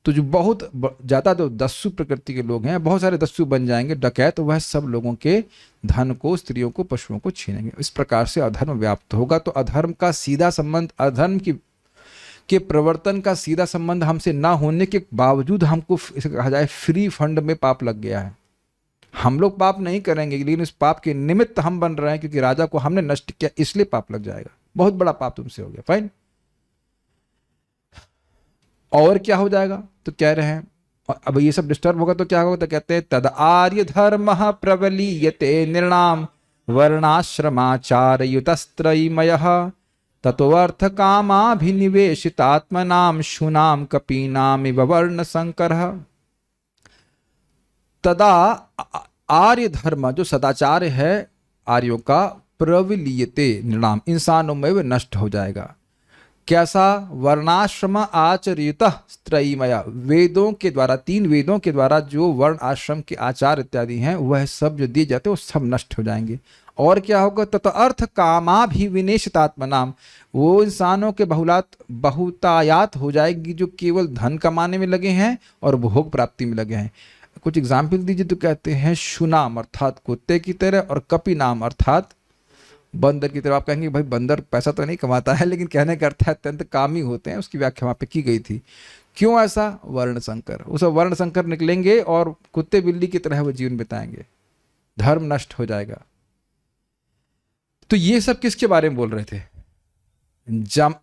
तो जो बहुत ज़्यादा तो दस्यु प्रकृति के लोग हैं, बहुत सारे दस्यु बन जाएंगे डकैत, तो वह सब लोगों के धन को, स्त्रियों को, पशुओं को छीनेंगे। इस प्रकार से अधर्म व्याप्त होगा। तो अधर्म का सीधा संबंध, अधर्म कि प्रवर्तन का सीधा संबंध हमसे ना होने के बावजूद हमको इसे कहा जाए फ्री फंड में पाप लग गया है। हम लोग पाप नहीं करेंगे, लेकिन उस पाप के निमित्त हम बन रहे हैं क्योंकि राजा को हमने नष्ट किया, इसलिए पाप लग जाएगा। बहुत बड़ा पाप तुमसे हो गया, फाइन। और क्या हो जाएगा तो कह रहे हैं, अब ये सब डिस्टर्ब होगा तो क्या होगा, तो कहते हैं तद आर्य धर्म प्रबलीयते निर्णाम वर्णाश्रमाचारयुतस्त्रयीमयः ततोऽर्थ कामाभिनिवेशितात्मनाम शूनाम कपीनाम इव वर्ण संकरः। तदा आर्य धर्म, जो सदाचार है आर्यों का, प्रविलीयते निर्णाम, इंसानों में वह नष्ट हो जाएगा। कैसा? वर्णाश्रम आचरित त्रयीमया, वेदों के द्वारा, 3 वेदों के द्वारा जो वर्ण आश्रम के आचार इत्यादि हैं वह सब जो दिए जाते हैं वो सब नष्ट हो जाएंगे। और क्या होगा? तत अर्थ कामाभिविनेशितात्मनाम, वो इंसानों के बहुतायात हो जाएगी जो केवल धन कमाने में लगे हैं और भोग प्राप्ति में लगे हैं। कुछ एग्जाम्पल दीजिए। तो कहते हैं शुनाम अर्थात कुत्ते की तरह, और कपि नाम अर्थात बंदर की तरह। आप कहेंगे भाई बंदर पैसा तो नहीं कमाता है, लेकिन कहने का अर्थ है अत्यंत कामी होते हैं, उसकी व्याख्या वहां पे की गई थी। क्यों ऐसा? वर्ण संकर, उस वर्ण संकर निकलेंगे और कुत्ते बिल्ली की तरह वो जीवन बिताएंगे, धर्म नष्ट हो जाएगा। तो ये सब किसके बारे में बोल रहे थे?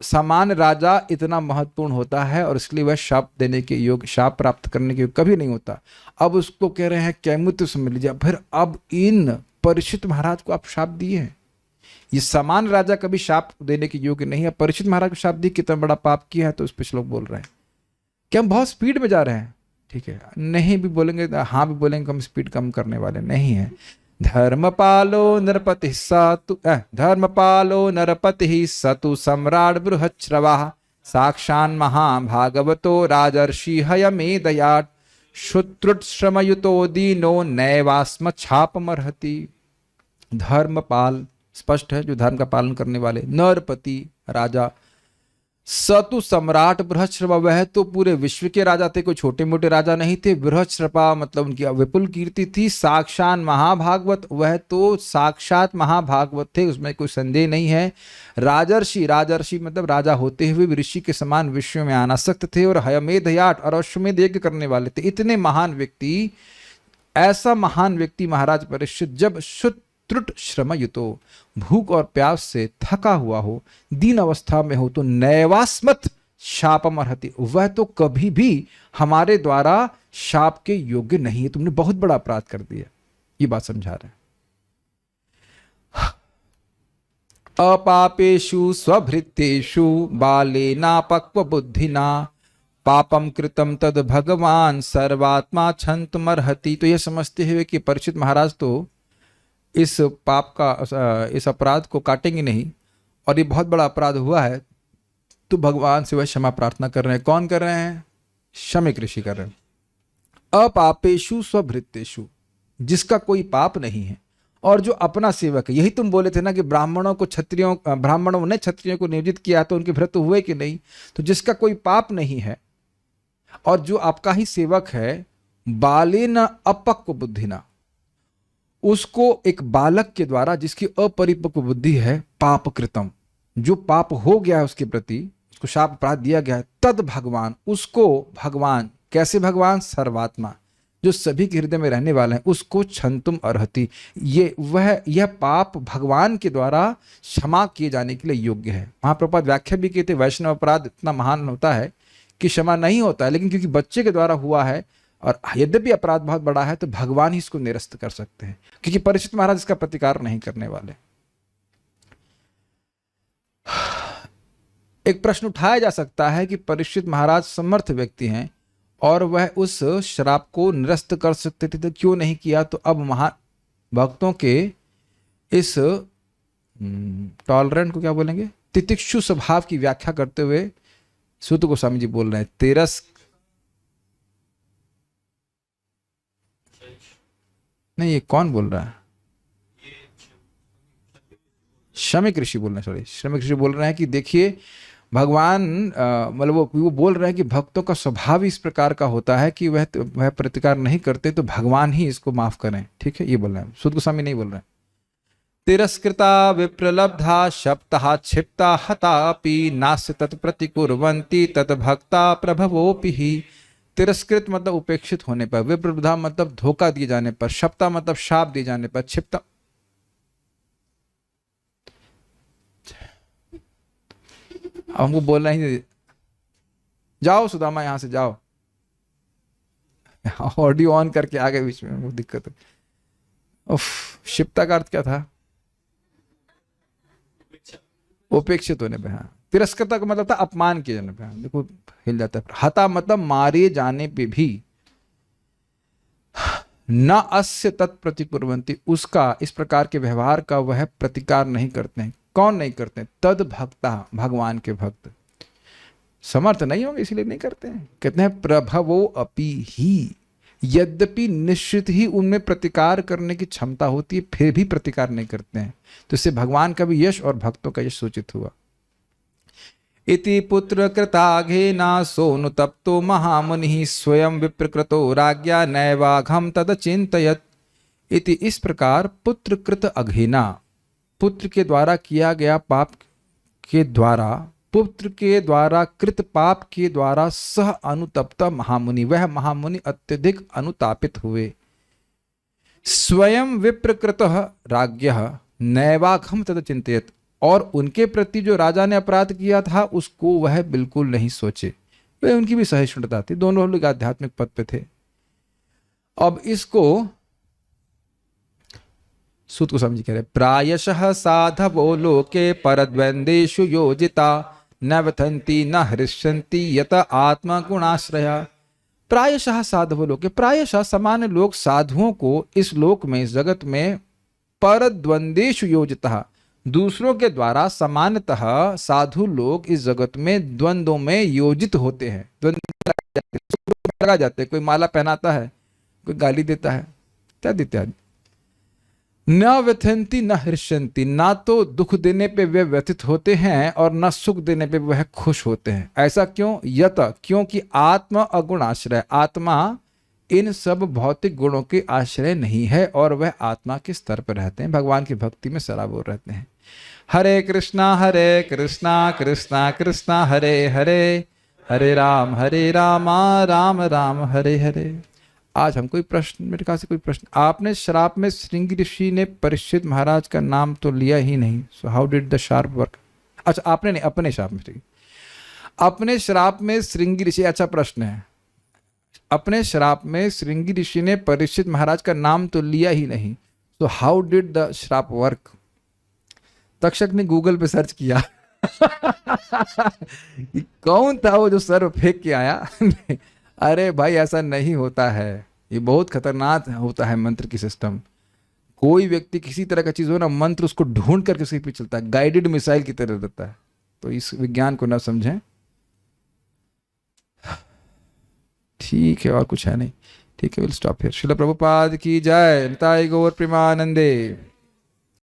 समान राजा इतना महत्वपूर्ण होता है और इसलिए वह शाप देने के योग, शाप प्राप्त करने के योग कभी नहीं होता। अब उसको कह रहे हैं कैमुत्य समझ लीजिए। फिर अब इन परीक्षित महाराज को आप शाप दिए हैं, ये समान राजा कभी शाप देने के योग्य नहीं है। परीक्षित महाराज को शाप दी, कितना बड़ा पाप किया है। तो उस पर श्लोक बोल रहे हैं कि हम बहुत स्पीड में जा रहे हैं, ठीक है, नहीं भी बोलेंगे, हाँ भी बोलेंगे, हम स्पीड कम करने वाले नहीं है। धर्मपालो नरपति सतु, धर्मपालो नरपति सतु सम्राट बृहच्छ्रवः साक्षान् महाभागवतो राजर्षि हयमेदयात् शुत्रुश्रमयुतो दीनो नैवास्म छापमर्हति। धर्मपाल स्पष्ट है, जो धर्म का पालन करने वाले। नरपति राजा, सतु सम्राट बृहच्छ्रवा, वह तो पूरे विश्व के राजा थे, कोई छोटे मोटे राजा नहीं थे। बृहच्छ्रवा मतलब उनकी विपुल कीर्ति थी। साक्षात महाभागवत, वह तो साक्षात महाभागवत थे, उसमें कोई संदेह नहीं है। राजर्षि, राजर्षि मतलब राजा होते हुए भी ऋषि के समान विश्व में आनासक्त थे। और हयमेधयाट, और अश्वमेध यज्ञ करने वाले थे। इतने महान व्यक्ति, ऐसा महान व्यक्ति महाराज परीक्षित जब त्रुट श्रम युतो, भूख और प्यास से थका हुआ हो, दीन अवस्था में हो, तो नैवास्मत शापम अर्हति, वह तो कभी भी हमारे द्वारा शाप के योग्य नहीं है। तुमने बहुत बड़ा अपराध कर दिया, ये बात समझा रहे हैं। अपापेषु स्वभृत्येषु बालेनापक्व बुद्धिना पापम कृतम तद भगवान सर्वात्मा छंतमर्हति। तो यह समझते हुए कि परीक्षित महाराज तो इस पाप का, इस अपराध को काटेंगे नहीं, और ये बहुत बड़ा अपराध हुआ है, तो भगवान से वह क्षमा प्रार्थना कर रहे हैं। कौन कर रहे हैं? शमिक ऋषि कर रहे हैं। अपापेषु स्वभृत्येषु, जिसका कोई पाप नहीं है और जो अपना सेवक है। यही तुम बोले थे ना कि ब्राह्मणों ने क्षत्रियों को नियोजित किया तो उनके व्रत हुए कि नहीं। तो जिसका कोई पाप नहीं है और जो आपका ही सेवक है, बालेन अपक्व बुद्धिना, उसको एक बालक के द्वारा जिसकी अपरिपक्व बुद्धि है, पाप कृतम, जो पाप हो गया है उसके प्रति, उसको शाप अपराध दिया गया है, तद भगवान, उसको भगवान, कैसे भगवान? सर्वात्मा, जो सभी के हृदय में रहने वाले हैं, उसको छंतुम अर्हति, यह पाप भगवान के द्वारा क्षमा किए जाने के लिए योग्य है। महाप्रभुपाद व्याख्या भी कहते वैष्णव अपराध इतना महान होता है कि क्षमा नहीं होता है, लेकिन क्योंकि बच्चे के द्वारा हुआ है और यद्यपि अपराध बहुत बड़ा है तो भगवान ही इसको निरस्त कर सकते हैं, क्योंकि परीक्षित महाराज इसका प्रतिकार नहीं करने वाले। एक प्रश्न उठाया जा सकता है कि परीक्षित महाराज समर्थ व्यक्ति हैं और वह उस श्राप को निरस्त कर सकते थे, तो क्यों नहीं किया? तो अब भक्तों के इस टॉलरेंट को क्या बोलेंगे, तितिक्षु स्वभाव की व्याख्या करते हुए सूत गोस्वामी जी बोल रहे हैं, नहीं ये कौन बोल रहा है? शमिक ऋषि बोल रहे हैं, सॉरी, शमिक ऋषि बोल रहे हैं कि देखिए भगवान, मतलब वो बोल रहे हैं कि भक्तों का स्वभाव इस प्रकार का होता है कि वह प्रतिकार नहीं करते, तो भगवान ही इसको माफ करें। ठीक है, ये बोल रहे हैं, सूत गोस्वामी नहीं बोल रहे हैं। तिरस्कृता विप्रलब्धा शप्ता क्षिप्ता हतापि नास्य तत्प्रतिकुर्वन्ति तद्भक्ता प्रभवोपि ही। तिरस्कृत मतलब उपेक्षित होने पर, विप्रलब्धा मतलब धोखा दिए जाने पर, शप्ता मतलब शाप दिए जाने पर, क्षिप्ता हमको बोलना ही नहीं। जाओ सुदामा यहां से जाओ, ऑडियो ऑन करके आ गए बीच में, वो दिक्कत है। उफ, क्षिप्ता का अर्थ क्या था? उपेक्षित होने पे। हाँ, तिरस्कृता का मतलब था अपमान किए जाने पे। हाँ, देखो हिल जाता है। हता मतलब मारे जाने पे भी। न अस्य तत्प्रतिकुर्वन्ति, उसका इस प्रकार के व्यवहार का वह प्रतिकार नहीं करते हैं। कौन नहीं करते हैं? तद भक्ता, भगवान के भक्त। समर्थ नहीं होंगे इसलिए नहीं करते हैं। कहते हैं प्रभवो अपि ही, यद्यपि निश्चित ही उनमें प्रतिकार करने की क्षमता होती है फिर भी प्रतिकार नहीं करते हैं। तो इससे भगवान का भी यश और भक्तों का यश सूचित हुआ। इति पुत्र कृताघेना सोनुतप्तो महामुनि स्वयं विप्रकृतो राज्ञा नैवाघम तद चिंतयत। इति इस प्रकार पुत्र कृत अघेना, पुत्र के द्वारा किया गया पाप के द्वारा, पुत्र के द्वारा कृत पाप के द्वारा सह अनुतप्त महामुनि, वह महामुनि अत्यधिक अनुतापित हुए। स्वयं विप्रकृत राज्ञः नैवाघम तद चिंतयत, और उनके प्रति जो राजा ने अपराध किया था उसको वह बिल्कुल नहीं सोचे। वह उनकी भी सहिष्णुता थी, दोनों लोग आध्यात्मिक पद पे थे। अब इसको सूत को समझ कह रहे, प्रायशः साधवो लोके परद्वंदेषु योजिता न व्यथन्ति न हृष्यन्ति यत आत्मगुणाश्रया। प्रायशः साधवो लोके, प्रायशः सामान्य लोग साधुओं को इस लोक में, इस जगत में, परद्वंदेषु योजिता, दूसरों के द्वारा सामान्यतः साधु लोग इस जगत में द्वंद्वों में योजित होते हैं। द्वंद्व लगा जाते हैं, कोई माला पहनाता है, कोई गाली देता है, इत्यादि इत्यादि। न व्यथंती न हृष्यंती, ना तो दुख देने पे वे व्यथित होते हैं और न सुख देने पे वह खुश होते हैं। ऐसा क्यों? यत, क्योंकि आत्मा अगुण आश्रय, आत्मा इन सब भौतिक गुणों के आश्रय नहीं है और वह आत्मा के स्तर पर रहते हैं, भगवान की भक्ति में सराबोर रहते हैं। हरे कृष्णा कृष्णा कृष्णा हरे हरे, हरे राम राम राम हरे हरे। आज हम कोई प्रश्न, मेरे ख्याल से कोई प्रश्न, आपने श्राप में श्रृंगी ऋषि ने परीक्षित महाराज का नाम तो लिया ही नहीं, so how did the sharp work? अच्छा, आपने नहीं, अपने श्राप में, ठीक, अपने श्राप में श्रृंगी ऋषि, अच्छा प्रश्न है, अपने श्राप में श्रृंगी ऋषि ने परीक्षित महाराज का नाम तो लिया ही नहीं, तो हाउ डिड द श्राप वर्क? तक्षक ने गूगल पे सर्च किया कि कौन था वो जो सर्व फेंक के आया अरे भाई ऐसा नहीं होता है, ये बहुत खतरनाक होता है मंत्र की सिस्टम। कोई व्यक्ति किसी तरह का चीज हो ना, मंत्र उसको ढूंढ करके उसके पीछे चलता है, गाइडेड मिसाइल की तरह रहता है। तो इस विज्ञान को ना समझें, ठीक है, और कुछ है नहीं, ठीक है, will stop here. Srila Prabhupada की जय। निताई गौर प्रेमानंदे।